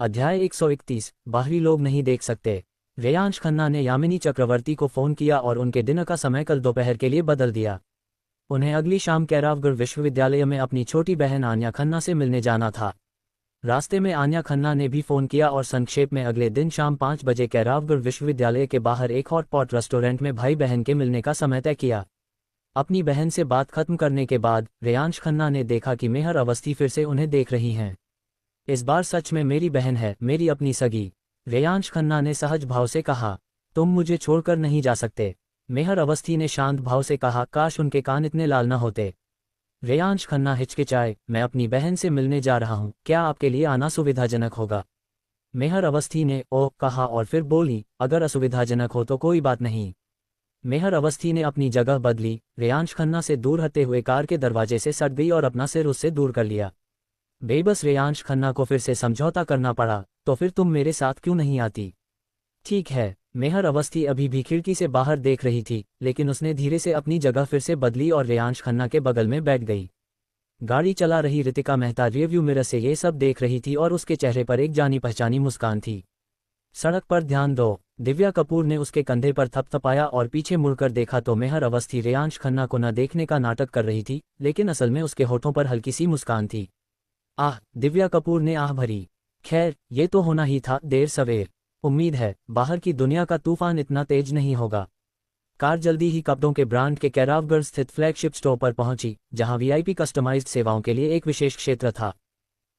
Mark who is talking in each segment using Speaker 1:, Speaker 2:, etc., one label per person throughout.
Speaker 1: अध्याय 131 बाहरी लोग नहीं देख सकते। रेयांश खन्ना ने यामिनी चक्रवर्ती को फ़ोन किया और उनके दिन का समय कल दोपहर के लिए बदल दिया। उन्हें अगली शाम कैरावगढ़ विश्वविद्यालय में अपनी छोटी बहन आन्या खन्ना से मिलने जाना था। रास्ते में आन्या खन्ना ने भी फ़ोन किया और संक्षेप में अगले दिन शाम 5 बजे कैरावगढ़ विश्वविद्यालय के बाहर एक हॉटपॉट रेस्टोरेंट में भाई बहन के मिलने का समय तय किया। अपनी बहन से बात खत्म करने के बाद रेयांश खन्ना ने देखा कि मेहर अवस्थी फिर से उन्हें देख रही हैं। इस बार सच में मेरी बहन है, मेरी अपनी सगी। रेयांश खन्ना ने सहज भाव से कहा, तुम मुझे छोड़कर नहीं जा सकते। मेहर अवस्थी ने शांत भाव से कहा, काश उनके कान इतने लाल न होते। रेयांश खन्ना हिचकिचाए, मैं अपनी बहन से मिलने जा रहा हूँ, क्या आपके लिए आना सुविधाजनक होगा? मेहर अवस्थी ने ओह कहा और फिर बोली, अगर असुविधाजनक हो तो कोई बात नहीं। मेहर अवस्थी ने अपनी जगह बदली, रेयांश खन्ना से दूर हटते हुए कार के दरवाजे से सट गई और अपना सिर उससे दूर कर लिया। बेबस रेयांश खन्ना को फिर से समझौता करना पड़ा, तो फिर तुम मेरे साथ क्यों नहीं आती? ठीक है। मेहर अवस्थी अभी भी खिड़की से बाहर देख रही थी, लेकिन उसने धीरे से अपनी जगह फिर से बदली और रेयांश खन्ना के बगल में बैठ गई। गाड़ी चला रही रितिका मेहता रियरव्यू मिरर से ये सब देख रही थी और उसके चेहरे पर एक जानी पहचानी मुस्कान थी। सड़क पर ध्यान दो। दिव्या कपूर ने उसके कंधे पर थपथपाया और पीछे मुड़कर देखा तो मेहर अवस्थी रेयांश खन्ना को न देखने का नाटक कर रही थी, लेकिन असल में उसके होठों पर हल्की सी मुस्कान थी। आह, दिव्या कपूर ने आह भरी। खैर, ये तो होना ही था, देर सवेर। उम्मीद है बाहर की दुनिया का तूफान इतना तेज नहीं होगा। कार जल्दी ही कपड़ों के ब्रांड के कैरावगढ़ स्थित फ्लैगशिप स्टोर पर पहुंची, जहां वीआईपी कस्टमाइज्ड सेवाओं के लिए एक विशेष क्षेत्र था।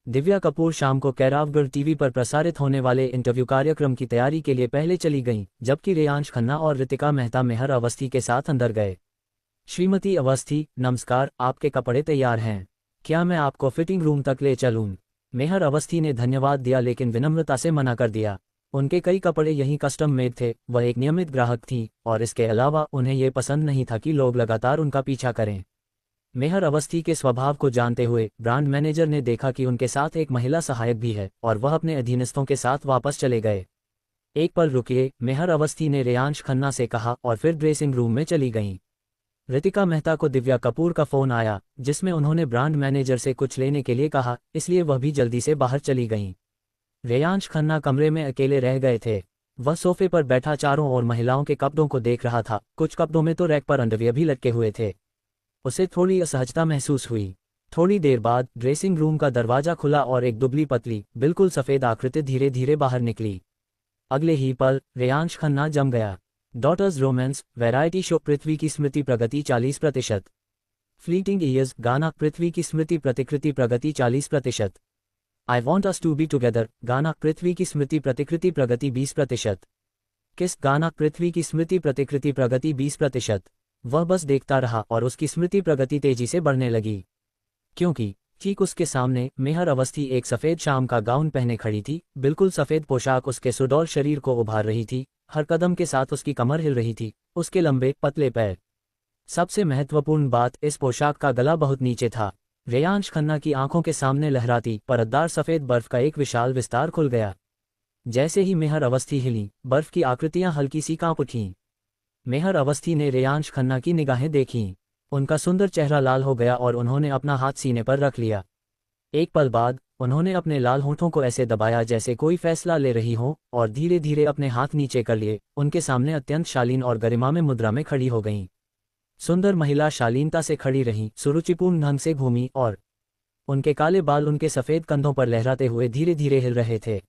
Speaker 1: दिव्या कपूर शाम को कैरावगढ़ टीवी पर प्रसारित होने वाले इंटरव्यू कार्यक्रम की तैयारी के लिए पहले चली गईं, जबकि रेयांश खन्ना और रितिका मेहता मेहर अवस्थी के साथ अंदर गए। श्रीमती अवस्थी, नमस्कार, आपके कपड़े तैयार हैं। क्या मैं आपको फिटिंग रूम तक ले चलूं? मेहर अवस्थी ने धन्यवाद दिया, लेकिन विनम्रता से मना कर दिया। उनके कई कपड़े यहीं कस्टम मेड थे, वह एक नियमित ग्राहक थीं, और इसके अलावा उन्हें ये पसंद नहीं था कि लोग लगातार उनका पीछा करें। मेहर अवस्थी के स्वभाव को जानते हुए ब्रांड मैनेजर ने देखा कि उनके साथ एक महिला सहायक भी है, और वह अपने अधीनस्थों के साथ वापस चले गए। एक पल रुकिए, मेहर अवस्थी ने रेयांश खन्ना से कहा और फिर ड्रेसिंग रूम में चली गईं। रितिका मेहता को दिव्या कपूर का फ़ोन आया, जिसमें उन्होंने ब्रांड मैनेजर से कुछ लेने के लिए कहा, इसलिए वह भी जल्दी से बाहर चली गईं। रेयांश खन्ना कमरे में अकेले रह गए थे। वह सोफे पर बैठा चारों ओर महिलाओं के कपड़ों को देख रहा था। कुछ कपड़ों में तो रैक पर अंडरवियर भी लटके हुए थे। उसे थोड़ी असहजता महसूस हुई। थोड़ी देर बाद ड्रेसिंग रूम का दरवाजा खुला और एक दुबली पतली, बिल्कुल सफ़ेद आकृति धीरे धीरे बाहर निकली। अगले ही पल रेयांश खन्ना जम गया। डॉटर्स रोमांस वैरायटी शो पृथ्वी की स्मृति प्रगति 40%। फ्लीटिंग ईयर्स गाना पृथ्वी की स्मृति प्रतिकृति प्रगति 40%। I want us to be together गाना पृथ्वी की स्मृति प्रतिकृति प्रगति 20%। किस गाना पृथ्वी की स्मृति प्रतिकृति प्रगति 20%। वह बस देखता रहा और उसकी स्मृति प्रगति तेजी से बढ़ने लगी, क्योंकि ठीक उसके सामने मेहर अवस्थी एक सफ़ेद शाम का गाउन पहने खड़ी थी। बिल्कुल सफ़ेद पोशाक उसके सुडौल शरीर को उभार रही थी। हर कदम के साथ उसकी कमर हिल रही थी, उसके लंबे पतले पैर। सबसे महत्वपूर्ण बात, इस पोशाक का गला बहुत नीचे था। रेयांश खन्ना की आंखों के सामने लहराती परतदार सफ़ेद बर्फ का एक विशाल विस्तार खुल गया। जैसे ही मेहर अवस्थी हिली, बर्फ की आकृतियां हल्की सी कांप उठीं। मेहर अवस्थी ने रेयांश खन्ना की निगाहें देखीं। उनका सुंदर चेहरा लाल हो गया और उन्होंने अपना हाथ सीने पर रख लिया। एक पल बाद उन्होंने अपने लाल होंठों को ऐसे दबाया जैसे कोई फैसला ले रही हो, और धीरे धीरे अपने हाथ नीचे कर लिए उनके सामने अत्यंत शालीन और गरिमा में मुद्रा में खड़ी हो गईं। सुंदर महिला शालीनता से खड़ी रहीं, सुरुचिपूर्ण ढंग से घूमी, और उनके काले बाल उनके सफ़ेद कंधों पर लहराते हुए धीरे धीरे हिल रहे थे।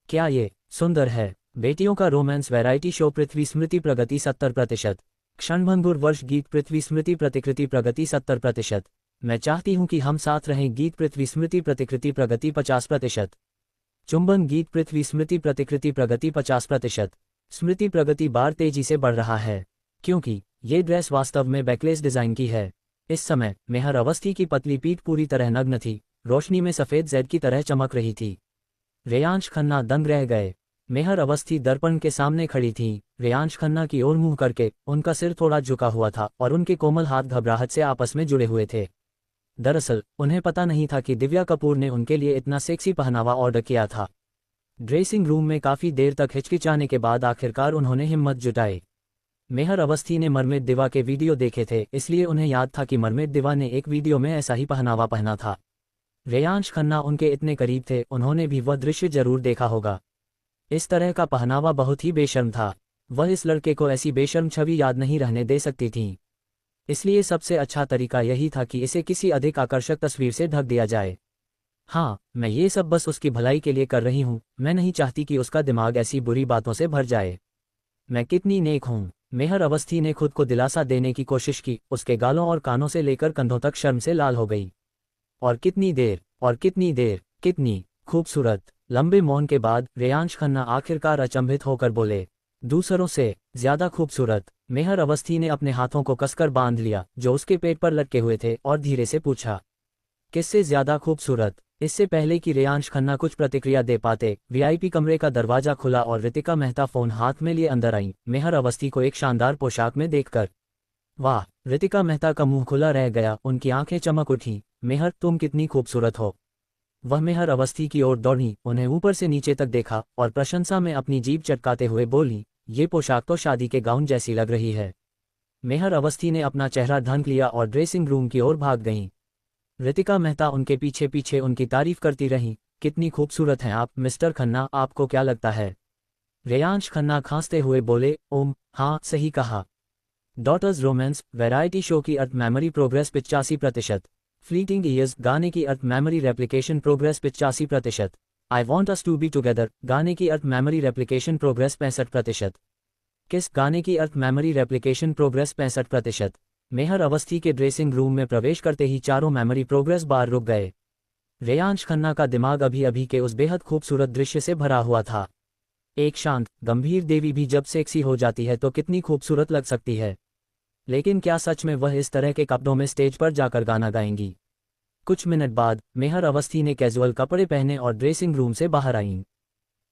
Speaker 1: क्या ये सुंदर है? बेटियों का रोमांस वैरायटी शो पृथ्वी स्मृति प्रगति 70%। क्षणभंगुर वर्ष गीत पृथ्वी स्मृति प्रतिकृति प्रगति 70%। मैं चाहती हूँ कि हम साथ रहें गीत पृथ्वी स्मृति प्रतिकृति प्रगति 50%। चुंबन गीत पृथ्वी स्मृति प्रतिकृति प्रगति 50%। स्मृति प्रगति बार तेजी से बढ़ रहा है, क्योंकि ये ड्रेस वास्तव में बैकलेस डिज़ाइन की है। इस समय मेहर अवस्थी की पतली पीठ पूरी तरह नग्न थी, रोशनी में सफ़ेद ज़ेड की तरह चमक रही थी। रेयांश खन्ना दंग रह गए। मेहर अवस्थी दर्पण के सामने खड़ी थीं, रेयांश खन्ना की ओर मुंह करके। उनका सिर थोड़ा झुका हुआ था और उनके कोमल हाथ घबराहट से आपस में जुड़े हुए थे। दरअसल उन्हें पता नहीं था कि दिव्या कपूर ने उनके लिए इतना सेक्सी पहनावा ऑर्डर किया था। ड्रेसिंग रूम में काफ़ी देर तक हिचकिचाने के बाद आखिरकार उन्होंने हिम्मत जुटाई। मेहर अवस्थी ने मरमेड दिवा के वीडियो देखे थे, इसलिए उन्हें याद था कि मरमेड दिवा ने एक वीडियो में ऐसा ही पहनावा पहना था। रेयांश खन्ना उनके इतने करीब थे, उन्होंने भी वह दृश्य जरूर देखा होगा। इस तरह का पहनावा बहुत ही बेशर्म था। वह इस लड़के को ऐसी बेशर्म छवि याद नहीं रहने दे सकती थी। इसलिए सबसे अच्छा तरीका यही था कि इसे किसी अधिक आकर्षक तस्वीर से ढक दिया जाए। हाँ, मैं ये सब बस उसकी भलाई के लिए कर रही हूँ, मैं नहीं चाहती कि उसका दिमाग ऐसी बुरी बातों से भर जाए। मैं कितनी नेक हूँ। मेहर अवस्थी ने खुद को दिलासा देने की कोशिश की, उसके गालों और कानों से लेकर कंधों तक शर्म से लाल हो गई। और कितनी देर, कितनी खूबसूरत। लंबे मौन के बाद रेयांश खन्ना आखिरकार अचंभित होकर बोले, दूसरों से ज्यादा खूबसूरत। मेहर अवस्थी ने अपने हाथों को कसकर बांध लिया जो उसके पेट पर लटके हुए थे और धीरे से पूछा, किससे ज्यादा खूबसूरत। इससे पहले कि रेयांश खन्ना कुछ प्रतिक्रिया दे पाते, वीआईपी कमरे का दरवाजा खुला और रितिका मेहता फोन हाथ में लिए अंदर आई, मेहर अवस्थी को एक शानदार पोशाक में देखकर। वाह! रितिका मेहता का मुंह खुला रह गया, उनकी आंखें चमक उठी। मेहर, तुम कितनी खूबसूरत हो। वह मेहर अवस्थी की ओर दौड़ी, उन्हें ऊपर से नीचे तक देखा और प्रशंसा में अपनी जीभ चटकाते हुए बोली, ये पोशाक तो शादी के गाउन जैसी लग रही है। मेहर अवस्थी ने अपना चेहरा ढंक लिया और ड्रेसिंग रूम की ओर भाग गईं। रितिका मेहता उनके पीछे पीछे उनकी तारीफ करती रहीं, कितनी खूबसूरत हैं आप मिस्टर खन्ना, आपको क्या लगता है। रेयांश खन्ना खांसते हुए बोले, ओम हाँ, सही कहा। डॉटर्स रोमांस वैरायटी शो की earth memory progress 85%। Fleeting years गाने की earth memory replication progress 85%। I want us to be together गाने की अर्थ मेमोरी रेप्लिकेशन प्रोग्रेस 65%। किस गाने की अर्थ मेमोरी रेप्लिकेशन प्रोग्रेस 65%। मेहर अवस्थी के ड्रेसिंग रूम में प्रवेश करते ही चारों मेमोरी प्रोग्रेस बार रुक गए। रेयांश खन्ना का दिमाग अभी अभी के उस बेहद खूबसूरत दृश्य से भरा हुआ था। एक शांत गंभीर देवी भी जब सेक्सी हो जाती है तो कितनी खूबसूरत लग सकती है। लेकिन क्या सच में वह इस तरह के कपड़ों में स्टेज पर जाकर गाना गाएंगी। कुछ मिनट बाद मेहर अवस्थी ने कैजुअल कपड़े पहने और ड्रेसिंग रूम से बाहर आईं।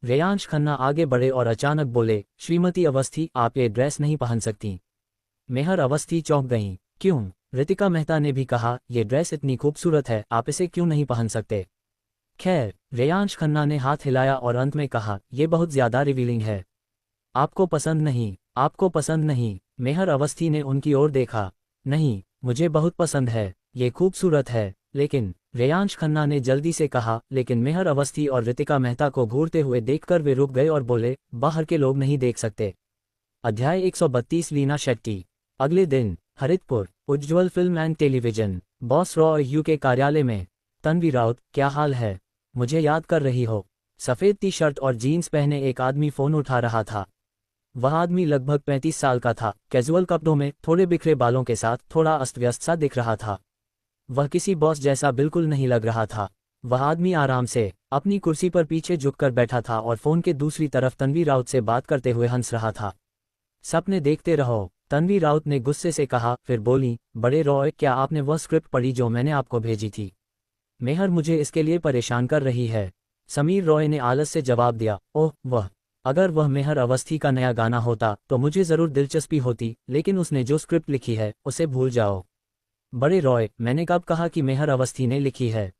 Speaker 1: रेयांश खन्ना आगे बढ़े और अचानक बोले, श्रीमती अवस्थी, आप ये ड्रेस नहीं पहन सकती। मेहर अवस्थी चौंक गईं। क्यों? रितिका मेहता ने भी कहा, ये ड्रेस इतनी खूबसूरत है, आप इसे क्यों नहीं पहन सकते। खैर, रेयांश खन्ना ने हाथ हिलाया और अंत में कहा, यह बहुत ज्यादा रिवीलिंग है। आपको पसंद नहीं? आपको पसंद नहीं? मेहर अवस्थी ने उनकी ओर देखा। नहीं, मुझे बहुत पसंद है, ये खूबसूरत है। लेकिन रेयांश खन्ना ने जल्दी से कहा, लेकिन मेहर अवस्थी और रितिका मेहता को घूरते हुए देखकर वे रुक गए और बोले, बाहर के लोग नहीं देख सकते। अध्याय 132 लीना शेट्टी। अगले दिन Haritpur Ujjwal film and television boss Roy यू के कार्यालय में। तन्वी राउत, क्या हाल है? मुझे याद कर रही हो? सफ़ेद टी शर्ट और जीन्स पहने एक आदमी फ़ोन उठा रहा था। वह आदमी लगभग 35 साल का था, कैजुअल कपड़ों में, थोड़े बिखरे बालों के साथ, थोड़ा अस्त व्यस्त सा दिख रहा था। वह किसी बॉस जैसा बिल्कुल नहीं लग रहा था। वह आदमी आराम से अपनी कुर्सी पर पीछे झुककर बैठा था और फ़ोन के दूसरी तरफ तन्वी राउत से बात करते हुए हंस रहा था। सपने देखते रहो, तन्वी राउत ने गुस्से से कहा, फिर बोली, बड़े रॉय, क्या आपने वह स्क्रिप्ट पढ़ी जो मैंने आपको भेजी थी? मेहर मुझे इसके लिए परेशान कर रही है। समीर रॉय ने आलस से जवाब दिया, ओह अगर वह मेहर अवस्थी का नया गाना होता तो मुझे ज़रूर दिलचस्पी होती, लेकिन उसने जो स्क्रिप्ट लिखी है उसे भूल जाओ। बड़े रॉय, मैंने कब कहा कि मेहर अवस्थी ने लिखी है?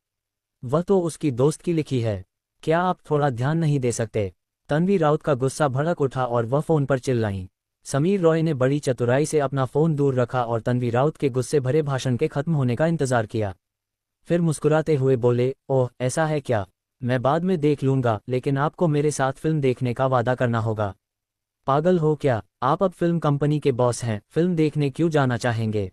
Speaker 1: वह तो उसकी दोस्त की लिखी है। क्या आप थोड़ा ध्यान नहीं दे सकते? तन्वी राउत का गुस्सा भड़क उठा और वह फ़ोन पर चिल्लाईं। समीर रॉय ने बड़ी चतुराई से अपना फ़ोन दूर रखा और तन्वी राउत के गुस्से भरे भाषण के खत्म होने का इंतज़ार किया। फिर मुस्कुराते हुए बोले, ओह ऐसा है क्या? मैं बाद में देख लूँगा, लेकिन आपको मेरे साथ फिल्म देखने का वादा करना होगा। पागल हो क्या? आप अब फिल्म कंपनी के बॉस हैं, फिल्म देखने क्यों जाना चाहेंगे?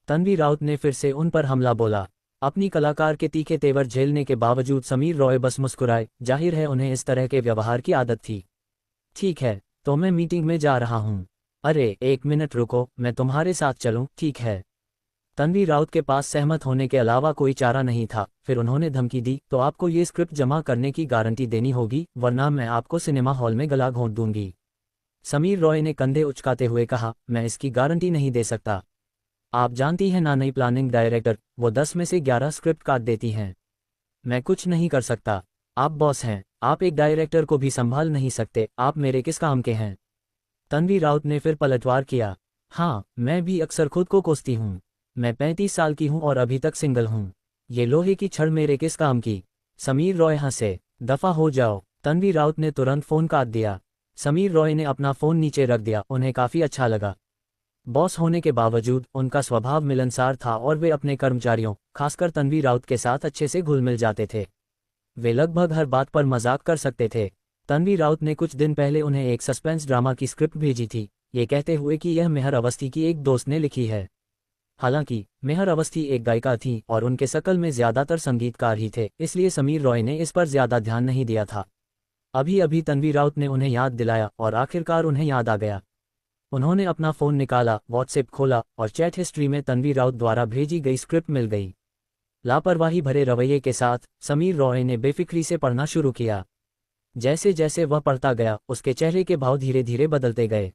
Speaker 1: तन्वी राउत ने फिर से उन पर हमला बोला। अपनी कलाकार के तीखे तेवर झेलने के बावजूद समीर रॉय बस मुस्कुराए, जाहिर है उन्हें इस तरह के व्यवहार की आदत थी। ठीक है, तो मैं मीटिंग में जा रहा हूँ। अरे एक मिनट रुको, मैं तुम्हारे साथ चलूँ? ठीक है। तन्वी राउत के पास सहमत होने के अलावा कोई चारा नहीं था। फिर उन्होंने धमकी दी, तो आपको ये स्क्रिप्ट जमा करने की गारंटी देनी होगी, वरना मैं आपको सिनेमा हॉल में गला घोंट दूंगी। समीर रॉय ने कंधे उचकाते हुए कहा, मैं इसकी गारंटी नहीं दे सकता। आप जानती हैं ना, नई प्लानिंग डायरेक्टर, वो 10 में से 11 स्क्रिप्ट काट देती हैं। मैं कुछ नहीं कर सकता। आप बॉस हैं, आप एक डायरेक्टर को भी संभाल नहीं सकते, आप मेरे किस काम के हैं? तन्वी राउत ने फिर पलटवार किया। हाँ, मैं भी अक्सर खुद को कोसती हूँ। मैं 35 साल की हूँ और अभी तक सिंगल हूँ। ये लोहे की छड़ मेरे किस काम की? समीर रॉय हंसे। दफा हो जाओ। तन्वी राउत ने तुरंत फ़ोन काट दिया। समीर रॉय ने अपना फ़ोन नीचे रख दिया, उन्हें काफ़ी अच्छा लगा। बॉस होने के बावजूद उनका स्वभाव मिलनसार था और वे अपने कर्मचारियों, खासकर तन्वी राउत के साथ अच्छे से घुल मिल जाते थे। वे लगभग हर बात पर मजाक कर सकते थे। तन्वी राउत ने कुछ दिन पहले उन्हें एक सस्पेंस ड्रामा की स्क्रिप्ट भेजी थी, ये कहते हुए कि यह मेहर अवस्थी की एक दोस्त ने लिखी है। हालांकि मेहर अवस्थी एक गायिका थी और उनके सर्कल में ज्यादातर संगीतकार ही थे, इसलिए समीर रॉय ने इस पर ज्यादा ध्यान नहीं दिया था। अभी अभी तन्वी राउत ने उन्हें याद दिलाया और आखिरकार उन्हें याद आ गया। उन्होंने अपना फ़ोन निकाला, व्हाट्सएप खोला और चैट हिस्ट्री में तन्वी राउत द्वारा भेजी गई स्क्रिप्ट मिल गई। लापरवाही भरे रवैये के साथ समीर रॉय ने बेफिक्री से पढ़ना शुरू किया। जैसे जैसे वह पढ़ता गया, उसके चेहरे के भाव धीरे धीरे बदलते गए।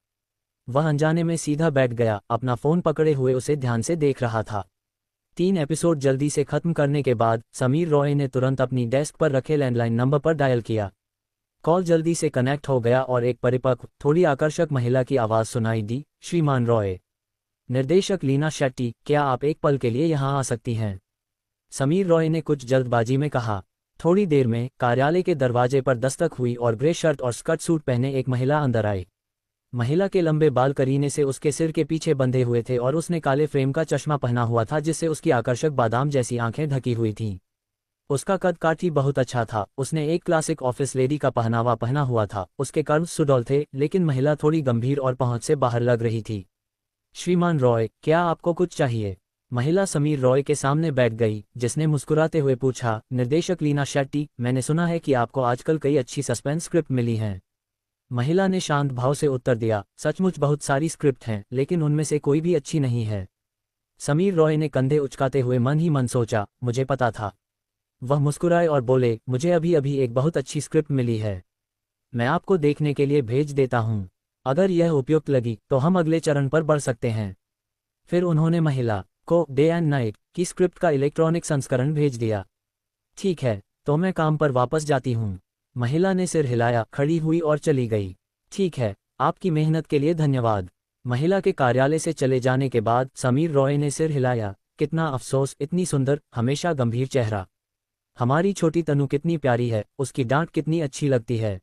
Speaker 1: वह अनजाने में सीधा बैठ गया, अपना फ़ोन पकड़े हुए उसे ध्यान से देख रहा था। 3 एपिसोड जल्दी से खत्म करने के बाद समीर रॉय ने तुरंत अपनी डेस्क पर रखे लैंडलाइन नंबर पर डायल किया। कॉल जल्दी से कनेक्ट हो गया और एक परिपक्व, थोड़ी आकर्षक महिला की आवाज़ सुनाई दी। श्रीमान रॉय। निर्देशक लीना शेट्टी, क्या आप एक पल के लिए यहाँ आ सकती हैं? समीर रॉय ने कुछ जल्दबाजी में कहा। थोड़ी देर में कार्यालय के दरवाजे पर दस्तक हुई और ग्रे शर्ट और स्कर्ट सूट पहने एक महिला अंदर आई। महिला के लंबे बाल करीने से उसके सिर के पीछे बंधे हुए थे और उसने काले फ्रेम का चश्मा पहना हुआ था जिससे उसकी आकर्षक बादाम जैसी आंखें ढकी हुई थीं। उसका कद काठी बहुत अच्छा था। उसने एक क्लासिक ऑफिस लेडी का पहनावा पहना हुआ था। उसके कर्व सुडौल थे, लेकिन महिला थोड़ी गंभीर और पहुंच से बाहर लग रही थी। श्रीमान रॉय, क्या आपको कुछ चाहिए? महिला समीर रॉय के सामने बैठ गई, जिसने मुस्कुराते हुए पूछा। निर्देशक लीना शेट्टी, मैंने सुना है कि आपको आजकल कई अच्छी सस्पेंस स्क्रिप्ट मिली हैं। महिला ने शांत भाव से उत्तर दिया। सचमुच बहुत सारी स्क्रिप्ट हैं, लेकिन उनमें से कोई भी अच्छी नहीं है। समीर रॉय ने कंधे उचकाते हुए मन ही मन सोचा, मुझे पता था। वह मुस्कुराए और बोले, मुझे अभी अभी एक बहुत अच्छी स्क्रिप्ट मिली है। मैं आपको देखने के लिए भेज देता हूँ। अगर यह उपयुक्त लगी तो हम अगले चरण पर बढ़ सकते हैं। फिर उन्होंने महिला को डे एंड नाइट की स्क्रिप्ट का इलेक्ट्रॉनिक संस्करण भेज दिया। ठीक है, तो मैं काम पर वापस जाती हूँ। महिला ने सिर हिलाया, खड़ी हुई और चली गई। ठीक है, आपकी मेहनत के लिए धन्यवाद। महिला के कार्यालय से चले जाने के बाद समीर रॉय ने सिर हिलाया। कितना अफसोस, इतनी सुंदर, हमेशा गंभीर चेहरा। हमारी छोटी तनु कितनी प्यारी है, उसकी डांट कितनी अच्छी लगती है।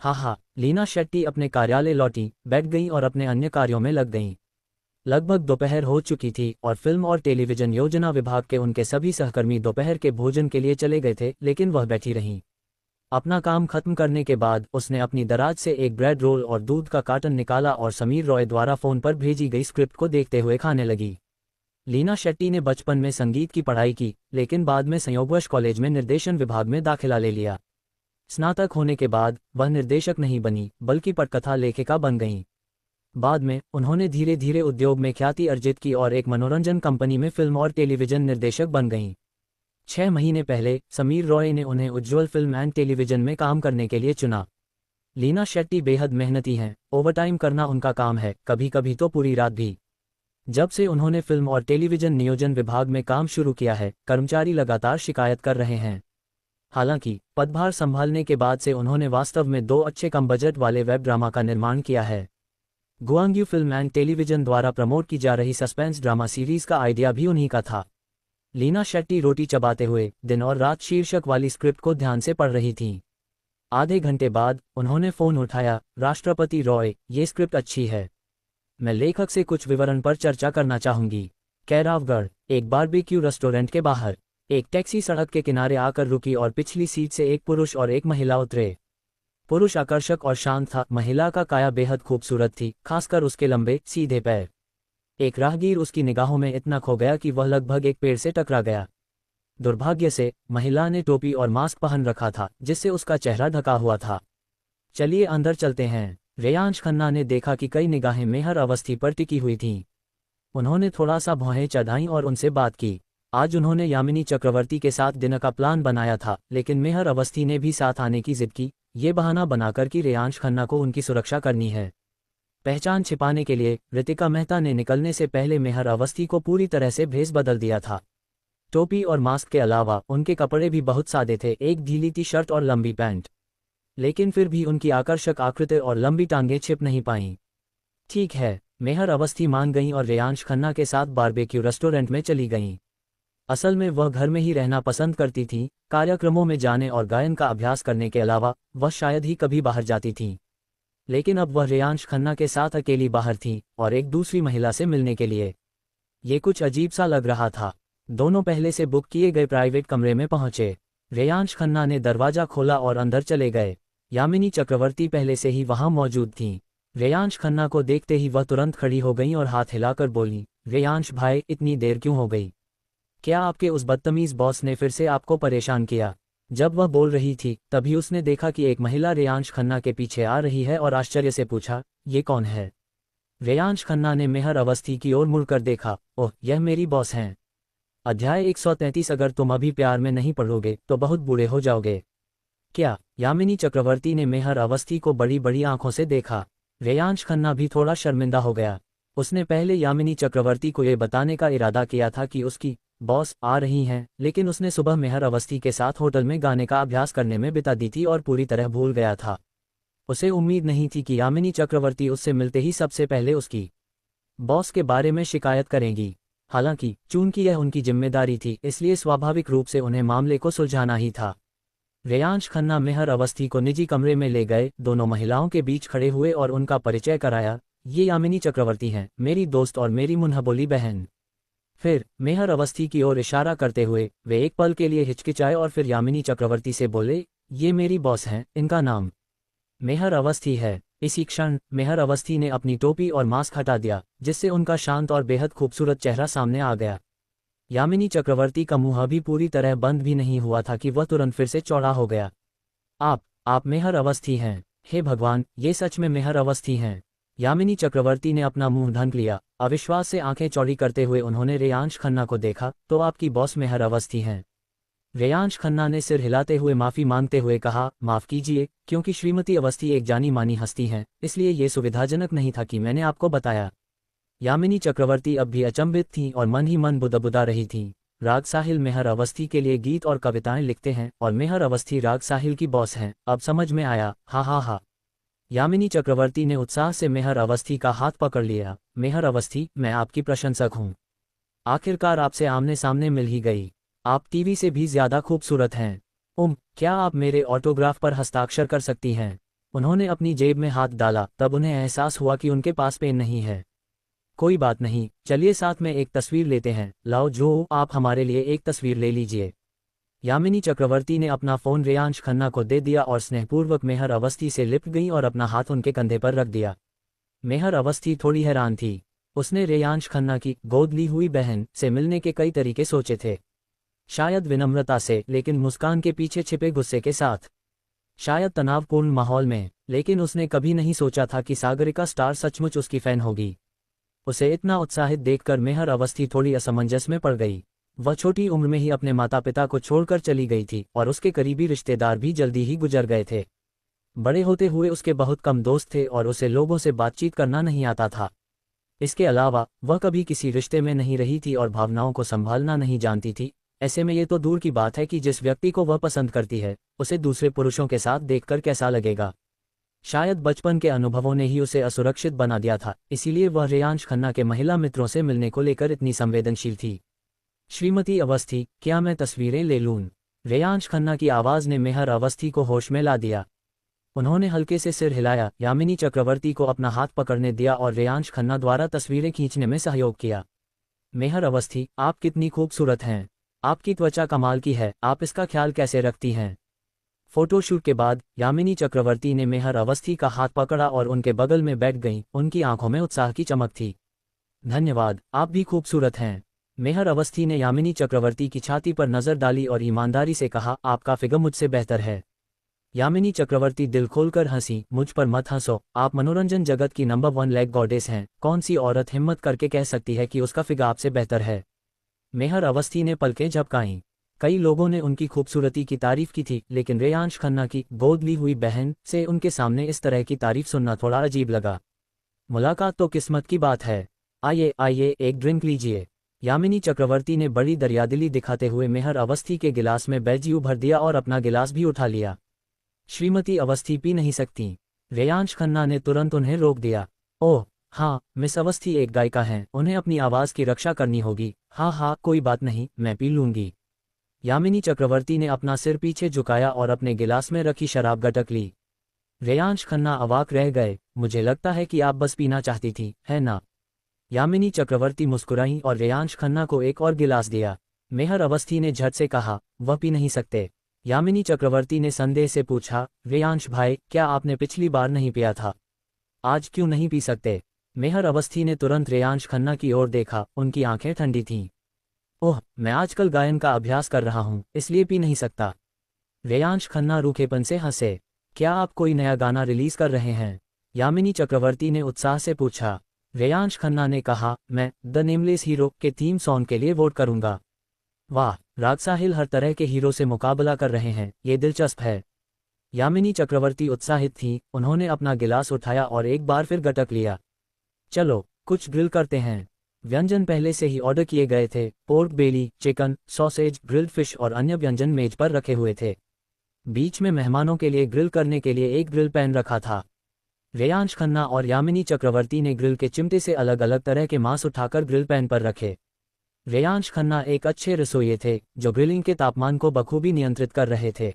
Speaker 1: हाँ, लीना शेट्टी अपने कार्यालय लौटी, बैठ गईं और अपने अन्य कार्यों में लग गईं। लगभग दोपहर हो चुकी थी और फिल्म और टेलीविजन योजना विभाग के उनके सभी सहकर्मी दोपहर के भोजन के लिए चले गए थे, लेकिन वह बैठी रहीं। अपना काम खत्म करने के बाद उसने अपनी दराज से एक ब्रेड रोल और दूध का कार्टन निकाला और समीर रॉय द्वारा फ़ोन पर भेजी गई स्क्रिप्ट को देखते हुए खाने लगी। लीना शेट्टी ने बचपन में संगीत की पढ़ाई की, लेकिन बाद में संयोगवश कॉलेज में निर्देशन विभाग में दाखिला ले लिया। स्नातक होने के बाद वह निर्देशक नहीं बनी, बल्कि पटकथा लेखिका बन गईं। बाद में उन्होंने धीरे धीरे उद्योग में ख्याति अर्जित की और एक मनोरंजन कंपनी में फिल्म और टेलीविजन निर्देशक बन गईं। 6 महीने पहले समीर रॉय ने उन्हें उज्ज्वल फिल्म एंड टेलीविजन में काम करने के लिए चुना। लीना शेट्टी बेहद मेहनती हैं, ओवरटाइम करना उनका काम है, कभी कभी तो पूरी रात भी। जब से उन्होंने फिल्म और टेलीविजन नियोजन विभाग में काम शुरू किया है, कर्मचारी लगातार शिकायत कर रहे हैं। हालांकि पदभार संभालने के बाद से उन्होंने वास्तव में 2 अच्छे कम बजट वाले वेब ड्रामा का निर्माण किया है। गुआंग्यू फिल्म एंड टेलीविजन द्वारा प्रमोट की जा रही सस्पेंस ड्रामा सीरीज का आइडिया भी उन्हीं का था। लीना शेट्टी रोटी चबाते हुए दिन और रात शीर्षक वाली स्क्रिप्ट को ध्यान से पढ़ रही थीं। आधे घंटे बाद उन्होंने फ़ोन उठाया। राष्ट्रपति रॉय, ये स्क्रिप्ट अच्छी है। मैं लेखक से कुछ विवरण पर चर्चा करना चाहूंगी। कैरावगढ़, एक बारबेक्यू रेस्टोरेंट के बाहर एक टैक्सी सड़क के किनारे आकर रुकी और पिछली सीट से एक पुरुष और एक महिला उतरे। पुरुष आकर्षक और शांत था, महिला का काया बेहद खूबसूरत थी, खासकर उसके लंबे सीधे पैर। एक राहगीर उसकी निगाहों में इतना खो गया कि वह लगभग एक पेड़ से टकरा गया। दुर्भाग्य से महिला ने टोपी और मास्क पहन रखा था, जिससे उसका चेहरा ढका हुआ था। चलिए अंदर चलते हैं। रेयांश खन्ना ने देखा कि कई निगाहें मेहर अवस्थी पर टिकी हुई थीं। उन्होंने थोड़ा सा भौहें चढ़ाईं और उनसे बात की। आज उन्होंने यामिनी चक्रवर्ती के साथ डिनर का प्लान बनाया था, लेकिन मेहर अवस्थी ने भी साथ आने की जिद की, ये बहाना बनाकर कि रेयांश खन्ना को उनकी सुरक्षा करनी है। पहचान छिपाने के लिए ऋतिका मेहता ने निकलने से पहले मेहर अवस्थी को पूरी तरह से भेस बदल दिया था। टोपी और मास्क के अलावा उनके कपड़े भी बहुत सादे थे, एक ढीली टी शर्ट और लंबी पैंट। लेकिन फिर भी उनकी आकर्षक आकृति और लंबी टांगें छिप नहीं पाईं। ठीक है, मेहर अवस्थी मान गईं और रेयांश खन्ना के साथ बारबेक्यू रेस्टोरेंट में चली गईं। असल में वह घर में ही रहना पसंद करती थीं, कार्यक्रमों में जाने और गायन का अभ्यास करने के अलावा वह शायद ही कभी बाहर जाती थीं। लेकिन अब वह रेयांश खन्ना के साथ अकेली बाहर थी और एक दूसरी महिला से मिलने के लिए। ये कुछ अजीब सा लग रहा था। दोनों पहले से बुक किए गए प्राइवेट कमरे में पहुंचे। रेयांश खन्ना ने दरवाजा खोला और अंदर चले गए। यामिनी चक्रवर्ती पहले से ही वहां मौजूद थीं। रेयांश खन्ना को देखते ही वह तुरंत खड़ी हो गईं और हाथ हिलाकर बोलीं, रेयांश भाई, इतनी देर क्यों हो गई? क्या आपके उस बदतमीज बॉस ने फिर से आपको परेशान किया? जब वह बोल रही थी तभी उसने देखा कि एक महिला रेयांश खन्ना के पीछे आ रही है और आश्चर्य से पूछा, ये कौन है? रेयांश खन्ना ने मेहर अवस्थी की ओर मुड़कर देखा। ओह, यह मेरी बॉस हैं। अध्याय 133। अगर तुम अभी प्यार में नहीं पड़ोगे तो बहुत बूढ़े हो जाओगे। क्या? यामिनी चक्रवर्ती ने मेहर अवस्थी को बड़ी बड़ी आंखों से देखा। रेयांश खन्ना भी थोड़ा शर्मिंदा हो गया। उसने पहले यामिनी चक्रवर्ती को यह बताने का इरादा किया था कि उसकी बॉस आ रही हैं, लेकिन उसने सुबह मेहर अवस्थी के साथ होटल में गाने का अभ्यास करने में बिता दी थी और पूरी तरह भूल गया था। उसे उम्मीद नहीं थी कि यामिनी चक्रवर्ती उससे मिलते ही सबसे पहले उसकी बॉस के बारे में शिकायत करेंगी। हालांकि चूंकि यह उनकी जिम्मेदारी थी, इसलिए स्वाभाविक रूप से उन्हें मामले को सुलझाना ही था। रेयांश खन्ना मेहर अवस्थी को निजी कमरे में ले गए, दोनों महिलाओं के बीच खड़े हुए और उनका परिचय कराया। ये यामिनी चक्रवर्ती हैं, मेरी दोस्त और मेरी मुन्हबोली बहन। फिर मेहर अवस्थी की ओर इशारा करते हुए वे एक पल के लिए हिचकिचाए और फिर यामिनी चक्रवर्ती से बोले, ये मेरी बॉस हैं, इनका नाम मेहर अवस्थी है। इसी क्षण मेहर अवस्थी ने अपनी टोपी और मास्क हटा दिया, जिससे उनका शांत और बेहद खूबसूरत चेहरा सामने आ गया। यामिनी चक्रवर्ती का मुंह अभी पूरी तरह बंद भी नहीं हुआ था कि वह तुरंत फिर से चौड़ा हो गया। आप मेहर अवस्थी हैं? हे भगवान, ये सच में मेहर अवस्थी हैं? यामिनी चक्रवर्ती ने अपना मुंह ढक लिया। अविश्वास से आंखें चौड़ी करते हुए उन्होंने रेयांश खन्ना को देखा। तो आपकी बॉस मेहर अवस्थी हैं? रेयांश खन्ना ने सिर हिलाते हुए माफी मांगते हुए कहा, माफ कीजिए, क्योंकि श्रीमती अवस्थी एक जानी मानी हस्ती हैं, इसलिए ये सुविधाजनक नहीं था कि मैंने आपको बताया। यामिनी चक्रवर्ती अब भी अचंभित थीं और मन ही मन बुदबुदा रही थीं। राग साहिल मेहर अवस्थी के लिए गीत और कविताएं लिखते हैं और मेहर अवस्थी राग साहिल की बॉस हैं। अब समझ में आया, हा हा हा। यामिनी चक्रवर्ती ने उत्साह से मेहर अवस्थी का हाथ पकड़ लिया। मेहर अवस्थी, मैं आपकी प्रशंसक हूँ। आखिरकार आपसे आमने सामने मिल ही गई। आप टीवी से भी ज्यादा खूबसूरत हैं। क्या आप मेरे ऑटोग्राफ पर हस्ताक्षर कर सकती हैं? उन्होंने अपनी जेब में हाथ डाला, तब उन्हें एहसास हुआ कि उनके पास पेन नहीं है। कोई बात नहीं, चलिए साथ में एक तस्वीर लेते हैं। लाओ जो, आप हमारे लिए एक तस्वीर ले लीजिए। यामिनी चक्रवर्ती ने अपना फोन रेयांश खन्ना को दे दिया और स्नेहपूर्वक मेहर अवस्थी से लिपट गई और अपना हाथ उनके कंधे पर रख दिया। मेहर अवस्थी थोड़ी हैरान थी। उसने रेयांश खन्ना की गोद ली हुई बहन से मिलने के कई तरीके सोचे थे। शायद विनम्रता से, लेकिन मुस्कान के पीछे छिपे गुस्से के साथ। शायद तनावपूर्ण माहौल में, लेकिन उसने कभी नहीं सोचा था कि सागरिका स्टार सचमुच उसकी फैन होगी। उसे इतना उत्साहित देखकर मेहर अवस्थी थोड़ी असमंजस में पड़ गई। वह छोटी उम्र में ही अपने माता पिता को छोड़कर चली गई थी और उसके करीबी रिश्तेदार भी जल्दी ही गुजर गए थे। बड़े होते हुए उसके बहुत कम दोस्त थे और उसे लोगों से बातचीत करना नहीं आता था। इसके अलावा वह कभी किसी रिश्ते में नहीं रही थी और भावनाओं को संभालना नहीं जानती थी। ऐसे में ये तो दूर की बात है कि जिस व्यक्ति को वह पसंद करती है, उसे दूसरे पुरुषों के साथ देखकर कैसा लगेगा। शायद बचपन के अनुभवों ने ही उसे असुरक्षित बना दिया था, इसीलिए वह रेयांश खन्ना के महिला मित्रों से मिलने को लेकर इतनी संवेदनशील थी। श्रीमती अवस्थी, क्या मैं तस्वीरें ले लूं? रेयांश खन्ना की आवाज ने मेहर अवस्थी को होश में ला दिया। उन्होंने हल्के से सिर हिलाया, यामिनी चक्रवर्ती को अपना हाथ पकड़ने दिया और रेयांश खन्ना द्वारा तस्वीरें खींचने में सहयोग किया। मेहर अवस्थी, आप कितनी खूबसूरत हैं। आपकी त्वचा कमाल की है, आप इसका ख्याल कैसे रखती हैं? फोटोशूट के बाद यामिनी चक्रवर्ती ने मेहर अवस्थी का हाथ पकड़ा और उनके बगल में बैठ गईं। उनकी आंखों में उत्साह की चमक थी। धन्यवाद, आप भी खूबसूरत हैं। मेहर अवस्थी ने यामिनी चक्रवर्ती की छाती पर नजर डाली और ईमानदारी से कहा, आपका फिगर मुझसे बेहतर है। यामिनी चक्रवर्ती दिल खोलकर हंसी, मुझ पर मत हंसो, आप मनोरंजन जगत की नंबर 1 लेग गॉडेस हैं। कौन सी औरत हिम्मत करके कह सकती है कि उसका फिगर आपसे बेहतर है? मेहर अवस्थी ने पलकें झपकाईं। कई लोगों ने उनकी खूबसूरती की तारीफ की थी, लेकिन रेयांश खन्ना की गोद ली हुई बहन से उनके सामने इस तरह की तारीफ सुनना थोड़ा अजीब लगा। मुलाकात तो किस्मत की बात है। आइए आइए, एक ड्रिंक लीजिए। यामिनी चक्रवर्ती ने बड़ी दरियादिली दिखाते हुए मेहर अवस्थी के गिलास में बैजियू भर दिया और अपना गिलास भी उठा लिया। श्रीमती अवस्थी पी नहीं सकती। रेयांश खन्ना ने तुरंत उन्हें रोक दिया। ओह हाँ, मिस अवस्थी एक गायिका हैं, उन्हें अपनी आवाज की रक्षा करनी होगी। हाँ हाँ, कोई बात नहीं, मैं पी लूंगी। यामिनी चक्रवर्ती ने अपना सिर पीछे झुकाया और अपने गिलास में रखी शराब गटक ली। रेयांश खन्ना अवाक रह गए। मुझे लगता है कि आप बस पीना चाहती थी, है ना? यामिनी चक्रवर्ती मुस्कुराई और रेयांश खन्ना को एक और गिलास दिया। मेहर अवस्थी ने झट से कहा, वह पी नहीं सकते। यामिनी चक्रवर्ती ने संदेह से पूछा, रेयांश भाई, क्या आपने पिछली बार नहीं पिया था? आज क्यों नहीं पी सकते? मेहर अवस्थी ने तुरंत रेयांश खन्ना की ओर देखा, उनकी आंखें ठंडी थीं। ओह, मैं आजकल गायन का अभ्यास कर रहा हूँ, इसलिए पी नहीं सकता। रेयांश खन्ना रूखेपन से हंसे। क्या आप कोई नया गाना रिलीज कर रहे हैं? यामिनी चक्रवर्ती ने उत्साह से पूछा। रेयांश खन्ना ने कहा, मैं द नेमलेस हीरो के थीम सॉन्ग के लिए वोट करूंगा। वाह, राग साहिल हर तरह के हीरो से मुकाबला कर रहे हैं, ये दिलचस्प है। यामिनी चक्रवर्ती उत्साहित थी, उन्होंने अपना गिलास उठाया और एक बार फिर गटक लिया। चलो, कुछ ग्रिल करते हैं। व्यंजन पहले से ही ऑर्डर किए गए थे, पोर्क बेली, चिकन, सॉसेज, ग्रिल्ड फिश और अन्य व्यंजन मेज पर रखे हुए थे। बीच में मेहमानों के लिए ग्रिल करने के लिए एक ग्रिल पैन रखा था। रेयांश खन्ना और यामिनी चक्रवर्ती ने ग्रिल के चिमटे से अलग अलग तरह के मांस उठाकर ग्रिल पैन पर रखे। रेयांश खन्ना एक अच्छे रसोइये थे, जो ग्रिलिंग के तापमान को बखूबी नियंत्रित कर रहे थे।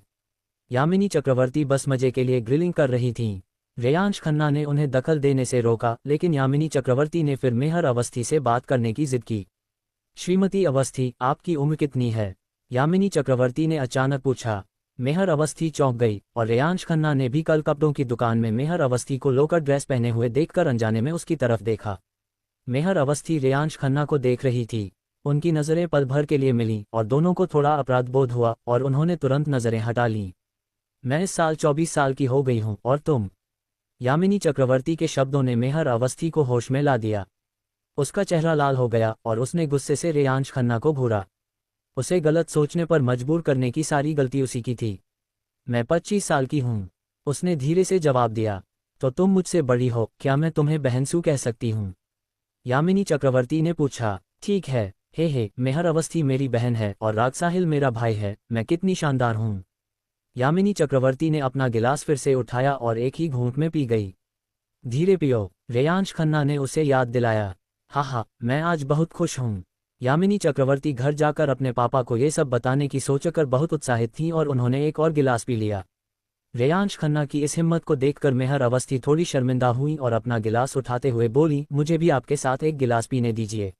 Speaker 1: यामिनी चक्रवर्ती बस मजे के लिए ग्रिलिंग कर रही थीं। रेयांश खन्ना ने उन्हें दखल देने से रोका, लेकिन यामिनी चक्रवर्ती ने फिर मेहर अवस्थी से बात करने की जिद की। श्रीमती अवस्थी, आपकी उम्र कितनी है? यामिनी चक्रवर्ती ने अचानक पूछा। मेहर अवस्थी चौंक गई, और रेयांश खन्ना ने भी कल कपड़ों की दुकान में मेहर अवस्थी को लोकर ड्रेस पहने हुए देखकर अनजाने में उसकी तरफ देखा। मेहर अवस्थी रेयांश खन्ना को देख रही थी। उनकी नज़रें पल भर के लिए मिलीं और दोनों को थोड़ा अपराधबोध हुआ और उन्होंने तुरंत नज़रें हटा लीं। मैं इस साल 24 साल की हो गई हूँ, और तुम? यामिनी चक्रवर्ती के शब्दों ने मेहर अवस्थी को होश में ला दिया। उसका चेहरा लाल हो गया और उसने गुस्से से रेयांश खन्ना को घूरा। उसे गलत सोचने पर मजबूर करने की सारी गलती उसी की थी। मैं 25 साल की हूँ, उसने धीरे से जवाब दिया। तो तुम मुझसे बड़ी हो, क्या मैं तुम्हें बहनसू कह सकती हूँ? यामिनी चक्रवर्ती ने पूछा। ठीक है, हे, मेहर अवस्थी मेरी बहन है और राग साहिल मेरा भाई है, मैं कितनी शानदार हूँ। यामिनी चक्रवर्ती ने अपना गिलास फिर से उठाया और एक ही घूंट में पी गई। धीरे पियो, रेयांश खन्ना ने उसे याद दिलाया। हाँ, मैं आज बहुत खुश हूँ। यामिनी चक्रवर्ती घर जाकर अपने पापा को ये सब बताने की सोचकर बहुत उत्साहित थीं और उन्होंने एक और गिलास पी लिया। रेयांश खन्ना की इस हिम्मत को देखकर मेहर अवस्थी थोड़ी शर्मिंदा हुई और अपना गिलास उठाते हुए बोली, मुझे भी आपके साथ एक गिलास पीने दीजिए।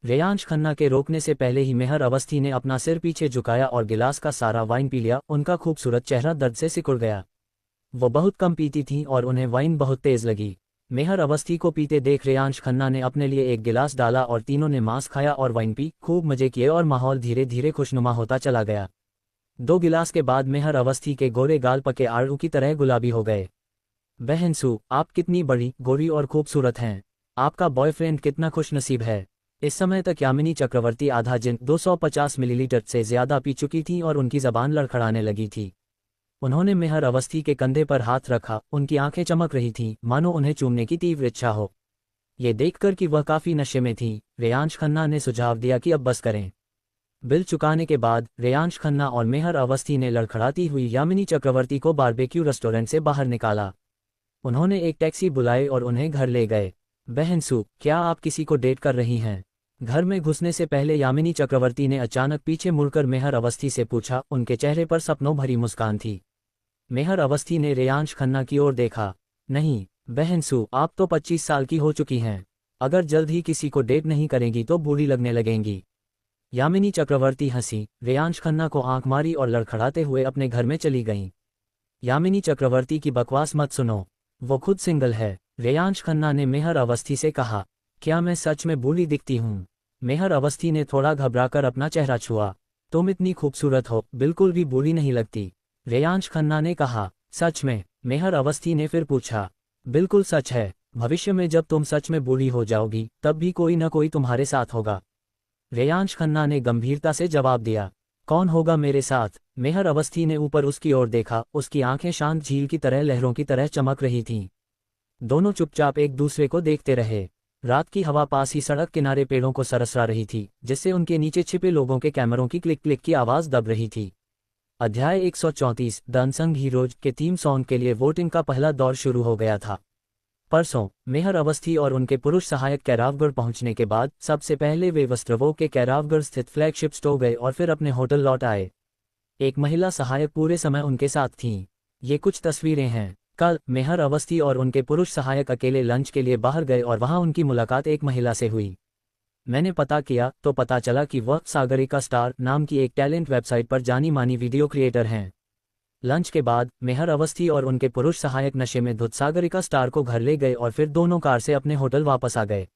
Speaker 1: रेयांश खन्ना के रोकने से पहले ही मेहर अवस्थी ने अपना सिर पीछे झुकाया और गिलास का सारा वाइन पी लिया। उनका खूबसूरत चेहरा दर्द से सिकुड़ गया। वो बहुत कम पीती थीं और उन्हें वाइन बहुत तेज लगी। मेहर अवस्थी को पीते देख रेयांश खन्ना ने अपने लिए एक गिलास डाला और तीनों ने मांस खाया और वाइन पी, खूब मजे किए और माहौल धीरे धीरे खुशनुमा होता चला गया। 2 गिलास के बाद मेहर अवस्थी के गोरे गाल पके आड़ू की तरह गुलाबी हो गए। बहनसू, आप कितनी बड़ी, गोरी और खूबसूरत हैं। आपका बॉयफ्रेंड कितना खुशनसीब है। इस समय तक यामिनी चक्रवर्ती आधा जिन 250 मिलीलीटर से ज्यादा पी चुकी थीं और उनकी जबान लड़खड़ाने लगी थी। उन्होंने मेहर अवस्थी के कंधे पर हाथ रखा, उनकी आंखें चमक रही थीं, मानो उन्हें चूमने की तीव्र इच्छा हो। ये देखकर कि वह काफी नशे में थीं, रेयांश खन्ना ने सुझाव दिया कि अब बस करें। बिल चुकाने के बाद रेयांश खन्ना और मेहर अवस्थी ने लड़खड़ाती हुई यामिनी चक्रवर्ती को बारबेक्यू रेस्टोरेंट से बाहर निकाला। उन्होंने एक टैक्सी बुलाई और उन्हें घर ले गए। बहनसू, क्या आप किसी को डेट कर रही हैं? घर में घुसने से पहले यामिनी चक्रवर्ती ने अचानक पीछे मुड़कर मेहर अवस्थी से पूछा। उनके चेहरे पर सपनों भरी मुस्कान थी। मेहर अवस्थी ने रेयांश खन्ना की ओर देखा। नहीं बहनसू, आप तो 25 साल की हो चुकी हैं। अगर जल्द ही किसी को डेट नहीं करेंगी तो बूढ़ी लगने लगेंगी। यामिनी चक्रवर्ती हंसी, रेयांश खन्ना को आंख मारी और लड़खड़ाते हुए अपने घर में चली गईं। यामिनी चक्रवर्ती की बकवास मत सुनो, वो खुद सिंगल है। रेयांश खन्ना ने मेहर अवस्थी से कहा। क्या मैं सच में बूढ़ी दिखती हूँ? मेहर अवस्थी ने थोड़ा घबराकर अपना चेहरा छुआ। तुम इतनी खूबसूरत हो, बिल्कुल भी बूढ़ी नहीं लगती, रेयांश खन्ना ने कहा। सच में? मेहर अवस्थी ने फिर पूछा। बिल्कुल सच है, भविष्य में जब तुम सच में बूढ़ी हो जाओगी तब भी कोई न कोई तुम्हारे साथ होगा। रेयांश खन्ना ने गंभीरता से जवाब दिया। कौन होगा मेरे साथ? मेहर अवस्थी ने ऊपर उसकी ओर देखा, उसकी आंखें शांत झील की तरह लहरों की तरह चमक रही थीं। दोनों चुपचाप एक दूसरे को देखते रहे। रात की हवा पास ही सड़क किनारे पेड़ों को सरसरा रही थी, जिससे उनके नीचे छिपे लोगों के कैमरों की क्लिक क्लिक की आवाज दब रही थी। अध्याय 134 द अनसंग हीरोज के थीम सॉन्ग के लिए वोटिंग का पहला दौर शुरू हो गया था। परसों मेहर अवस्थी और उनके पुरुष सहायक कैरावगढ़ पहुंचने के बाद सबसे पहले वे वस्त्रवों के कैरावगढ़ स्थित फ्लैगशिप स्टोर गए और फिर अपने होटल लौट आए। एक महिला सहायक पूरे समय उनके साथ थीं। ये कुछ तस्वीरें हैं। कल मेहर अवस्थी और उनके पुरुष सहायक अकेले लंच के लिए बाहर गए और वहां उनकी मुलाकात एक महिला से हुई। मैंने पता किया तो पता चला कि वह सागरिका स्टार नाम की एक टैलेंट वेबसाइट पर जानी मानी वीडियो क्रिएटर हैं। लंच के बाद मेहर अवस्थी और उनके पुरुष सहायक नशे में धुत सागरिका स्टार को घर ले गए और फिर दोनों कार से अपने होटल वापस आ गए।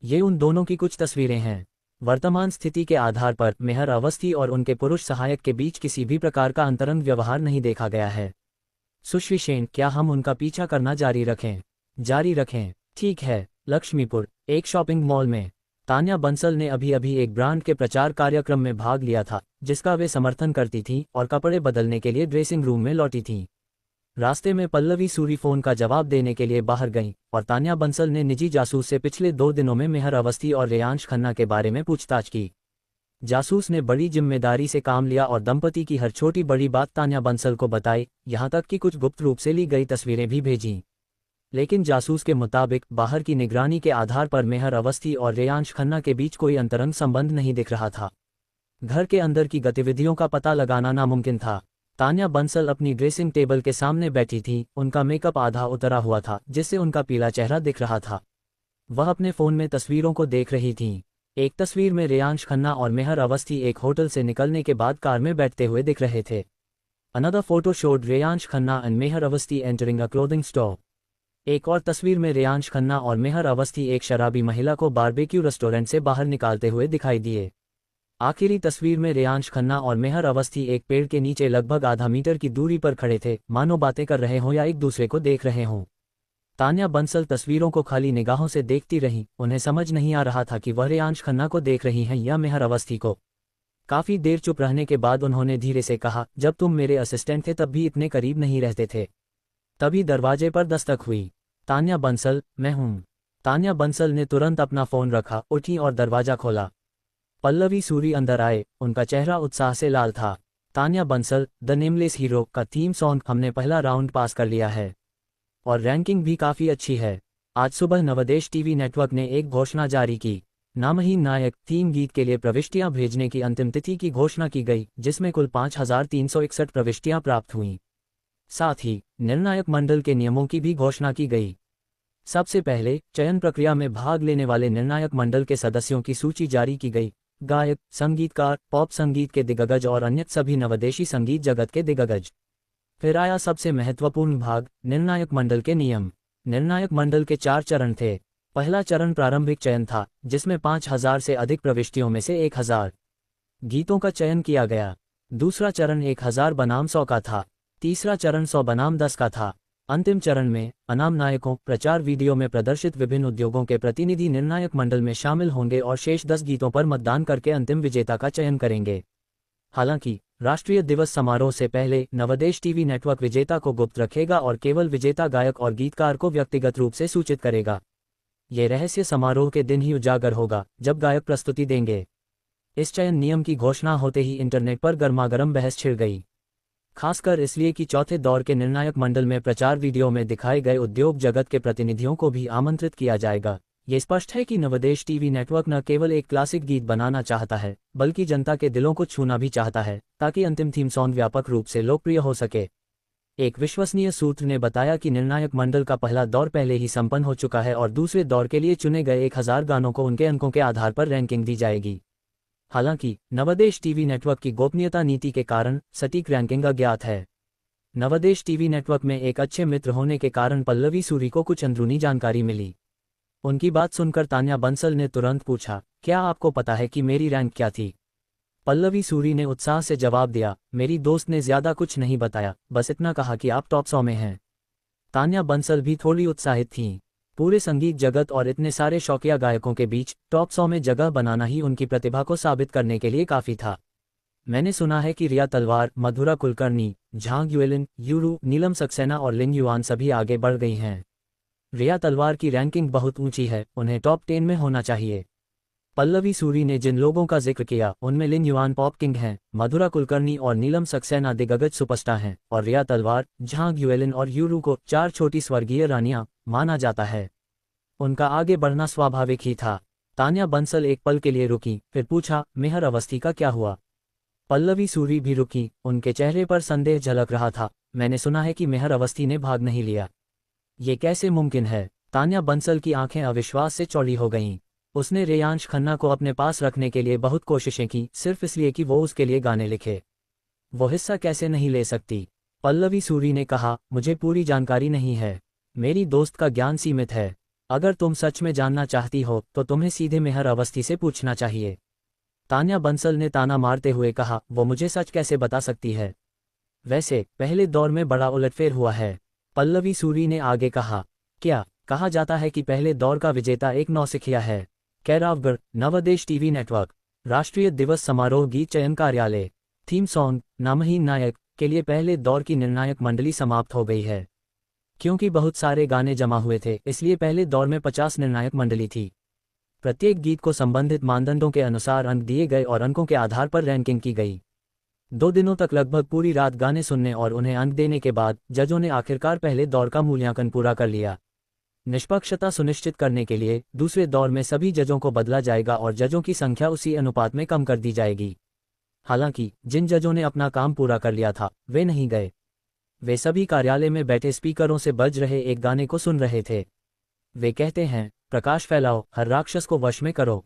Speaker 1: ये उन दोनों की कुछ तस्वीरें हैं। वर्तमान स्थिति के आधार पर मेहर अवस्थी और उनके पुरुष सहायक के बीच किसी भी प्रकार का अंतरंग व्यवहार नहीं देखा गया है। सुश्री सेन, क्या हम उनका पीछा करना जारी रखें? जारी रखें, ठीक है। लक्ष्मीपुर, एक शॉपिंग मॉल में तान्या बंसल ने अभी अभी एक ब्रांड के प्रचार कार्यक्रम में भाग लिया था जिसका वे समर्थन करती थीं और कपड़े बदलने के लिए ड्रेसिंग रूम में लौटी थीं। रास्ते में पल्लवी सूरी फोन का जवाब देने के लिए बाहर गईं और तान्या बंसल ने निजी जासूस से पिछले 2 दिनों में मेहर अवस्थी और रेयांश खन्ना के बारे में पूछताछ की। जासूस ने बड़ी जिम्मेदारी से काम लिया और दंपति की हर छोटी बड़ी बात तान्या बंसल को बताई, यहाँ तक कि कुछ गुप्त रूप से ली गई तस्वीरें भी भेजीं। लेकिन जासूस के मुताबिक बाहर की निगरानी के आधार पर मेहर अवस्थी और रेयांश खन्ना के बीच कोई अंतरंग संबंध नहीं दिख रहा था। घर के अंदर की गतिविधियों का पता लगाना नामुमकिन था। तान्या बंसल अपनी ड्रेसिंग टेबल के सामने बैठी थी। उनका मेकअप आधा उतरा हुआ था जिससे उनका पीला चेहरा दिख रहा था। वह अपने फोन में तस्वीरों को देख रही थीं। एक तस्वीर में रेयांश खन्ना और मेहर अवस्थी एक होटल से निकलने के बाद कार में बैठते हुए दिख रहे थे। Another photo showed Reyansh Khanna and Mehar Awasthi entering a clothing store. एक और तस्वीर में रेयांश खन्ना और मेहर अवस्थी एक शराबी महिला को बारबेक्यू रेस्टोरेंट से बाहर निकालते हुए दिखाई दिए। आखिरी तस्वीर में रेयांश खन्ना और मेहर अवस्थी एक पेड़ के नीचे लगभग आधा मीटर की दूरी पर खड़े थे, मानो बातें कर रहे हों या एक दूसरे को देख रहे हों। तान्या बंसल तस्वीरों को खाली निगाहों से देखती रहीं। उन्हें समझ नहीं आ रहा था कि वह रेयांश खन्ना को देख रही हैं या मेहर अवस्थी को। काफी देर चुप रहने के बाद उन्होंने धीरे से कहा, जब तुम मेरे असिस्टेंट थे तब भी इतने करीब नहीं रहते थे। तभी दरवाजे पर दस्तक हुई। तान्या बंसल, मैं हूं। तान्या बंसल ने तुरंत अपना फोन रखा, उठी और दरवाजा खोला। पल्लवी सूरी अंदर आए। उनका चेहरा उत्साह से लाल था। Tanya Bansal, the nameless hero का थीम सॉन्ग हमने पहला राउंड पास कर लिया है और रैंकिंग भी काफी अच्छी है। आज सुबह नवदेश टीवी नेटवर्क ने एक घोषणा जारी की। नामहीन नायक थीम गीत के लिए प्रविष्टियां भेजने की अंतिम तिथि की घोषणा की गई, जिसमें कुल 5361 प्रविष्टियां प्राप्त हुईं। साथ ही निर्णायक मंडल के नियमों की भी घोषणा की गई। सबसे पहले चयन प्रक्रिया में भाग लेने वाले निर्णायक मंडल के सदस्यों की सूची जारी की गई। गायक, संगीतकार, पॉप संगीत के दिग्गज और अन्य सभी नवदेशी संगीत जगत के दिग्गज। फिर आया सबसे महत्वपूर्ण भाग, निर्णायक मंडल के नियम। निर्णायक मंडल के 4 चरण थे। पहला चरण प्रारंभिक चयन था, जिसमें 5000 से अधिक प्रविष्टियों में से 1000 गीतों का चयन किया गया। दूसरा चरण 1000 बनाम 100 का था। तीसरा चरण 100 बनाम 10 का था। अंतिम चरण में अनाम नायकों, प्रचार वीडियो में प्रदर्शित विभिन्न उद्योगों के प्रतिनिधि निर्णायक मंडल में शामिल होंगे और शेष 10 गीतों पर मतदान करके अंतिम विजेता का चयन करेंगे। हालांकि राष्ट्रीय दिवस समारोह से पहले नवदेश टीवी नेटवर्क विजेता को गुप्त रखेगा और केवल विजेता गायक और गीतकार को व्यक्तिगत रूप से सूचित करेगा। ये रहस्य समारोह के दिन ही उजागर होगा, जब गायक प्रस्तुति देंगे। इस चयन नियम की घोषणा होते ही इंटरनेट पर गर्मागर्म बहस छिड़ गई, खासकर इसलिए कि चौथे दौर के निर्णायक मंडल में प्रचार वीडियो में दिखाए गए उद्योग जगत के प्रतिनिधियों को भी आमंत्रित किया जाएगा। ये स्पष्ट है कि नवदेश टीवी नेटवर्क न केवल एक क्लासिक गीत बनाना चाहता है, बल्कि जनता के दिलों को छूना भी चाहता है, ताकि अंतिम थीम सॉन्ग व्यापक रूप से लोकप्रिय हो सके। एक विश्वसनीय सूत्र ने बताया कि निर्णायक मंडल का पहला दौर पहले ही संपन्न हो चुका है और दूसरे दौर के लिए चुने गए 1000 गानों को उनके अंकों के आधार पर रैंकिंग दी जाएगी। हालांकि नवदेश टीवी नेटवर्क की गोपनीयता नीति के कारण सटीक रैंकिंग अज्ञात है। नवदेश टीवी नेटवर्क में एक अच्छे मित्र होने के कारण पल्लवी सूरी को कुछ अंदरूनी जानकारी मिली। उनकी बात सुनकर तान्या बंसल ने तुरंत पूछा, क्या आपको पता है कि मेरी रैंक क्या थी? पल्लवी सूरी ने उत्साह से जवाब दिया, मेरी दोस्त ने ज्यादा कुछ नहीं बताया, बस इतना कहा कि आप टॉप 100 में हैं। तान्या बंसल भी थोड़ी उत्साहित थीं। पूरे संगीत जगत और इतने सारे शौकिया गायकों के बीच टॉप 100 में जगह बनाना ही उनकी प्रतिभा को साबित करने के लिए काफी था। मैंने सुना है कि रिया तलवार, मधुरा कुलकर्णी, झांग युएलिन, यूरू, नीलम सक्सेना और लिन युआन सभी आगे बढ़ गई हैं। रिया तलवार की रैंकिंग बहुत ऊंची है, उन्हें टॉप 10 में होना चाहिए। पल्लवी सूरी ने जिन लोगों का जिक्र किया उनमें लिन युआन पॉप किंग हैं, मधुरा कुलकर्णी और नीलम सक्सेना दिग्गज सुपरस्टार हैं, और रिया तलवार, झांग युएलिन और यूरू को 4 छोटी स्वर्गीय रानियां माना जाता है। उनका आगे बढ़ना स्वाभाविक ही था। तान्या बंसल एक पल के लिए रुकी, फिर पूछा, मेहर अवस्थी का क्या हुआ? पल्लवी सूरी भी रुकी, उनके चेहरे पर संदेह झलक रहा था। मैंने सुना है कि मेहर अवस्थी ने भाग नहीं लिया। ये कैसे मुमकिन है? तान्या बंसल की आंखें अविश्वास से चौड़ी हो गईं। उसने रेयांश खन्ना को अपने पास रखने के लिए बहुत कोशिशें की, सिर्फ इसलिए कि वो उसके लिए गाने लिखे। वो हिस्सा कैसे नहीं ले सकती? पल्लवी सूरी ने कहा, मुझे पूरी जानकारी नहीं है। मेरी दोस्त का ज्ञान सीमित है। अगर तुम सच में जानना चाहती हो तो तुम्हें सीधे मेहर अवस्थी से पूछना चाहिए। तान्या बंसल ने ताना मारते हुए कहा, वो मुझे सच कैसे बता सकती है? वैसे पहले दौर में बड़ा उलटफेर हुआ है, पल्लवी सूरी ने आगे कहा। क्या? कहा जाता है कि पहले दौर का विजेता एक नौसिखिया है। कैरावगढ़, नवदेश टीवी नेटवर्क। राष्ट्रीय दिवस समारोह गीत चयन कार्यालय। थीम सॉन्ग नामहीन नायक के लिए पहले दौर की निर्णायक मंडली समाप्त हो गई है। क्योंकि बहुत सारे गाने जमा हुए थे, इसलिए पहले दौर में 50 निर्णायक मंडली थी। प्रत्येक गीत को संबंधित मानदंडों के अनुसार अंक दिए गए और अंकों के आधार पर रैंकिंग की गई। 2 दिनों तक लगभग पूरी रात गाने सुनने और उन्हें अंक देने के बाद जजों ने आखिरकार पहले दौर का मूल्यांकन पूरा कर लिया। निष्पक्षता सुनिश्चित करने के लिए दूसरे दौर में सभी जजों को बदला जाएगा और जजों की संख्या उसी अनुपात में कम कर दी जाएगी। हालांकि जिन जजों ने अपना काम पूरा कर लिया था वे नहीं गए। वे सभी कार्यालय में बैठे स्पीकरों से बज रहे एक गाने को सुन रहे थे। वे कहते हैं, प्रकाश फैलाओ, हर राक्षस को वश में करो।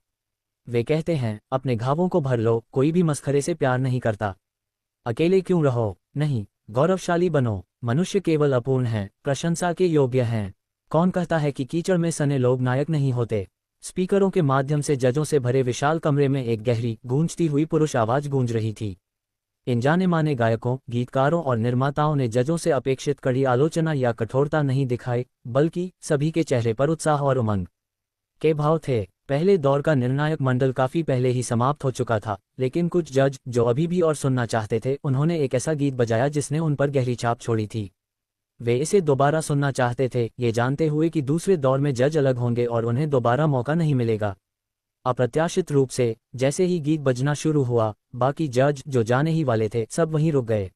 Speaker 1: वे कहते हैं, अपने घावों को भर लो, कोई भी मस्खरे से प्यार नहीं करता। अकेले क्यों रहो, नहीं, गौरवशाली बनो। मनुष्य केवल अपूर्ण हैं, प्रशंसा के योग्य हैं। कौन कहता है कि कीचड़ में सने लोग नायक नहीं होते? स्पीकरों के माध्यम से जजों से भरे विशाल कमरे में एक गहरी, गूंजती हुई पुरुष आवाज गूंज रही थी। इन जाने माने गायकों, गीतकारों और निर्माताओं ने जजों से अपेक्षित कड़ी आलोचना या कठोरता नहीं दिखाई, बल्कि सभी के चेहरे पर उत्साह और उमंग के भाव थे। पहले दौर का निर्णायक मंडल काफी पहले ही समाप्त हो चुका था, लेकिन कुछ जज जो अभी भी और सुनना चाहते थे, उन्होंने एक ऐसा गीत बजाया जिसने उन पर गहरी छाप छोड़ी थी। वे इसे दोबारा सुनना चाहते थे, ये जानते हुए कि दूसरे दौर में जज अलग होंगे और उन्हें दोबारा मौका नहीं मिलेगा। अप्रत्याशित रूप से जैसे ही गीत बजना शुरू हुआ, बाकी जज जो जाने ही वाले थे सब वहीं रुक गए।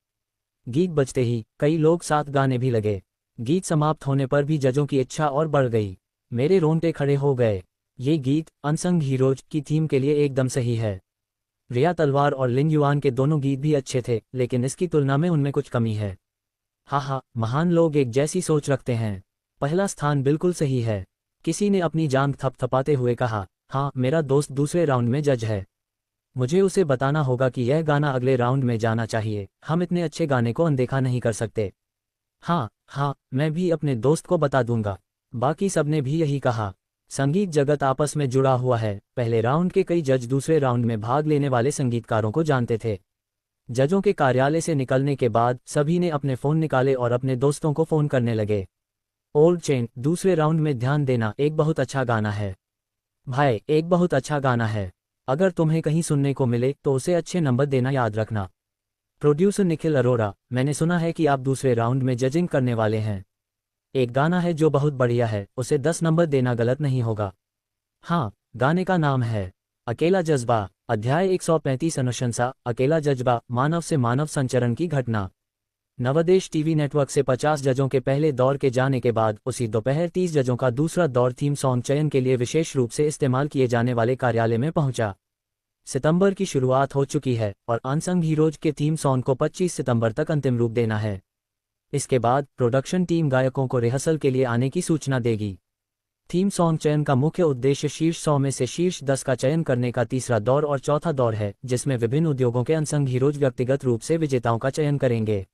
Speaker 1: गीत बजते ही कई लोग साथ गाने भी लगे। गीत समाप्त होने पर भी जजों की इच्छा और बढ़ गई। मेरे रोंगटे खड़े हो गए। ये गीत अनसंग हीरोज की थीम के लिए एकदम सही है। रिया तलवार और लिन युआन के दोनों गीत भी अच्छे थे, लेकिन इसकी तुलना में उनमें कुछ कमी है। हाँ, महान लोग एक जैसी सोच रखते हैं। पहला स्थान बिल्कुल सही है, किसी ने अपनी जांघ थपथपाते हुए कहा। हाँ, मेरा दोस्त दूसरे राउंड में जज है। मुझे उसे बताना होगा कि यह गाना अगले राउंड में जाना चाहिए। हम इतने अच्छे गाने को अनदेखा नहीं कर सकते। हाँ, मैं भी अपने दोस्त को बता दूंगा। बाकी सबने भी यही कहा। संगीत जगत आपस में जुड़ा हुआ है। पहले राउंड के कई जज दूसरे राउंड में भाग लेने वाले संगीतकारों को जानते थे। जजों के कार्यालय से निकलने के बाद सभी ने अपने फ़ोन निकाले और अपने दोस्तों को फ़ोन करने लगे। ओल्ड चेन, दूसरे राउंड में ध्यान देना, एक बहुत अच्छा गाना है। भाई, एक बहुत अच्छा गाना है। अगर तुम्हें कहीं सुनने को मिले तो उसे अच्छे नंबर देना याद रखना। प्रोड्यूसर निखिल अरोरा, मैंने सुना है कि आप दूसरे राउंड में जजिंग करने वाले हैं। एक गाना है जो बहुत बढ़िया है, उसे 10 नंबर देना गलत नहीं होगा। हाँ, गाने का नाम है अकेला जज्बा। अध्याय 135 अनुशंसा, अकेला जज्बा, मानव से मानव संचरण की घटना। नवदेश टीवी नेटवर्क से 50 जजों के पहले दौर के जाने के बाद उसी दोपहर 30 जजों का दूसरा दौर थीम सॉन्ग चयन के लिए विशेष रूप से इस्तेमाल किए जाने वाले कार्यालय में पहुंचा। सितंबर की शुरुआत हो चुकी है और अनसंग हीरोज के थीम सॉन्ग को 25 सितंबर तक अंतिम रूप देना है। इसके बाद प्रोडक्शन टीम गायकों को रिहर्सल के लिए आने की सूचना देगी। थीम सॉन्ग चयन का मुख्य उद्देश्य शीर्ष 100 में से शीर्ष 10 का चयन करने का तीसरा दौर और चौथा दौर है, जिसमें विभिन्न उद्योगों के अनसंग हीरोज व्यक्तिगत रूप से विजेताओं का चयन करेंगे।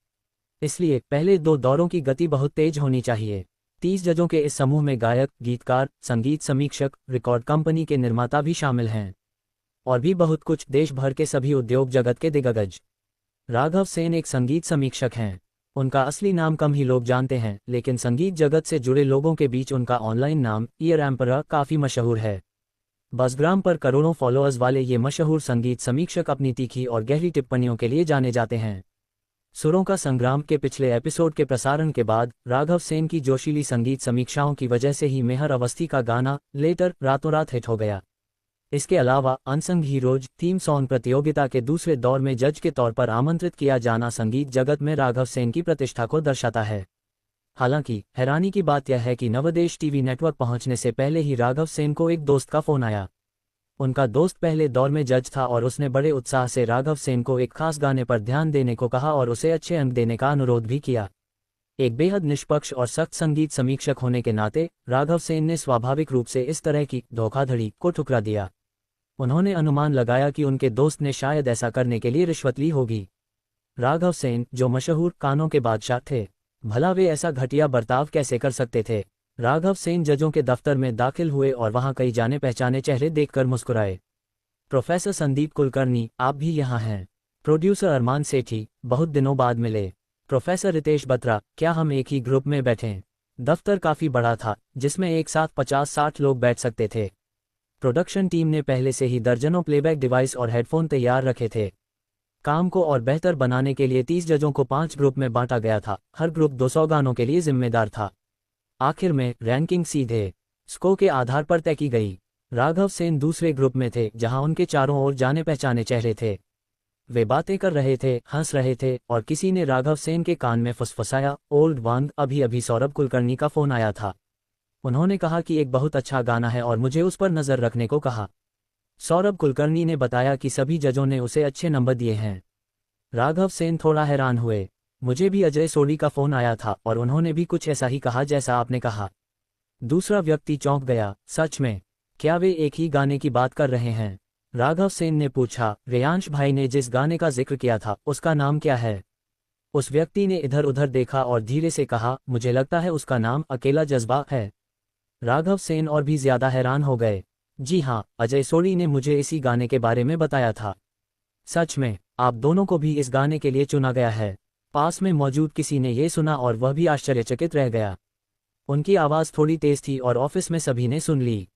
Speaker 1: इसलिए पहले 2 दौरों की गति बहुत तेज होनी चाहिए। 30 जजों के इस समूह में गायक, गीतकार, संगीत समीक्षक, रिकॉर्ड कंपनी के निर्माता भी शामिल हैं। और भी बहुत कुछ, देश भर के सभी उद्योग जगत के दिग्गज। राघव सेन एक संगीत समीक्षक हैं। उनका असली नाम कम ही लोग जानते हैं, लेकिन संगीत जगत से जुड़े लोगों के बीच उनका ऑनलाइन नाम ईयर एम्परर काफ़ी मशहूर है। बज़ग्राम पर करोड़ों फॉलोअर्स वाले ये मशहूर संगीत समीक्षक अपनी तीखी और गहरी टिप्पणियों के लिए जाने जाते हैं। सुरों का संग्राम के पिछले एपिसोड के प्रसारण के बाद राघव सेन की जोशीली संगीत समीक्षाओं की वजह से ही मेहर अवस्थी का गाना लेटर रातों रात हिट हो गया। इसके अलावा अनसंग हीरोज थीम सॉन्ग प्रतियोगिता के दूसरे दौर में जज के तौर पर आमंत्रित किया जाना संगीत जगत में राघव सेन की प्रतिष्ठा को दर्शाता है। हालांकि हैरानी की बात यह है कि नवदेश टीवी नेटवर्क पहुंचने से पहले ही राघव सेन को एक दोस्त का फोन आया। उनका दोस्त पहले दौर में जज था और उसने बड़े उत्साह से राघव सेन को एक खास गाने पर ध्यान देने को कहा और उसे अच्छे अंक देने का अनुरोध भी किया। एक बेहद निष्पक्ष और सख्त संगीत समीक्षक होने के नाते राघव सेन ने स्वाभाविक रूप से इस तरह की धोखाधड़ी को ठुकरा दिया। उन्होंने अनुमान लगाया कि उनके दोस्त ने शायद ऐसा करने के लिए रिश्वत ली होगी। राघव सेन, जो मशहूर कानों के बादशाह थे, भला वे ऐसा घटिया बर्ताव कैसे कर सकते थे। राघव सेन जजों के दफ्तर में दाखिल हुए और वहां कई जाने पहचाने चेहरे देखकर मुस्कुराए। प्रोफेसर संदीप कुलकर्णी, आप भी यहाँ हैं। प्रोड्यूसर अरमान सेठी, बहुत दिनों बाद मिले। प्रोफेसर रितेश बत्रा, क्या हम एक ही ग्रुप में बैठें? दफ्तर काफ़ी बड़ा था, जिसमें एक साथ 50-60 लोग बैठ सकते थे। प्रोडक्शन टीम ने पहले से ही दर्जनों प्लेबैक डिवाइस और हेडफोन तैयार रखे थे। काम को और बेहतर बनाने के लिए 30 जजों को 5 ग्रुप में बांटा गया था। हर ग्रुप 200 गानों के लिए जिम्मेदार था। आखिर में रैंकिंग सीधे स्कोर के आधार पर तय की गई। राघव सेन दूसरे ग्रुप में थे, जहां उनके चारों ओर जाने पहचाने चेहरे थे। वे बातें कर रहे थे, हंस रहे थे, और किसी ने राघव सेन के कान में फुसफुसाया, ओल्ड वांग, अभी अभी सौरभ कुलकर्णी का फोन आया था। उन्होंने कहा कि एक बहुत अच्छा गाना है और मुझे उस पर नजर रखने को कहा। सौरभ कुलकर्णी ने बताया कि सभी जजों ने उसे अच्छे नंबर दिए हैं। राघव सेन थोड़ा हैरान हुए। मुझे भी अजय सोडी का फोन आया था और उन्होंने भी कुछ ऐसा ही कहा जैसा आपने कहा। दूसरा व्यक्ति चौंक गया। सच में? क्या वे एक ही गाने की बात कर रहे हैं? राघव सेन ने पूछा। रेयांश भाई ने जिस गाने का जिक्र किया था, उसका नाम क्या है? उस व्यक्ति ने इधर उधर देखा और धीरे से कहा, मुझे लगता है उसका नाम अकेला जज्बा है। राघव सेन और भी ज्यादा हैरान हो गए। जी हाँ, अजय सोडी ने मुझे इसी गाने के बारे में बताया था। सच में? आप दोनों को भी इस गाने के लिए चुना गया है? पास में मौजूद किसी ने ये सुना और वह भी आश्चर्यचकित रह गया। उनकी आवाज़ थोड़ी तेज थी और ऑफिस में सभी ने सुन ली।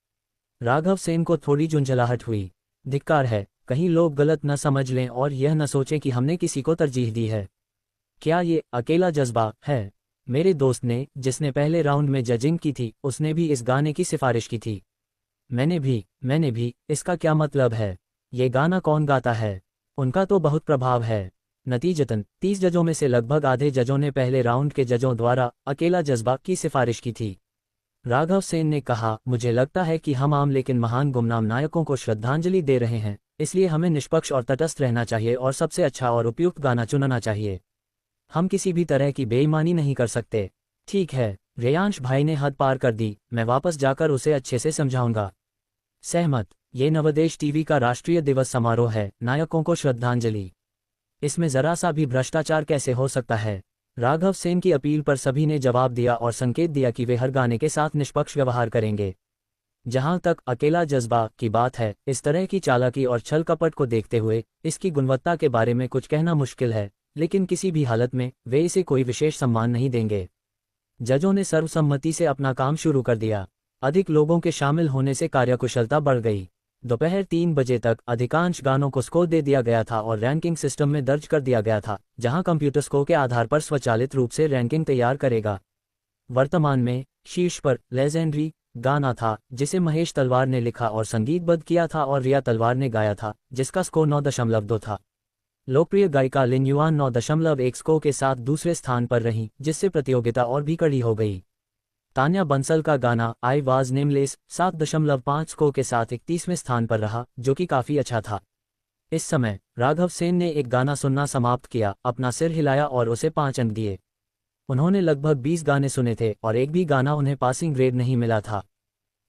Speaker 1: राघव सेन को थोड़ी झुंझलाहट हुई। धिक्कार है, कहीं लोग गलत न समझ लें और यह न सोचें कि हमने किसी को तरजीह दी है। क्या ये अकेला जज्बा है? मेरे दोस्त ने, जिसने पहले राउंड में जजिंग की थी, उसने भी इस गाने की सिफारिश की थी। मैंने भी। इसका क्या मतलब है? ये गाना कौन गाता है? उनका तो बहुत प्रभाव है। नतीजतन 30 जजों में से लगभग आधे जजों ने पहले राउंड के जजों द्वारा अकेला जज्बा की सिफारिश की थी। राघव सेन ने कहा, मुझे लगता है कि हम आम लेकिन महान गुमनाम नायकों को श्रद्धांजलि दे रहे हैं, इसलिए हमें निष्पक्ष और तटस्थ रहना चाहिए और सबसे अच्छा और उपयुक्त गाना चुनना चाहिए। हम किसी भी तरह की बेईमानी नहीं कर सकते। ठीक है, रेयांश भाई ने हद पार कर दी, मैं वापस जाकर उसे अच्छे से समझाऊंगा। सहमत। ये नवदेश टीवी का राष्ट्रीय दिवस समारोह है, नायकों को श्रद्धांजलि। इसमें जरा सा भी भ्रष्टाचार कैसे हो सकता है? राघव सेन की अपील पर सभी ने जवाब दिया और संकेत दिया कि वे हर गाने के साथ निष्पक्ष व्यवहार करेंगे। जहां तक अकेला जज्बा की बात है, इस तरह की चालाकी और छल कपट को देखते हुए इसकी गुणवत्ता के बारे में कुछ कहना मुश्किल है, लेकिन किसी भी हालत में वे इसे कोई विशेष सम्मान नहीं देंगे। जजों ने सर्वसम्मति से अपना काम शुरू कर दिया। अधिक लोगों के शामिल होने से कार्यकुशलता बढ़ गई। दोपहर 3 बजे तक अधिकांश गानों को स्कोर दे दिया गया था और रैंकिंग सिस्टम में दर्ज कर दिया गया था, जहां कंप्यूटर स्कोर के आधार पर स्वचालित रूप से रैंकिंग तैयार करेगा। वर्तमान में शीर्ष पर लेजेंडरी गाना था, जिसे महेश तलवार ने लिखा और संगीतबद्ध किया था और रिया तलवार ने गाया था, जिसका स्कोर 9.2 था। लोकप्रिय गायिका लिन युआन 9.1 स्कोर के साथ दूसरे स्थान पर रहीं, जिससे प्रतियोगिता और भी कड़ी हो गई। तान्या बंसल का गाना आई वाज नेमलेस 7.5 स्कोर के साथ 31वें स्थान पर रहा, जो कि काफी अच्छा था। इस समय राघव सेन ने एक गाना सुनना समाप्त किया, अपना सिर हिलाया और उसे 5 अंक दिए। उन्होंने लगभग 20 गाने सुने थे और एक भी गाना उन्हें पासिंग ग्रेड नहीं मिला था।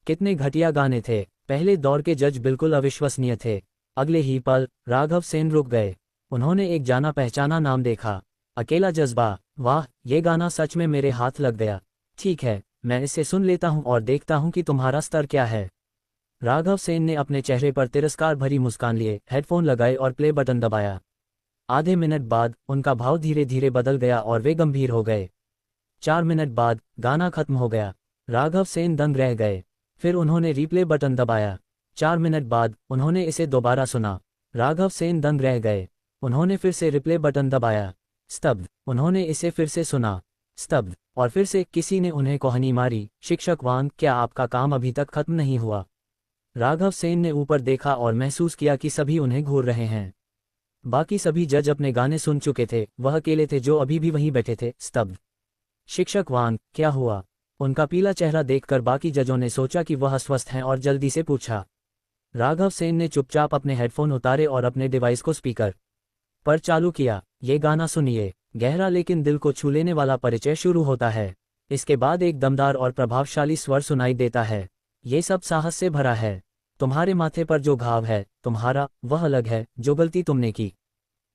Speaker 1: कितने घटिया गाने थे। पहले दौर के जज बिल्कुल अविश्वसनीय थे। अगले ही पल राघव सेन रुक गए। उन्होंने एक जाना पहचाना नाम देखा, अकेला जज्बा। वाह, ये गाना सच में मेरे हाथ लग गया। ठीक है, मैं इसे सुन लेता हूं और देखता हूं कि तुम्हारा स्तर क्या है। राघव सेन ने अपने चेहरे पर तिरस्कार भरी मुस्कान लिए, हेडफोन लगाए और प्ले बटन दबाया। आधे मिनट बाद उनका भाव धीरे धीरे बदल गया और वे गंभीर हो गए। 4 मिनट बाद गाना खत्म हो गया। राघव सेन दंग रह गए। फिर उन्होंने रिप्ले बटन दबाया। 4 मिनट बाद उन्होंने इसे दोबारा सुना। राघव सेन दंग रह गए। उन्होंने फिर से रिप्ले बटन दबाया। स्तब्ध। उन्होंने इसे फिर से सुना। स्तब्ध। और फिर से किसी ने उन्हें कोहनी मारी, शिक्षक वांग, क्या आपका काम अभी तक खत्म नहीं हुआ? राघव सेन ने ऊपर देखा और महसूस किया कि सभी उन्हें घूर रहे हैं। बाकी सभी जज अपने गाने सुन चुके थे, वह अकेले थे जो अभी भी वहीं बैठे थे, स्तब्ध। शिक्षक वांग, क्या हुआ? उनका पीला चेहरा देखकर बाकी जजों ने सोचा कि वह अस्वस्थ हैं और जल्दी से पूछा। राघव सेन ने चुपचाप अपने हेडफोन उतारे और अपने डिवाइस को स्पीकर पर चालू किया। ये गाना सुनिए। गहरा लेकिन दिल को छू लेने वाला परिचय शुरू होता है। इसके बाद एक दमदार और प्रभावशाली स्वर सुनाई देता है। ये सब साहस से भरा है। तुम्हारे माथे पर जो घाव है तुम्हारा, वह अलग है जो गलती तुमने की।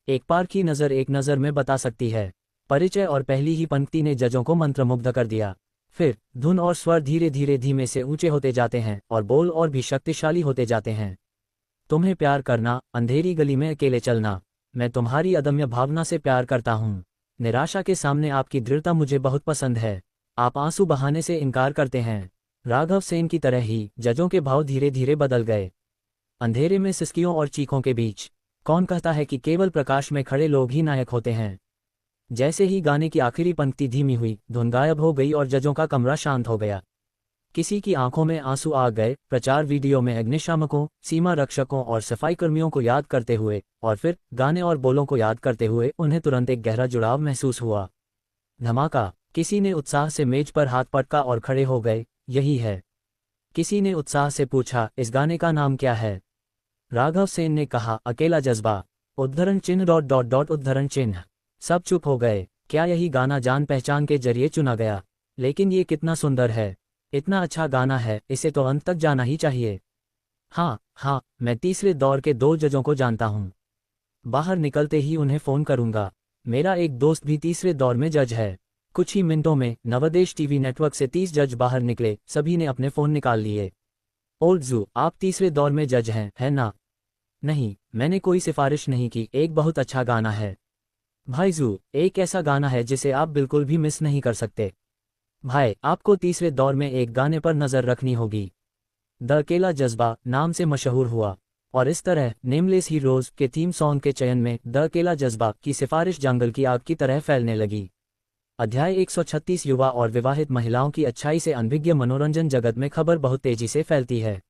Speaker 1: एक पार की नज़र एक नज़र में बता सकती है। परिचय और पहली ही पंक्ति ने जजों को मंत्रमुग्ध कर दिया। फिर धुन और स्वर धीरे धीरे धीमे से ऊंचे होते जाते हैं और बोल और भी शक्तिशाली होते जाते हैं। तुम्हें प्यार करना, अंधेरी गली में अकेले चलना, मैं तुम्हारी अदम्य भावना से प्यार करता हूँ। निराशा के सामने आपकी दृढ़ता मुझे बहुत पसंद है। आप आंसू बहाने से इनकार करते हैं। राघव सेन की तरह ही जजों के भाव धीरे धीरे बदल गए। अंधेरे में सिसकियों और चीखों के बीच कौन कहता है कि केवल प्रकाश में खड़े लोग ही नायक होते हैं। जैसे ही गाने की आखिरी पंक्ति धीमी हुई, धुन गायब हो गई और जजों का कमरा शांत हो गया। किसी की आंखों में आंसू आ गए। प्रचार वीडियो में अग्निशामकों, सीमा रक्षकों और सफाई कर्मियों को याद करते हुए और फिर गाने और बोलों को याद करते हुए उन्हें तुरंत एक गहरा जुड़ाव महसूस हुआ। धमाका। किसी ने उत्साह से मेज पर हाथ पटका और खड़े हो गए। यही है। किसी ने उत्साह से पूछा, इस गाने का नाम क्या है? राघव सेन ने कहा, अकेला जज्बा उद्धरण चिन्ह ... उद्धरण चिन्ह। सब चुप हो गए। क्या यही गाना जान पहचान के जरिए चुना गया? लेकिन ये कितना सुंदर है। इतना अच्छा गाना है, इसे तो अंत तक जाना ही चाहिए। हाँ, मैं तीसरे दौर के 2 जजों को जानता हूँ। बाहर निकलते ही उन्हें फ़ोन करूंगा। मेरा एक दोस्त भी तीसरे दौर में जज है। कुछ ही मिनटों में नवदेश टीवी नेटवर्क से 30 जज बाहर निकले। सभी ने अपने फ़ोन निकाल लिए। ओल्ड जू, आप तीसरे दौर में जज हैं, है ना? नहीं, मैंने कोई सिफारिश नहीं की। एक बहुत अच्छा गाना है। भाई जू, एक ऐसा गाना है जिसे आप बिल्कुल भी मिस नहीं कर सकते। भाई, आपको तीसरे दौर में एक गाने पर नज़र रखनी होगी। द अकेला जज्बा नाम से मशहूर हुआ और इस तरह नेमलेस हीरोज के थीम सॉन्ग के चयन में द अकेला जज्बा की सिफारिश जंगल की आग की तरह फैलने लगी। अध्याय 136 युवा और विवाहित महिलाओं की अच्छाई से अनभिज्ञ मनोरंजन जगत में खबर बहुत तेजी से फैलती है।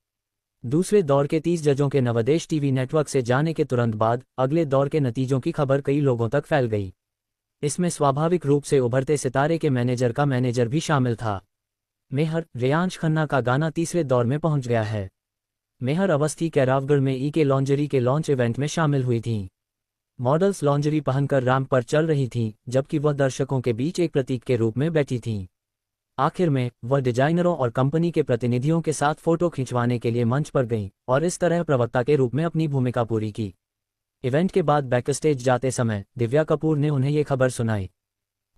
Speaker 1: दूसरे दौर के 30 जजों के नवदेश टीवी नेटवर्क से जाने के तुरंत बाद अगले दौर के नतीजों की खबर कई लोगों तक फैल गई। इसमें स्वाभाविक रूप से उभरते सितारे के मैनेजर का मैनेजर भी शामिल था। मेहर रेयांश खन्ना का गाना तीसरे दौर में पहुंच गया है। मेहर अवस्थी कैरावगढ़ में के लॉन्जरी के लॉन्च इवेंट में शामिल हुई थीं। मॉडल्स लॉन्जरी पहनकर रैंप पर चल रही थीं, जबकि वह दर्शकों के बीच एक प्रतीक के रूप में बैठी थीं। आखिर में वह डिजाइनरों और कंपनी के प्रतिनिधियों के साथ फोटो खिंचवाने के लिए मंच पर गईं और इस तरह प्रवक्ता के रूप में अपनी भूमिका पूरी की। इवेंट के बाद बैकस्टेज जाते समय दिव्या कपूर ने उन्हें ये खबर सुनाई।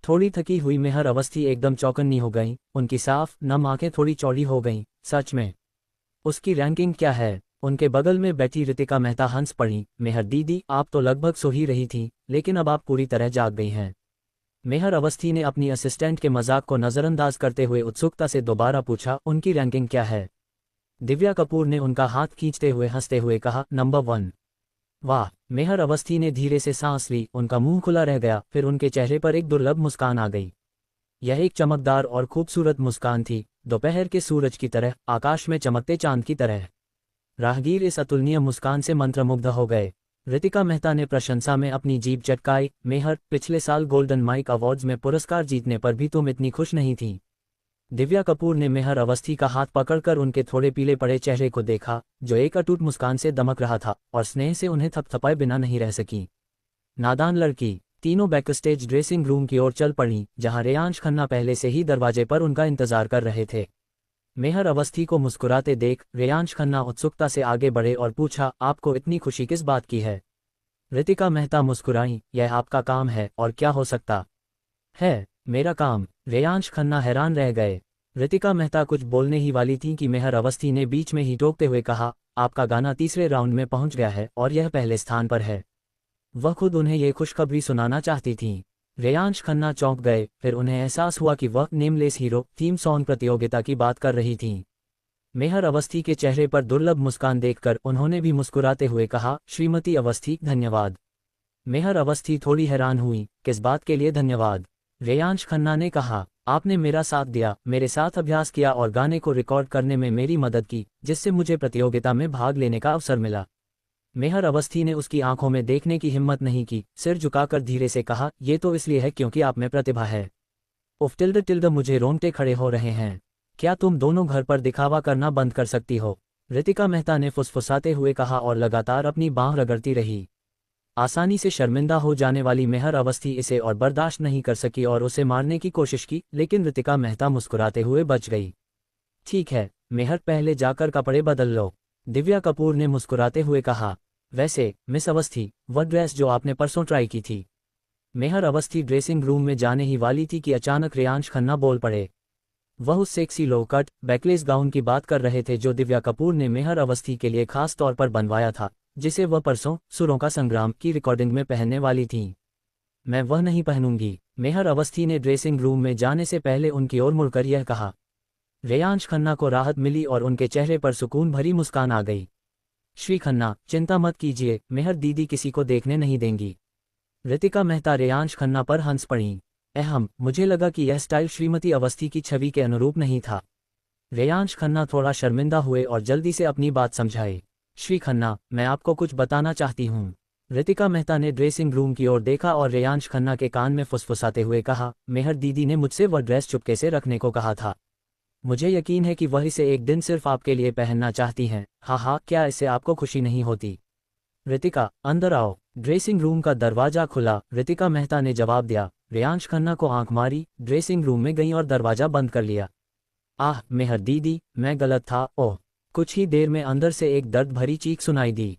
Speaker 1: थोड़ी थकी हुई मेहर अवस्थी एकदम चौकन्नी हो गईं। उनकी साफ नम आंखें थोड़ी चौड़ी हो गईं। सच में? उसकी रैंकिंग क्या है? उनके बगल में बैठी रितिका मेहता हंस पड़ी। मेहर दीदी, आप तो लगभग सो ही रही थीं, लेकिन अब आप पूरी तरह जाग गई हैं। मेहर अवस्थी ने अपनी असिस्टेंट के मजाक को नज़रअंदाज करते हुए उत्सुकता से दोबारा पूछा, उनकी रैंकिंग क्या है? दिव्या कपूर ने उनका हाथ खींचते हुए हंसते हुए कहा, नंबर 1। वाह! मेहर अवस्थी ने धीरे से सांस ली। उनका मुंह खुला रह गया। फिर उनके चेहरे पर एक दुर्लभ मुस्कान आ गई। यह एक चमकदार और खूबसूरत मुस्कान थी, दोपहर के सूरज की तरह, आकाश में चमकते चांद की तरह। राहगीर इस अतुलनीय मुस्कान से मंत्रमुग्ध हो गए। रितिका मेहता ने प्रशंसा में अपनी जीभ चटकाई। मेहर, पिछले साल गोल्डन माइक अवार्ड्स में पुरस्कार जीतने पर भी तुम इतनी खुश नहीं थी। दिव्या कपूर ने मेहर अवस्थी का हाथ पकड़कर उनके थोड़े पीले पड़े चेहरे को देखा, जो एक अटूट मुस्कान से दमक रहा था, और स्नेह से उन्हें थपथपाए बिना नहीं रह सकी। नादान लड़की। तीनों बैकस्टेज ड्रेसिंग रूम की ओर चल पड़ी, जहां रेयांश खन्ना पहले से ही दरवाजे पर उनका इंतजार कर रहे थे। मेहर अवस्थी को मुस्कुराते देख रेयांश खन्ना उत्सुकता से आगे बढ़े और पूछा, आपको इतनी खुशी किस बात की है? रितिका मेहता मुस्कुराई, यह आपका काम है, और क्या हो सकता है? मेरा काम? रेयांश खन्ना हैरान रह गए। रितिका मेहता कुछ बोलने ही वाली थी कि मेहर अवस्थी ने बीच में ही टोकते हुए कहा, आपका गाना तीसरे राउंड में पहुंच गया है और यह पहले स्थान पर है। वह खुद उन्हें ये खुशखबरी सुनाना चाहती थीं। रेयांश खन्ना चौंक गए। फिर उन्हें एहसास हुआ कि वह नेमलेस हीरो थीम सॉन्ग प्रतियोगिता की बात कर रही थीं। मेहर अवस्थी के चेहरे पर दुर्लभ मुस्कान देखकर उन्होंने भी मुस्कुराते हुए कहा, श्रीमती अवस्थी, धन्यवाद। मेहर अवस्थी थोड़ी हैरान हुई, किस बात के लिए धन्यवाद? रेयांश खन्ना ने कहा, आपने मेरा साथ दिया, मेरे साथ अभ्यास किया और गाने को रिकॉर्ड करने में मेरी मदद की, जिससे मुझे प्रतियोगिता में भाग लेने का अवसर मिला। मेहर अवस्थी ने उसकी आंखों में देखने की हिम्मत नहीं की। सिर झुकाकर धीरे से कहा, ये तो इसलिए है क्योंकि आप में प्रतिभा है। उफ टिल्ड मुझे रोंगटे खड़े हो रहे हैं। क्या तुम दोनों घर पर दिखावा करना बंद कर सकती हो? ऋतिका मेहता ने फुसफुसाते हुए कहा और लगातार अपनी बांह रगड़ती रही। आसानी से शर्मिंदा हो जाने वाली मेहर अवस्थी इसे और बर्दाश्त नहीं कर सकी और उसे मारने की कोशिश की, लेकिन ऋतिका मेहता मुस्कुराते हुए बच गई। ठीक है मेहर, पहले जाकर कपड़े बदल लो, दिव्या कपूर ने मुस्कुराते हुए कहा। वैसे मिस अवस्थी, वह ड्रेस जो आपने परसों ट्राई की थी। मेहर अवस्थी ड्रेसिंग रूम में जाने ही वाली थी कि अचानक रेयांश खन्ना बोल पड़े। वह उस सेक्सी लो कट बैकलेस गाउन की बात कर रहे थे जो दिव्या कपूर ने मेहर अवस्थी के लिए खास तौर पर बनवाया था, जिसे वह परसों सुरों का संग्राम की रिकॉर्डिंग में पहनने वाली थीं। मैं वह नहीं पहनूंगी, मेहर अवस्थी ने ड्रेसिंग रूम में जाने से पहले उनकी ओर मुड़कर यह कहा। रेयांश खन्ना को राहत मिली और उनके चेहरे पर सुकून भरी मुस्कान आ गई। श्री खन्ना, चिंता मत कीजिए, मेहर दीदी किसी को देखने नहीं देंगी। ऋतिका मेहता रेयांश खन्ना पर हंस पड़ीं। मुझे लगा कि यह स्टाइल श्रीमती अवस्थी की छवि के अनुरूप नहीं था। रेयांश खन्ना थोड़ा शर्मिंदा हुए और जल्दी से अपनी बात समझाए। श्री खन्ना, मैं आपको कुछ बताना चाहती हूँ। ऋतिका मेहता ने ड्रेसिंग रूम की ओर देखा और रेयांश खन्ना के कान में फुसफुसाते हुए कहा, मेहर दीदी ने मुझसे वह ड्रेस चुपके से रखने को कहा था। मुझे यकीन है कि वह इसे एक दिन सिर्फ आपके लिए पहनना चाहती हैं। हाँ, क्या इससे आपको खुशी नहीं होती? ऋतिका, अंदर आओ। ड्रेसिंग रूम का दरवाजा खुला, ऋतिका मेहता ने जवाब दिया। रेयांश खन्ना को आंख मारी, ड्रेसिंग रूम में गई और दरवाजा बंद कर लिया। आह मेहर दीदी, मैं गलत था। ओह। कुछ ही देर में अंदर से एक दर्द भरी चीख सुनाई दी।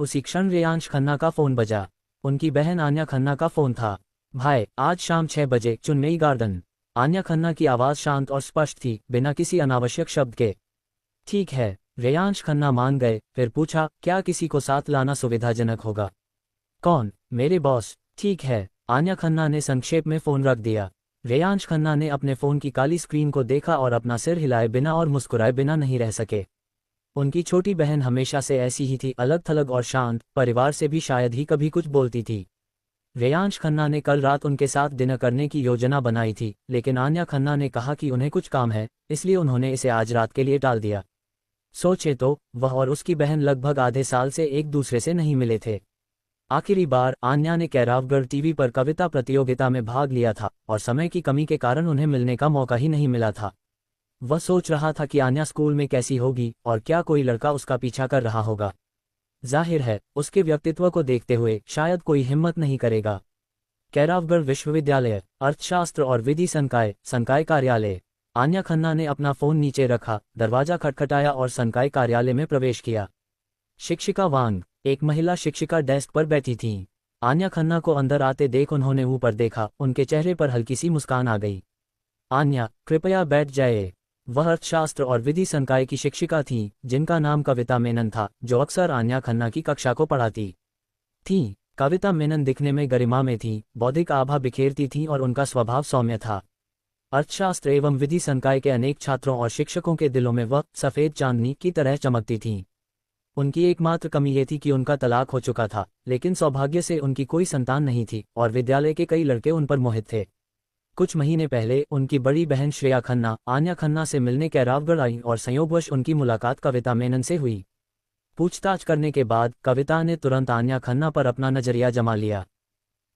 Speaker 1: उसी क्षण रेयांश खन्ना का फोन बजा। उनकी बहन आन्या खन्ना का फोन था। भाई, आज शाम 6 बजे चुन्नई गार्डन। आन्या खन्ना की आवाज़ शांत और स्पष्ट थी, बिना किसी अनावश्यक शब्द के। ठीक है, रेयांश खन्ना मान गए, फिर पूछा, क्या किसी को साथ लाना सुविधाजनक होगा? कौन? मेरे बॉस। ठीक है, आन्या खन्ना ने संक्षेप में फ़ोन रख दिया। रेयांश खन्ना ने अपने फ़ोन की काली स्क्रीन को देखा और अपना सिर हिलाए बिना और मुस्कुराए बिना नहीं रह सके। उनकी छोटी बहन हमेशा से ऐसी ही थी, अलग थलग और शांत, परिवार से भी शायद ही कभी कुछ बोलती थी। रेयांश खन्ना ने कल रात उनके साथ डिनर करने की योजना बनाई थी, लेकिन आन्या खन्ना ने कहा कि उन्हें कुछ काम है, इसलिए उन्होंने इसे आज रात के लिए टाल दिया। सोचे तो, वह और उसकी बहन लगभग आधे साल से एक दूसरे से नहीं मिले थे। आखिरी बार आन्या ने कैरावगढ़ टीवी पर कविता प्रतियोगिता में भाग लिया था और समय की कमी के कारण उन्हें मिलने का मौका ही नहीं मिला था। वह सोच रहा था कि आन्या स्कूल में कैसी होगी और क्या कोई लड़का उसका पीछा कर रहा होगा। जाहिर है, उसके व्यक्तित्व को देखते हुए शायद कोई हिम्मत नहीं करेगा। कैरावगढ़ विश्वविद्यालय, अर्थशास्त्र और विधि संकाय कार्यालय। आन्या खन्ना ने अपना फोन नीचे रखा, दरवाजा खटखटाया और संकाय कार्यालय में प्रवेश किया। शिक्षिका वांग, एक महिला शिक्षिका डेस्क पर बैठी थीं। आन्या खन्ना को अंदर आते देख उन्होंने ऊपर देखा, उनके चेहरे पर हल्की सी मुस्कान आ गई। आन्या, कृपया बैठ जाए। वह अर्थशास्त्र और विधि संकाय की शिक्षिका थीं, जिनका नाम कविता मेनन था, जो अक्सर आन्या खन्ना की कक्षा को पढ़ाती थीं। कविता मेनन दिखने में गरिमा में थीं, बौद्धिक आभा बिखेरती थीं और उनका स्वभाव सौम्य था। अर्थशास्त्र एवं विधि संकाय के अनेक छात्रों और शिक्षकों के दिलों में वह सफ़ेद चांदनी की तरह चमकती थीं। उनकी एकमात्र कमी ये थी कि उनका तलाक हो चुका था, लेकिन सौभाग्य से उनकी कोई संतान नहीं थी और विद्यालय के कई लड़के उन पर मोहित थे। कुछ महीने पहले उनकी बड़ी बहन श्रेया खन्ना आन्या खन्ना से मिलने कैरावगढ़ आई और संयोगवश उनकी मुलाकात कविता मेनन से हुई। पूछताछ करने के बाद कविता ने तुरंत आन्या खन्ना पर अपना नजरिया जमा लिया।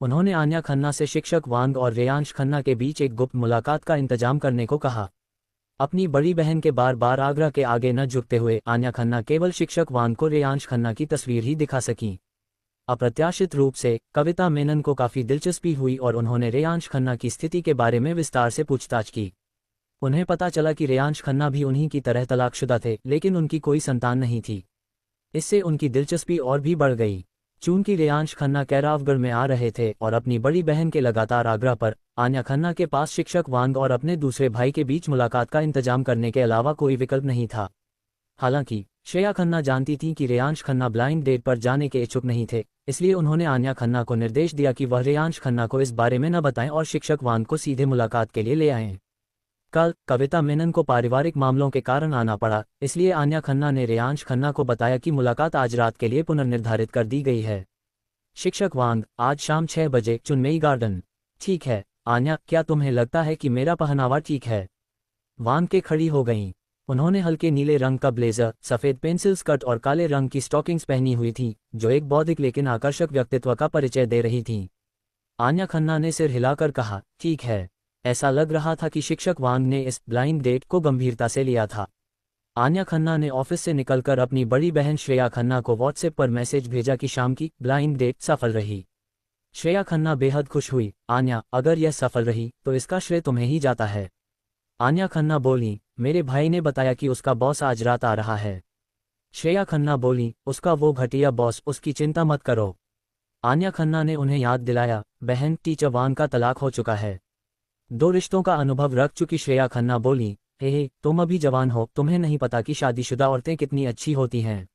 Speaker 1: उन्होंने आन्या खन्ना से शिक्षक वांग और रेयांश खन्ना के बीच एक गुप्त मुलाकात का इंतजाम करने को कहा। अपनी बड़ी बहन के बार बार आग्रह के आगे न झुकते हुए आन्या खन्ना केवल शिक्षक वांग को रेयांश खन्ना की तस्वीर ही दिखा सकीं। अप्रत्याशित रूप से कविता मेनन को काफ़ी दिलचस्पी हुई और उन्होंने रेयांश खन्ना की स्थिति के बारे में विस्तार से पूछताछ की। उन्हें पता चला कि रेयांश खन्ना भी उन्हीं की तरह तलाकशुदा थे, लेकिन उनकी कोई संतान नहीं थी। इससे उनकी दिलचस्पी और भी बढ़ गई। चूंकि रेयांश खन्ना कैरावगढ़ में आ रहे थे और अपनी बड़ी बहन के लगातार आग्रह पर आन्या खन्ना के पास शिक्षक वांग और अपने दूसरे भाई के बीच मुलाकात का इंतजाम करने के अलावा कोई विकल्प नहीं था। हालांकि श्रेया खन्ना जानती थीं कि रेयांश खन्ना ब्लाइंड डेट पर जाने के इच्छुक नहीं थे, इसलिए उन्होंने आन्या खन्ना को निर्देश दिया कि वह रेयांश खन्ना को इस बारे में न बताएं और शिक्षक वांग को सीधे मुलाकात के लिए ले आएं। कल कविता मेनन को पारिवारिक मामलों के कारण आना पड़ा, इसलिए आन्या खन्ना ने रेयांश खन्ना को बताया कि मुलाकात आज रात के लिए पुनर्निर्धारित कर दी गई है। शिक्षक वांग, आज शाम 6 बजे चुन्नई गार्डन। ठीक है आन्या, क्या तुम्हें लगता है कि मेरा पहनावा ठीक है? वांग के खड़ी हो गईं। उन्होंने हल्के नीले रंग का ब्लेजर, सफ़ेद पेंसिल स्कर्ट और काले रंग की स्टॉकिंग्स पहनी हुई थीं, जो एक बौद्धिक लेकिन आकर्षक व्यक्तित्व का परिचय दे रही थीं। आन्या खन्ना ने सिर हिलाकर कहा, ठीक है। ऐसा लग रहा था कि शिक्षक वांग ने इस ब्लाइंड डेट को गंभीरता से लिया था। आन्या खन्ना ने ऑफिस से निकलकर अपनी बड़ी बहन श्रेया खन्ना को व्हाट्सएप पर मैसेज भेजा कि शाम की ब्लाइंड डेट सफल रही। श्रेया खन्ना बेहद खुश हुई। आन्या, अगर यह सफल रही तो इसका श्रेय तुम्हें ही जाता है। आन्या खन्ना बोली, मेरे भाई ने बताया कि उसका बॉस आज रात आ रहा है। श्रेया खन्ना बोली, उसका वो घटिया बॉस, उसकी चिंता मत करो। आन्या खन्ना ने उन्हें याद दिलाया, बहन, टीचर वांग का तलाक हो चुका है। 2 रिश्तों का अनुभव रख चुकी श्रेया खन्ना बोली, हे तुम अभी जवान हो, तुम्हें नहीं पता कि शादीशुदा औरतें कितनी अच्छी होती हैं।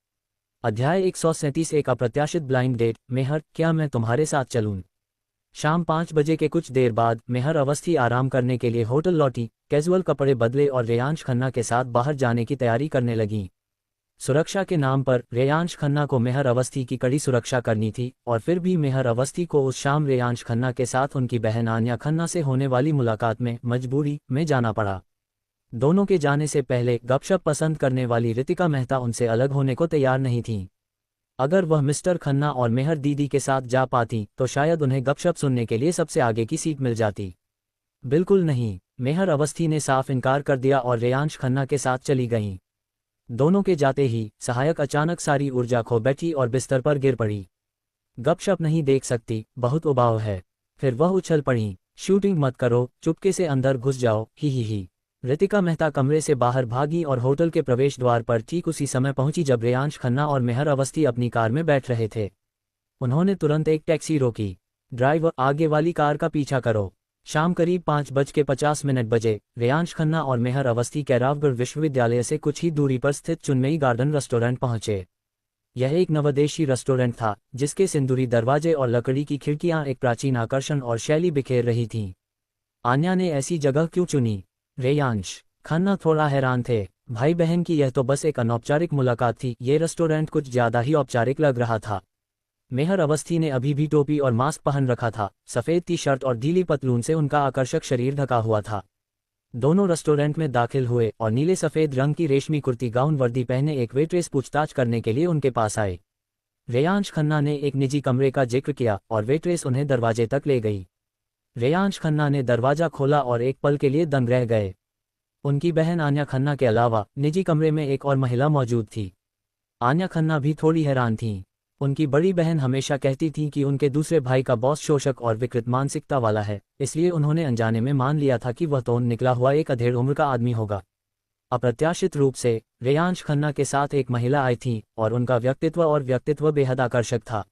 Speaker 1: अध्याय 137 एक अप्रत्याशित ब्लाइंड डेट। मेहर, क्या मैं तुम्हारे साथ चलूं? शाम 5 बजे के कुछ देर बाद मेहर अवस्थी आराम करने के लिए होटल लौटी, कैजुअल कपड़े बदले और रेयांश खन्ना के साथ बाहर जाने की तैयारी करने लगीं। सुरक्षा के नाम पर रेयांश खन्ना को मेहर अवस्थी की कड़ी सुरक्षा करनी थी, और फिर भी मेहर अवस्थी को उस शाम रेयांश खन्ना के साथ उनकी बहन आन्या खन्ना से होने वाली मुलाकात में मजबूरी में जाना पड़ा। दोनों के जाने से पहले गपशप पसंद करने वाली रितिका मेहता उनसे अलग होने को तैयार नहीं थीं। अगर वह मिस्टर खन्ना और मेहर दीदी के साथ जा पाती तो शायद उन्हें गपशप सुनने के लिए सबसे आगे की सीट मिल जाती। बिल्कुल नहीं, मेहर अवस्थी ने साफ इनकार कर दिया और रेयांश खन्ना के साथ चली गईं। दोनों के जाते ही सहायक अचानक सारी ऊर्जा खो बैठी और बिस्तर पर गिर पड़ी। गपशप नहीं देख सकती, बहुत उबाऊ है। फिर वह उछल पड़ी, शूटिंग मत करो, चुपके से अंदर घुस जाओ, ही। रितिका मेहता कमरे से बाहर भागी और होटल के प्रवेश द्वार पर ठीक उसी समय पहुंची जब रेयांश खन्ना और मेहर अवस्थी अपनी कार में बैठ रहे थे। उन्होंने तुरंत एक टैक्सी रोकी। ड्राइवर, आगे वाली कार का पीछा करो। शाम करीब 5:50 बजे रेयांश खन्ना और मेहर अवस्थी कैरावगढ़ विश्वविद्यालय से कुछ ही दूरी पर स्थित चुनमई गार्डन रेस्टोरेंट पहुंचे। यह एक नवदेशी रेस्टोरेंट था जिसके सिंदूरी दरवाजे और लकड़ी की खिड़कियां एक प्राचीन आकर्षण और शैली बिखेर रही थीं। आन्या ने ऐसी जगह क्यों चुनी? रेयांश खन्ना थोड़ा हैरान थे। भाई बहन की यह तो बस एक अनौपचारिक मुलाकात थी, ये रेस्टोरेंट कुछ ज्यादा ही औपचारिक लग रहा था। मेहर अवस्थी ने अभी भी टोपी और मास्क पहन रखा था, सफ़ेद टी शर्ट और ढीली पतलून से उनका आकर्षक शरीर ढका हुआ था। दोनों रेस्टोरेंट में दाखिल हुए और नीले सफ़ेद रंग की रेशमी कुर्ती गाउन वर्दी पहने एक वेट्रेस पूछताछ करने के लिए उनके पास आए। रेयांश खन्ना ने एक निजी कमरे का जिक्र किया और वेट्रेस उन्हें दरवाजे तक ले गई। रेयांश खन्ना ने दरवाजा खोला और एक पल के लिए दंग रह गए। उनकी बहन आन्या खन्ना के अलावा निजी कमरे में एक और महिला मौजूद थी। आन्या खन्ना भी थोड़ी हैरान थीं। उनकी बड़ी बहन हमेशा कहती थी कि उनके दूसरे भाई का बॉस शोषक और विकृत मानसिकता वाला है, इसलिए उन्होंने अनजाने में मान लिया था कि वह तो निकला हुआ एक अधेड़ उम्र का आदमी होगा। अप्रत्याशित रूप से रेयांश खन्ना के साथ एक महिला आई थी और उनका व्यक्तित्व बेहद आकर्षक था।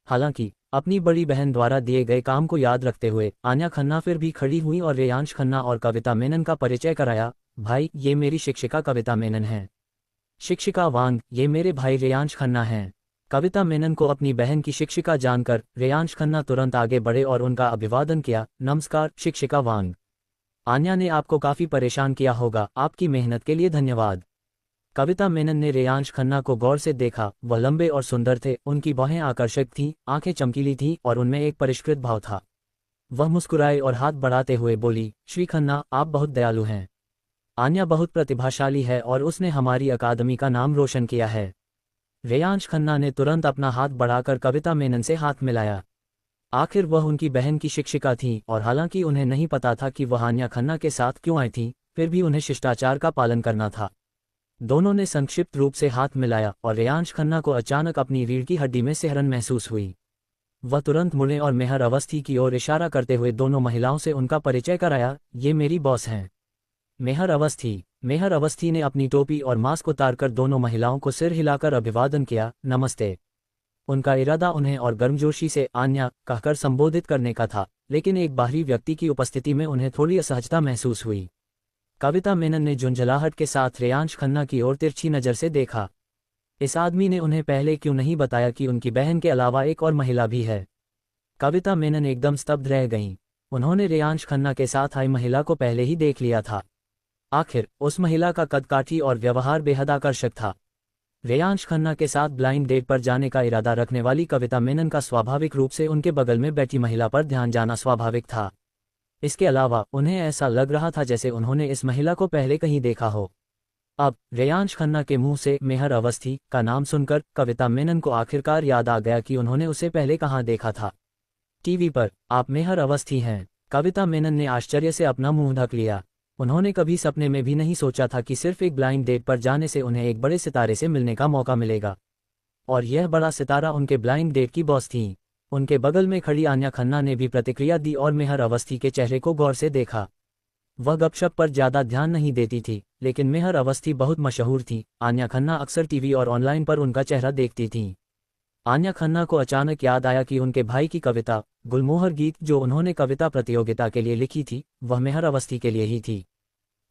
Speaker 1: हालांकि अपनी बड़ी बहन द्वारा दिए गए काम को याद रखते हुए आन्या खन्ना फिर भी खड़ी हुई और रेयांश खन्ना और कविता मेनन का परिचय कराया। भाई, ये मेरी शिक्षिका कविता मेनन है। शिक्षिका वांग, ये मेरे भाई रेयांश खन्ना हैं। कविता मेनन को अपनी बहन की शिक्षिका जानकर रेयांश खन्ना तुरंत आगे बढ़े और उनका अभिवादन किया। नमस्कार शिक्षिका वांग। आन्या ने आपको काफी परेशान किया होगा, आपकी मेहनत के लिए धन्यवाद। कविता मेनन ने रेयांश खन्ना को गौर से देखा। वह लंबे और सुंदर थे, उनकी बाहें आकर्षक थीं, आंखें चमकीली थीं और उनमें एक परिष्कृत भाव था। वह मुस्कुराए और हाथ बढ़ाते हुए बोली, श्री खन्ना, आप बहुत दयालु हैं। आन्या बहुत प्रतिभाशाली है और उसने हमारी अकादमी का नाम रोशन किया है। रेयांश खन्ना ने तुरंत अपना हाथ बढ़ाकर कविता मेनन से हाथ मिलाया। आखिर वह उनकी बहन की शिक्षिका थीं और हालांकि उन्हें नहीं पता था कि वह आन्या खन्ना के साथ क्यों आई थीं, फिर भी उन्हें शिष्टाचार का पालन करना था। दोनों ने संक्षिप्त रूप से हाथ मिलाया और रेयांश खन्ना को अचानक अपनी रीढ़ की हड्डी में सिहरन महसूस हुई। वह तुरंत मुड़े और मेहर अवस्थी की ओर इशारा करते हुए दोनों महिलाओं से उनका परिचय कराया। ये मेरी बॉस हैं, मेहर अवस्थी। मेहर अवस्थी ने अपनी टोपी और मास्क उतारकर दोनों महिलाओं को सिर हिलाकर अभिवादन किया। नमस्ते। उनका इरादा उन्हें और गर्मजोशी से आन्या कहकर संबोधित करने का था, लेकिन एक बाहरी व्यक्ति की उपस्थिति में उन्हें थोड़ी असहजता महसूस हुई। कविता मेनन ने झुंझलाहट के साथ रेयांश खन्ना की ओर तिरछी नज़र से देखा। इस आदमी ने उन्हें पहले क्यों नहीं बताया कि उनकी बहन के अलावा एक और महिला भी है? कविता मेनन एकदम स्तब्ध रह गईं। उन्होंने रेयांश खन्ना के साथ आई महिला को पहले ही देख लिया था। आखिर उस महिला का कद काठी और व्यवहार बेहद आकर्षक था। रेयांश खन्ना के साथ ब्लाइंड डेट पर जाने का इरादा रखने वाली कविता मेनन का स्वाभाविक रूप से उनके बगल में बैठी महिला पर ध्यान जाना स्वाभाविक था। इसके अलावा उन्हें ऐसा लग रहा था जैसे उन्होंने इस महिला को पहले कहीं देखा हो। अब रेयांश खन्ना के मुंह से मेहर अवस्थी का नाम सुनकर कविता मेनन को आखिरकार याद आ गया कि उन्होंने उसे पहले कहाँ देखा था। टीवी पर। आप मेहर अवस्थी हैं? कविता मेनन ने आश्चर्य से अपना मुंह ढक लिया। उन्होंने कभी सपने में भी नहीं सोचा था कि सिर्फ एक ब्लाइंड डेट पर जाने से उन्हें एक बड़े सितारे से मिलने का मौका मिलेगा। और यह बड़ा सितारा उनके ब्लाइंड डेट की बॉस थी। उनके बगल में खड़ी आन्या खन्ना ने भी प्रतिक्रिया दी और मेहर अवस्थी के चेहरे को गौर से देखा। वह गपशप पर ज्यादा ध्यान नहीं देती थी, लेकिन मेहर अवस्थी बहुत मशहूर थी। आन्या खन्ना अक्सर टीवी और ऑनलाइन पर उनका चेहरा देखती थी। आन्या खन्ना को अचानक याद आया कि उनके भाई की कविता गुलमोहर गीत जो उन्होंने कविता प्रतियोगिता के लिए लिखी थी, वह मेहर अवस्थी के लिए ही थी।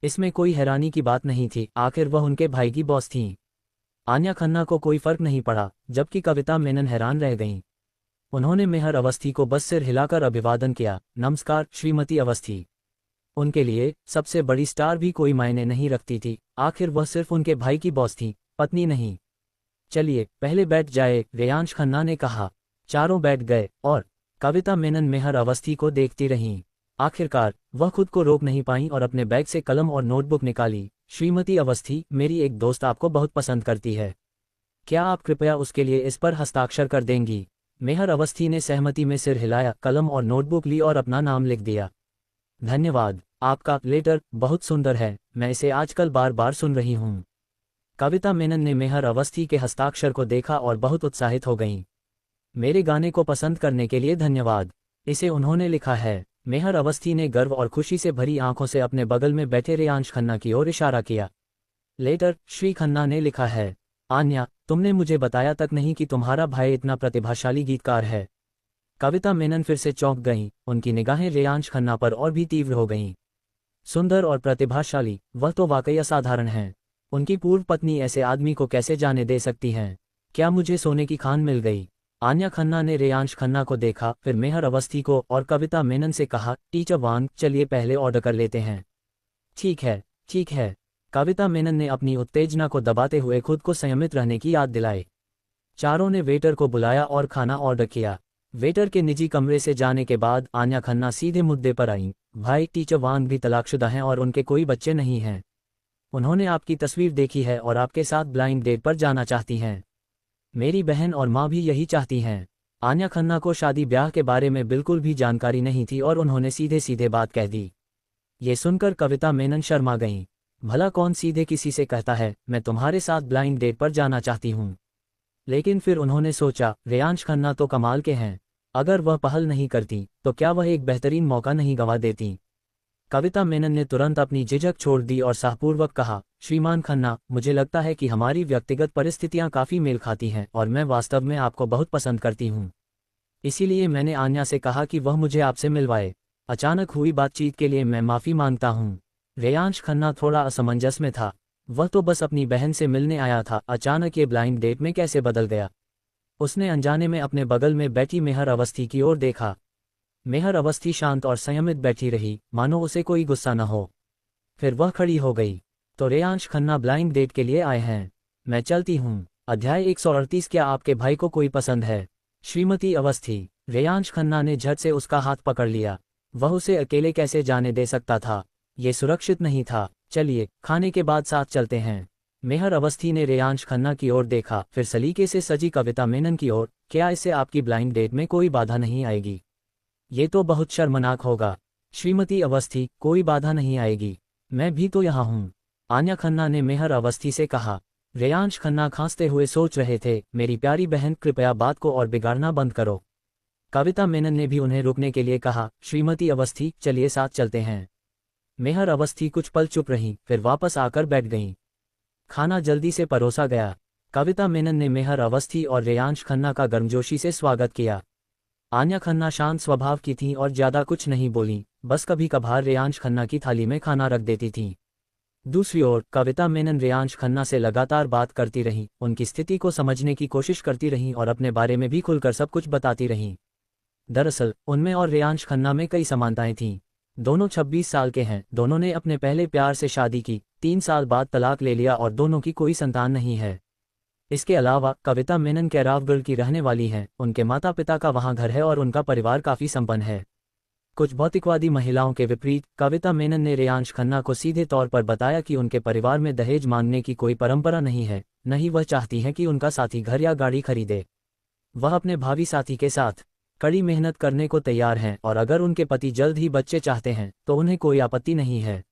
Speaker 1: इसमें कोई हैरानी की बात नहीं थी, आखिर वह उनके भाई की बॉस थीं। आन्या खन्ना को कोई फर्क नहीं पड़ा, जबकि कविता मेनन हैरान रह गईं। उन्होंने मेहर अवस्थी को बस सिर हिलाकर अभिवादन किया। नमस्कार श्रीमती अवस्थी। उनके लिए सबसे बड़ी स्टार भी कोई मायने नहीं रखती थी, आखिर वह सिर्फ उनके भाई की बॉस थी, पत्नी नहीं। चलिए पहले बैठ जाए, रेयांश खन्ना ने कहा। चारों बैठ गए और कविता मेनन मेहर अवस्थी को देखती रहीं। आखिरकार वह खुद को रोक नहीं पाईं और अपने बैग से कलम और नोटबुक निकाली। श्रीमती अवस्थी, मेरी एक दोस्त आपको बहुत पसंद करती है, क्या आप कृपया उसके लिए इस पर हस्ताक्षर कर देंगी? मेहर अवस्थी ने सहमति में सिर हिलाया, कलम और नोटबुक ली और अपना नाम लिख दिया। धन्यवाद, आपका लेटर बहुत सुंदर है, मैं इसे आजकल बार बार सुन रही हूँ। कविता मेनन ने मेहर अवस्थी के हस्ताक्षर को देखा और बहुत उत्साहित हो गईं। मेरे गाने को पसंद करने के लिए धन्यवाद, इसे उन्होंने लिखा है। मेहर अवस्थी ने गर्व और खुशी से भरी आंखों से अपने बगल में बैठे रेयांश खन्ना की ओर इशारा किया। लेटर श्री खन्ना ने लिखा है। आन्या, तुमने मुझे बताया तक नहीं कि तुम्हारा भाई इतना प्रतिभाशाली गीतकार है। कविता मेनन फिर से चौंक गईं, उनकी निगाहें रेयांश खन्ना पर और भी तीव्र हो गईं। सुंदर और प्रतिभाशाली, वह तो वाकई असाधारण हैं। उनकी पूर्व पत्नी ऐसे आदमी को कैसे जाने दे सकती हैं? क्या मुझे सोने की खान मिल गई? आन्या खन्ना ने रेयांश खन्ना को देखा, फिर मेहर अवस्थी को और कविता मेनन से कहा, टीचर वांग, चलिए पहले ऑर्डर कर लेते हैं। ठीक है, ठीक है। कविता मेनन ने अपनी उत्तेजना को दबाते हुए खुद को संयमित रहने की याद दिलाई। चारों ने वेटर को बुलाया और खाना ऑर्डर किया। वेटर के निजी कमरे से जाने के बाद आन्या खन्ना सीधे मुद्दे पर आईं। भाई टीचर वांग भी तलाकशुदा हैं और उनके कोई बच्चे नहीं हैं। उन्होंने आपकी तस्वीर देखी है और आपके साथ ब्लाइंड डेट पर जाना चाहती हैं। मेरी बहन और माँ भी यही चाहती हैं। आन्या खन्ना को शादी ब्याह के बारे में बिल्कुल भी जानकारी नहीं थी और उन्होंने सीधे सीधे बात कह दी। ये सुनकर कविता मेनन शर्मा गईं। भला कौन सीधे किसी से कहता है, मैं तुम्हारे साथ ब्लाइंड डेट पर जाना चाहती हूँ? लेकिन फिर उन्होंने सोचा, रेयांश खन्ना तो कमाल के हैं, अगर वह पहल नहीं करती तो क्या वह एक बेहतरीन मौका नहीं गंवा देती? कविता मेनन ने तुरंत अपनी झिझक छोड़ दी और साहपूर्वक कहा, श्रीमान खन्ना, मुझे लगता है कि हमारी व्यक्तिगत परिस्थितियां काफ़ी मेल खाती हैं और मैं वास्तव में आपको बहुत पसंद करती हूं। इसीलिए मैंने आन्या से कहा कि वह मुझे आपसे मिलवाए। अचानक हुई बातचीत के लिए मैं माफ़ी मांगता हूं। रेयांश खन्ना थोड़ा असमंजस में था। वह तो बस अपनी बहन से मिलने आया था, अचानक ये ब्लाइंड डेट में कैसे बदल गया? उसने अनजाने में अपने बगल में बैठी मेहर अवस्थी की ओर देखा। मेहर अवस्थी शांत और संयमित बैठी रही, मानो उसे कोई गुस्सा न हो। फिर वह खड़ी हो गई। तो रेयांश खन्ना ब्लाइंड डेट के लिए आए हैं? मैं चलती हूँ। अध्याय 138। क्या आपके भाई को कोई पसंद है? श्रीमती अवस्थी। रेयांश खन्ना ने झट से उसका हाथ पकड़ लिया। वह उसे अकेले कैसे जाने दे सकता था? ये सुरक्षित नहीं था। चलिए खाने के बाद साथ चलते हैं। मेहर अवस्थी ने रेयांश खन्ना की ओर देखा, फिर सलीके से सजी कविता मेनन की ओर। क्या इससे आपकी ब्लाइंड डेट में कोई बाधा नहीं आएगी? ये तो बहुत शर्मनाक होगा। श्रीमती अवस्थी, कोई बाधा नहीं आएगी, मैं भी तो यहाँ हूँ। आन्या खन्ना ने मेहर अवस्थी से कहा। रेयांश खन्ना खांसते हुए सोच रहे थे, मेरी प्यारी बहन, कृपया बात को और बिगाड़ना बंद करो। कविता मेनन ने भी उन्हें रुकने के लिए कहा। श्रीमती अवस्थी, चलिए साथ चलते हैं। मेहर अवस्थी कुछ पल चुप रहीं, फिर वापस आकर बैठ गईं। खाना जल्दी से परोसा गया। कविता मेनन ने मेहर अवस्थी और रेयांश खन्ना का गर्मजोशी से स्वागत किया। आन्या खन्ना शांत स्वभाव की थीं और ज्यादा कुछ नहीं बोलीं, बस कभी कभार रेयांश खन्ना की थाली में खाना रख देती थीं। दूसरी ओर कविता मेनन रेयांश खन्ना से लगातार बात करती रहीं, उनकी स्थिति को समझने की कोशिश करती रहीं और अपने बारे में भी खुलकर सब कुछ बताती रहीं। दरअसल उनमें और रेयांश खन्ना में कई समानताएं थीं। दोनों 26 साल के हैं, दोनों ने अपने पहले प्यार से शादी की, 3 साल बाद तलाक ले लिया और दोनों की कोई संतान नहीं है। इसके अलावा कविता मेनन कैरावगढ़ की रहने वाली हैं, उनके माता पिता का वहां घर है और उनका परिवार काफी संपन्न है। कुछ भौतिकवादी महिलाओं के विपरीत कविता मेनन ने रेयांश खन्ना को सीधे तौर पर बताया कि उनके परिवार में दहेज मांगने की कोई परंपरा नहीं है, न ही वह चाहती हैं कि उनका साथी घर या गाड़ी खरीदे। वह अपने भावी साथी के साथ कड़ी मेहनत करने को तैयार हैं और अगर उनके पति जल्द ही बच्चे चाहते हैं तो उन्हें कोई आपत्ति नहीं है।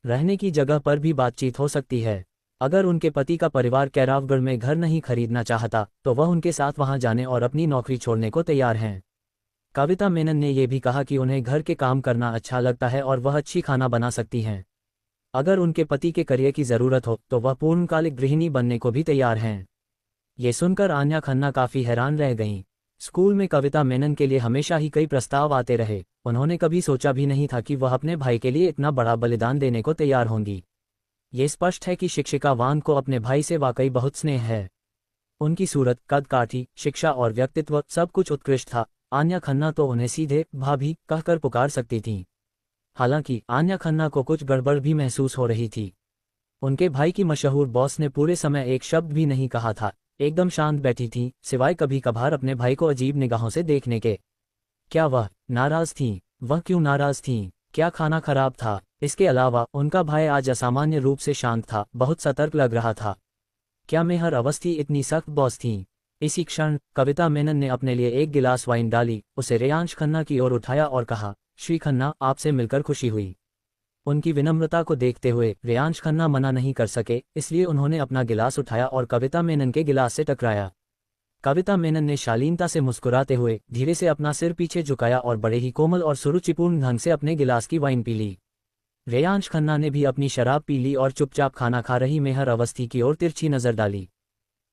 Speaker 1: रहने की जगह पर भी बातचीत हो सकती है। अगर उनके पति का परिवार कैरावगढ़ में घर नहीं खरीदना चाहता तो वह उनके साथ वहां जाने और अपनी नौकरी छोड़ने को तैयार हैं। कविता मेनन ने यह भी कहा कि उन्हें घर के काम करना अच्छा लगता है और वह अच्छी खाना बना सकती हैं। अगर उनके पति के करियर की ज़रूरत हो तो वह पूर्णकालिक गृहिणी बनने को भी तैयार हैं। ये सुनकर आन्या खन्ना काफ़ी हैरान रह गईं। स्कूल में कविता मेनन के लिए हमेशा ही कई प्रस्ताव आते रहे, उन्होंने कभी सोचा भी नहीं था कि वह अपने भाई के लिए इतना बड़ा बलिदान देने को तैयार होंगी। ये स्पष्ट है कि शिक्षिका वांग को अपने भाई से वाकई बहुत स्नेह है। उनकी सूरत, कद काठी, शिक्षा और व्यक्तित्व सब कुछ उत्कृष्ट था। आन्या खन्ना तो उन्हें सीधे भाभी कहकर पुकार सकती थीं। हालांकि आन्या खन्ना को कुछ गड़बड़ भी महसूस हो रही थी। उनके भाई की मशहूर बॉस ने पूरे समय एक शब्द भी नहीं कहा था, एकदम शांत बैठी थीं, सिवाय कभी कभार अपने भाई को अजीब निगाहों से देखने के। क्या वह नाराज थीं? वह क्यों नाराज थीं? क्या खाना खराब था? इसके अलावा उनका भाई आज असामान्य रूप से शांत था, बहुत सतर्क लग रहा था। क्या मेहर अवस्थी इतनी सख्त बॉस थीं? इसी क्षण कविता मेनन ने अपने लिए एक गिलास वाइन डाली, उसे रेयांश खन्ना की ओर उठाया और कहा, श्री खन्ना, आपसे मिलकर खुशी हुई। उनकी विनम्रता को देखते हुए रेयांश खन्ना मना नहीं कर सके, इसलिए उन्होंने अपना गिलास उठाया और कविता मेनन के गिलास से टकराया। कविता मेनन ने शालीनता से मुस्कुराते हुए धीरे से अपना सिर पीछे झुकाया और बड़े ही कोमल और सुरुचिपूर्ण ढंग से अपने गिलास की वाइन पी ली। रेयांश खन्ना ने भी अपनी शराब पी ली और चुपचाप खाना खा रही मेहर अवस्थी की ओर तिरछी नजर डाली।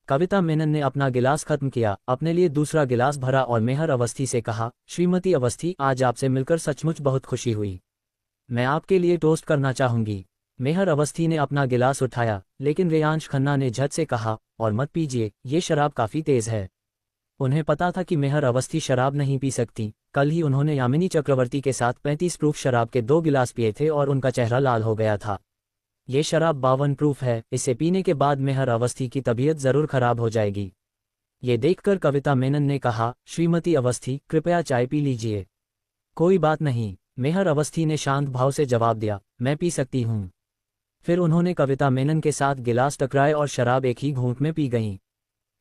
Speaker 1: कविता मेनन ने अपना गिलास खत्म किया, अपने लिए दूसरा गिलास भरा और मेहर अवस्थी से कहा, श्रीमती अवस्थी, आज आपसे मिलकर सचमुच बहुत खुशी हुई। मैं आपके लिए टोस्ट करना चाहूंगी। मेहर अवस्थी ने अपना गिलास उठाया, लेकिन रेयांश खन्ना ने झट से कहा, और मत पीजिए, ये शराब काफ़ी तेज है। उन्हें पता था कि मेहर अवस्थी शराब नहीं पी सकती। कल ही उन्होंने यामिनी चक्रवर्ती के साथ 35 प्रूफ शराब के 2 गिलास पिए थे और उनका चेहरा लाल हो गया था। ये शराब 52 प्रूफ है, इसे पीने के बाद मेहर अवस्थी की तबीयत ज़रूर खराब हो जाएगी। ये देखकर कविता मेनन ने कहा, श्रीमती अवस्थी, कृपया चाय पी लीजिए। कोई बात नहीं, मेहर अवस्थी ने शांत भाव से जवाब दिया, मैं पी सकती हूँ। फिर उन्होंने कविता मेनन के साथ गिलास टकराए और शराब एक ही घूंट में पी गईं।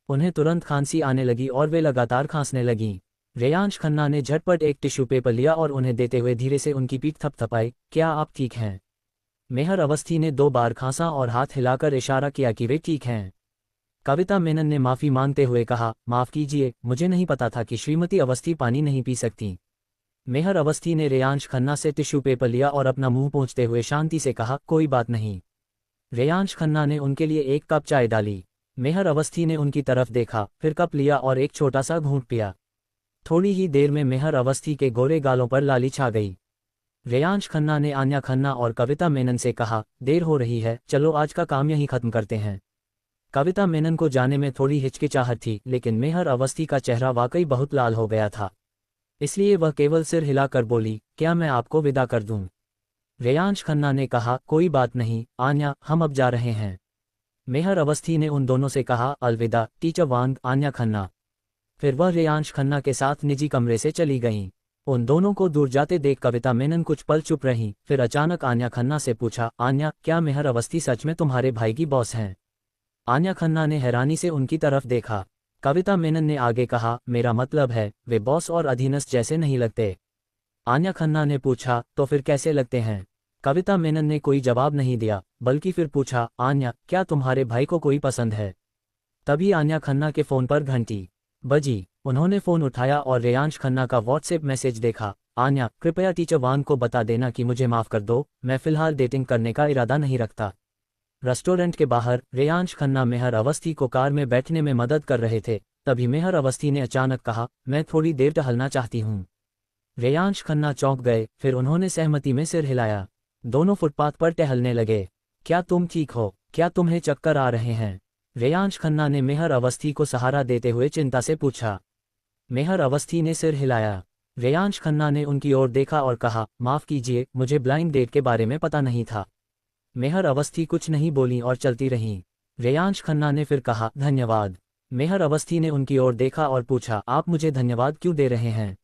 Speaker 1: उन्हें तुरंत खांसी आने लगी और वे लगातार खांसने लगीं। रेयांश खन्ना ने झटपट एक टिश्यू पेपर लिया और उन्हें देते हुए धीरे से उनकी पीठ थपथपाई, क्या आप ठीक हैं? मेहर अवस्थी ने 2 बार खांसा और हाथ हिलाकर इशारा किया कि वे ठीक हैं। कविता मेनन ने माफ़ी मांगते हुए कहा, माफ़ कीजिए, मुझे नहीं पता था कि श्रीमती अवस्थी पानी नहीं पी सकती। मेहर अवस्थी ने रेयांश खन्ना से टिश्यू पेपर लिया और अपना मुंह पोंछते हुए शांति से कहा, कोई बात नहीं। रेयांश खन्ना ने उनके लिए एक कप चाय डाली। मेहर अवस्थी ने उनकी तरफ देखा, फिर कप लिया और एक छोटा सा घूंट पिया। थोड़ी ही देर में मेहर अवस्थी के गोरे गालों पर लाली छा गई। रेयांश खन्ना ने आन्या खन्ना और कविता मेनन से कहा, देर हो रही है, चलो आज का काम यहीं खत्म करते हैं। कविता मेनन को जाने में थोड़ी हिचकिचाहट थी, लेकिन मेहर अवस्थी का चेहरा वाकई बहुत लाल हो गया था, इसलिए वह केवल सिर हिलाकर बोली, क्या मैं आपको विदा कर दूं? रेयांश खन्ना ने कहा, कोई बात नहीं आन्या, हम अब जा रहे हैं। मेहर अवस्थी ने उन दोनों से कहा, अलविदा टीचर वांग, आन्या खन्ना। फिर वह रेयांश खन्ना के साथ निजी कमरे से चली गईं। उन दोनों को दूर जाते देख कविता मेनन कुछ पल चुप रहीं, फिर अचानक आन्या खन्ना से पूछा, आन्या, क्या मेहर अवस्थी सच में तुम्हारे भाई की बॉस हैं? आन्या खन्ना ने हैरानी से उनकी तरफ देखा। कविता मेनन ने आगे कहा, मेरा मतलब है, वे बॉस और अधीनस्थ जैसे नहीं लगते। आन्या खन्ना ने पूछा, तो फिर कैसे लगते हैं? कविता मेनन ने कोई जवाब नहीं दिया, बल्कि फिर पूछा, आन्या, क्या तुम्हारे भाई को कोई पसंद है? तभी आन्या खन्ना के फ़ोन पर घंटी बजी। उन्होंने फ़ोन उठाया और रेयांश खन्ना का व्हाट्सएप मैसेज देखा, आन्या, कृपया टीचर वांग को बता देना कि मुझे माफ़ कर दो, मैं फ़िलहाल डेटिंग करने का इरादा नहीं रखता। रेस्टोरेंट के बाहर रेयांश खन्ना मेहर अवस्थी को कार में बैठने में मदद कर रहे थे, तभी मेहर अवस्थी ने अचानक कहा, मैं थोड़ी देर टहलना चाहती हूँ। रेयांश खन्ना चौंक गए, फिर उन्होंने सहमति में सिर हिलाया। दोनों फुटपाथ पर टहलने लगे। क्या तुम ठीक हो? क्या तुम्हें चक्कर आ रहे हैं? रेयांश खन्ना ने मेहर अवस्थी को सहारा देते हुए चिंता से पूछा। मेहर अवस्थी ने सिर हिलाया। रेयांश खन्ना ने उनकी ओर देखा और कहा, माफ़ कीजिए, मुझे ब्लाइंड डेट के बारे में पता नहीं था। मेहर अवस्थी कुछ नहीं बोलीं और चलती रहीं। रेयांश खन्ना ने फिर कहा, धन्यवाद। मेहर अवस्थी ने उनकी ओर देखा और पूछा, आप मुझे धन्यवाद क्यों दे रहे हैं?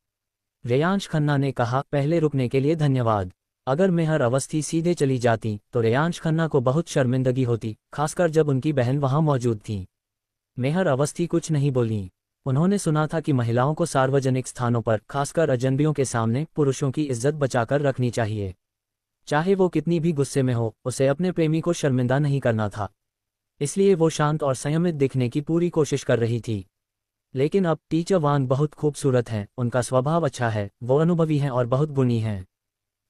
Speaker 1: रेयांश खन्ना ने कहा, पहले रुकने के लिए धन्यवाद। अगर मेहर अवस्थी सीधे चली जाती तो रेयांश खन्ना को बहुत शर्मिंदगी होती, खासकर जब उनकी बहन वहां मौजूद थी। मेहर अवस्थी कुछ नहीं बोलीं। उन्होंने सुना था कि महिलाओं को सार्वजनिक स्थानों पर, खासकर अजनबियों के सामने, पुरुषों की इज्जत बचाकर रखनी चाहिए। चाहे वो कितनी भी गुस्से में हो, उसे अपने प्रेमी को शर्मिंदा नहीं करना था। इसलिए वो शांत और संयमित दिखने की पूरी कोशिश कर रही थी। लेकिन अब टीचर वांग बहुत खूबसूरत हैं, उनका स्वभाव अच्छा है, वो अनुभवी हैं और बहुत गुणी हैं।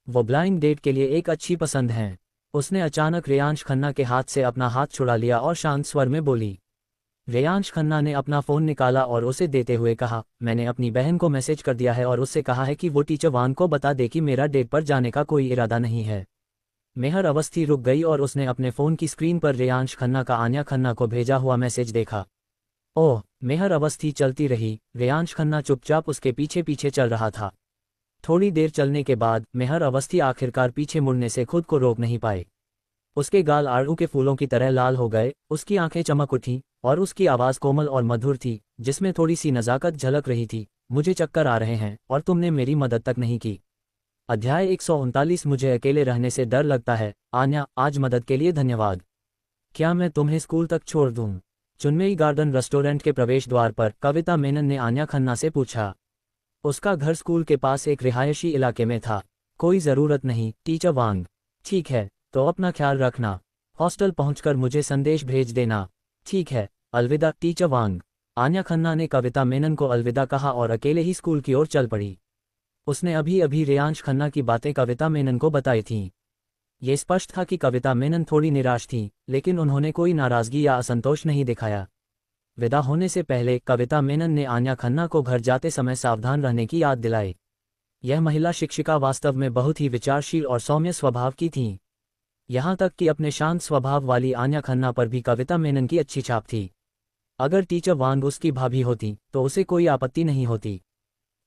Speaker 1: वो ब्लाइंड डेट के लिए एक अच्छी पसंद हैं। उसने अचानक रेयांश खन्ना के हाथ से अपना हाथ छुड़ा लिया और शांत स्वर में बोली। रेयांश खन्ना ने अपना फ़ोन निकाला और उसे देते हुए कहा, मैंने अपनी बहन को मैसेज कर दिया है और उससे कहा है कि वो टीचर वांग को बता दे कि मेरा डेट पर जाने का कोई इरादा नहीं है। मेहर अवस्थी रुक गई और उसने अपने फ़ोन की स्क्रीन पर रेयांश खन्ना का आन्या खन्ना को भेजा हुआ मैसेज देखा। ओह, मेहर अवस्थी चलती रही, रेयांश खन्ना चुपचाप उसके पीछे पीछे चल रहा था। थोड़ी देर चलने के बाद मेहर अवस्थी आखिरकार पीछे मुड़ने से खुद को रोक नहीं पाए। उसके गाल आड़ू के फूलों की तरह लाल हो गए, उसकी आंखें चमक उठीं और उसकी आवाज़ कोमल और मधुर थी, जिसमें थोड़ी सी नज़ाकत झलक रही थी। मुझे चक्कर आ रहे हैं और तुमने मेरी मदद तक नहीं की। अध्याय 139। मुझे अकेले रहने से डर लगता है। आन्या, आज मदद के लिए धन्यवाद। क्या मैं तुम्हें स्कूल तक छोड़ दूं? चुनमेई गार्डन रेस्टोरेंट के प्रवेश द्वार पर कविता मेनन ने आन्या खन्ना से पूछा। उसका घर स्कूल के पास एक रिहायशी इलाके में था। कोई ज़रूरत नहीं, टीचर वांग। ठीक है, तो अपना ख्याल रखना। हॉस्टल पहुंचकर मुझे संदेश भेज देना। ठीक है, अलविदा टीचर वांग। आन्या खन्ना ने कविता मेनन को अलविदा कहा और अकेले ही स्कूल की ओर चल पड़ी। उसने अभी अभी रेयांश खन्ना की बातें कविता मेनन को बताई थीं। ये स्पष्ट था कि कविता मेनन थोड़ी निराश थी, लेकिन उन्होंने कोई नाराज़गी या असंतोष नहीं दिखाया। विदा होने से पहले कविता मेनन ने आन्या खन्ना को घर जाते समय सावधान रहने की याद दिलाई। यह महिला शिक्षिका वास्तव में बहुत ही विचारशील और सौम्य स्वभाव की थीं। यहाँ तक कि अपने शांत स्वभाव वाली आन्या खन्ना पर भी कविता मेनन की अच्छी छाप थी। अगर टीचर वांग उसकी भाभी होती तो उसे कोई आपत्ति नहीं होती।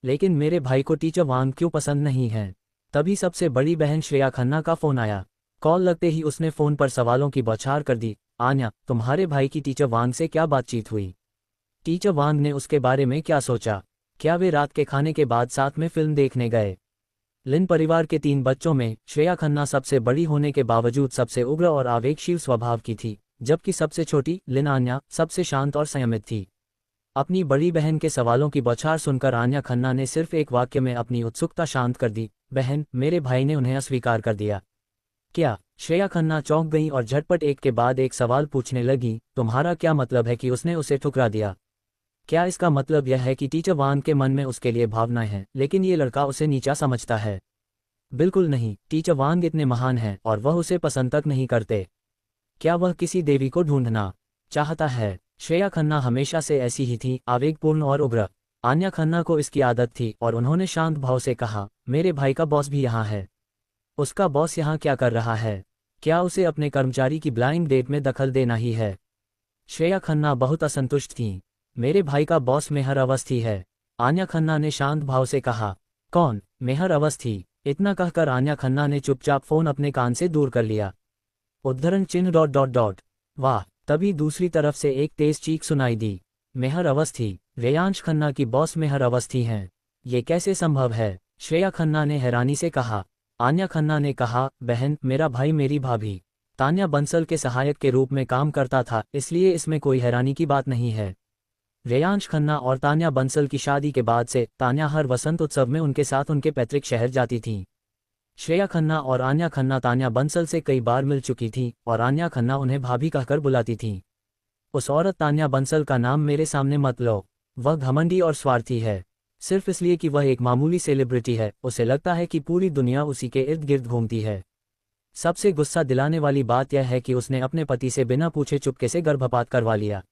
Speaker 1: लेकिन मेरे भाई को टीचर वांग क्यों पसंद नहीं है? तभी सबसे बड़ी बहन श्रेया खन्ना का फ़ोन आया। कॉल लगते ही उसने फ़ोन पर सवालों की बौछार कर दी। आन्या, तुम्हारे भाई की टीचर वांग से क्या बातचीत हुई? टीचर वांग ने उसके बारे में क्या सोचा? क्या वे रात के खाने के बाद साथ में फिल्म देखने गए? लिन परिवार के 3 बच्चों में श्रेया खन्ना सबसे बड़ी होने के बावजूद सबसे उग्र और आवेगशील स्वभाव की थी, जबकि सबसे छोटी लिन आन्या सबसे शांत और संयमित थी। अपनी बड़ी बहन के सवालों की बौछार सुनकर आन्या खन्ना ने सिर्फ एक वाक्य में अपनी उत्सुकता शांत कर दी। बहन, मेरे भाई ने उन्हें अस्वीकार कर दिया। क्या? श्रेया खन्ना चौंक गई और झटपट एक के बाद एक सवाल पूछने लगी। तुम्हारा क्या मतलब है कि उसने उसे ठुकरा दिया? क्या इसका मतलब यह है कि टीचर वांग के मन में उसके लिए भावनाएं हैं, लेकिन ये लड़का उसे नीचा समझता है? बिल्कुल नहीं, टीचर वांग इतने महान हैं और वह उसे पसंद तक नहीं करते। क्या वह किसी देवी को ढूंढना चाहता है? श्रेया खन्ना हमेशा से ऐसी ही थी, आवेगपूर्ण और उग्र। आन्या खन्ना को इसकी आदत थी और उन्होंने शांत भाव से कहा, मेरे भाई का बॉस भी यहाँ है। उसका बॉस यहाँ क्या कर रहा है? क्या उसे अपने कर्मचारी की ब्लाइंड डेट में दखल देना ही है? श्रेया खन्ना बहुत असंतुष्ट थीं। मेरे भाई का बॉस मेहर अवस्थी है, आन्या खन्ना ने शांत भाव से कहा। कौन? मेहर अवस्थी। इतना कहकर आन्या खन्ना ने चुपचाप फ़ोन अपने कान से दूर कर लिया। उद्धरण चिन्ह ... वाह! तभी दूसरी तरफ से एक तेज चीख सुनाई दी। मेहर अवस्थी? रेयांश खन्ना की बॉस मेहर अवस्थी हैं? ये कैसे संभव है? श्रेया खन्ना ने हैरानी से कहा। आन्या खन्ना ने कहा, बहन, मेरा भाई मेरी भाभी तान्या बंसल के सहायक के रूप में काम करता था, इसलिए इसमें कोई हैरानी की बात नहीं है। रेयांश खन्ना और तान्या बंसल की शादी के बाद से तान्या हर वसंत उत्सव में उनके साथ उनके पैतृक शहर जाती थीं। श्रेया खन्ना और आन्या खन्ना तान्या बंसल से कई बार मिल चुकी थीं और आन्या खन्ना उन्हें भाभी कहकर बुलाती थीं। उस औरत तान्या बंसल का नाम मेरे सामने मत लो। वह घमंडी और स्वार्थी है। सिर्फ इसलिए कि वह एक मामूली सेलिब्रिटी है, उसे लगता है कि पूरी दुनिया उसी के इर्द गिर्द घूमती है। सबसे गुस्सा दिलाने वाली बात यह है कि उसने अपने पति से बिना पूछे चुपके से गर्भपात करवा लिया।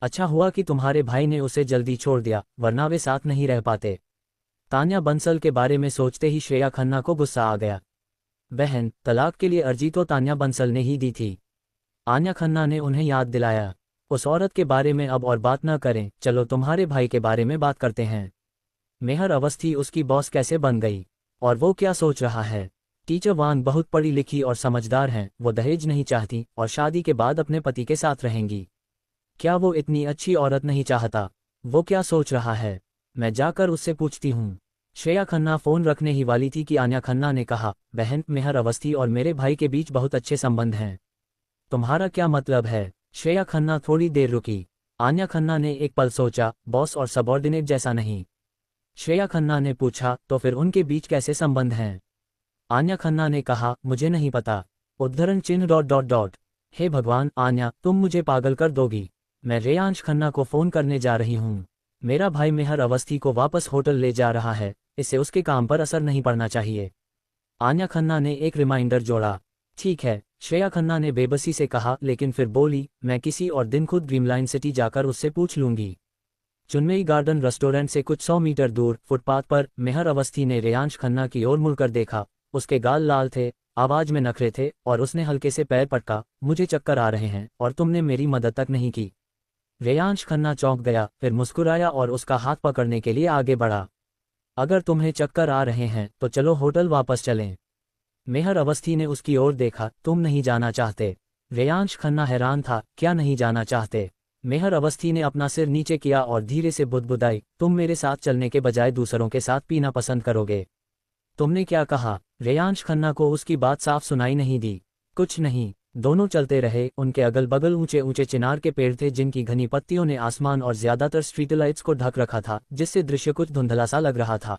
Speaker 1: अच्छा हुआ कि तुम्हारे भाई ने उसे जल्दी छोड़ दिया, वरना वे साथ नहीं रह पाते। तान्या बंसल के बारे में सोचते ही श्रेया खन्ना को गुस्सा आ गया। बहन, तलाक के लिए अर्जी तो तान्या बंसल ने ही दी थी। आन्या खन्ना ने उन्हें याद दिलाया। उस औरत के बारे में अब और बात न करें, चलो तुम्हारे भाई के बारे में बात करते हैं। मेहर अवस्थी उसकी बॉस कैसे बन गई? और वो क्या सोच रहा है? टीचर वांग बहुत पढ़ी लिखी और समझदार हैं, वो दहेज नहीं चाहती और शादी के बाद अपने पति के साथ रहेंगी। क्या वो इतनी अच्छी औरत नहीं चाहता? वो क्या सोच रहा है? मैं जाकर उससे पूछती हूँ। श्रेया खन्ना फ़ोन रखने ही वाली थी कि आन्या खन्ना ने कहा, बहन, मेहर अवस्थी और मेरे भाई के बीच बहुत अच्छे संबंध हैं। तुम्हारा क्या मतलब है? श्रेया खन्ना थोड़ी देर रुकी। आन्या खन्ना ने एक पल सोचा, बॉस और सबॉर्डिनेट जैसा नहीं। श्रेया खन्ना ने पूछा, तो फिर उनके बीच कैसे संबंध हैं? आन्या खन्ना ने कहा, मुझे नहीं पता। उद्धरण चिन्ह ... हे भगवान आन्या, तुम मुझे पागल कर दोगी। मैं रेयांश खन्ना को फ़ोन करने जा रही हूँ। मेरा भाई मेहर अवस्थी को वापस होटल ले जा रहा है, इससे उसके काम पर असर नहीं पड़ना चाहिए। आन्या खन्ना ने एक रिमाइंडर जोड़ा। ठीक है, श्रेया खन्ना ने बेबसी से कहा, लेकिन फिर बोली, मैं किसी और दिन खुद ड्रीमलाइन सिटी जाकर उससे पूछ लूंगी। चुनमेई गार्डन रेस्टोरेंट से कुछ 100 मीटर दूर फुटपाथ पर मेहर अवस्थी ने रेयांश खन्ना की ओर मुड़कर देखा। उसके गाल लाल थे, आवाज में नखरे थे और उसने हल्के से पैर पटका। मुझे चक्कर आ रहे हैं और तुमने मेरी मदद तक नहीं की। रेयांश खन्ना चौंक गया, फिर मुस्कुराया और उसका हाथ पकड़ने के लिए आगे बढ़ा। अगर तुम्हें चक्कर आ रहे हैं तो चलो होटल वापस चलें। मेहर अवस्थी ने उसकी ओर देखा, तुम नहीं जाना चाहते? रेयांश खन्ना हैरान था, क्या नहीं जाना चाहते? मेहर अवस्थी ने अपना सिर नीचे किया और धीरे से बुदबुदाई, तुम मेरे साथ चलने के बजाय दूसरों के साथ पीना पसंद करोगे। तुमने क्या कहा? रेयांश खन्ना को उसकी बात साफ सुनाई नहीं दी। कुछ नहीं। दोनों चलते रहे। उनके अगल बगल ऊंचे ऊंचे चिनार के पेड़ थे जिनकी घनी पत्तियों ने आसमान और ज्यादातर स्ट्रीट लाइट्स को ढक रखा था, जिससे दृश्य कुछ धुंधला सा लग रहा था।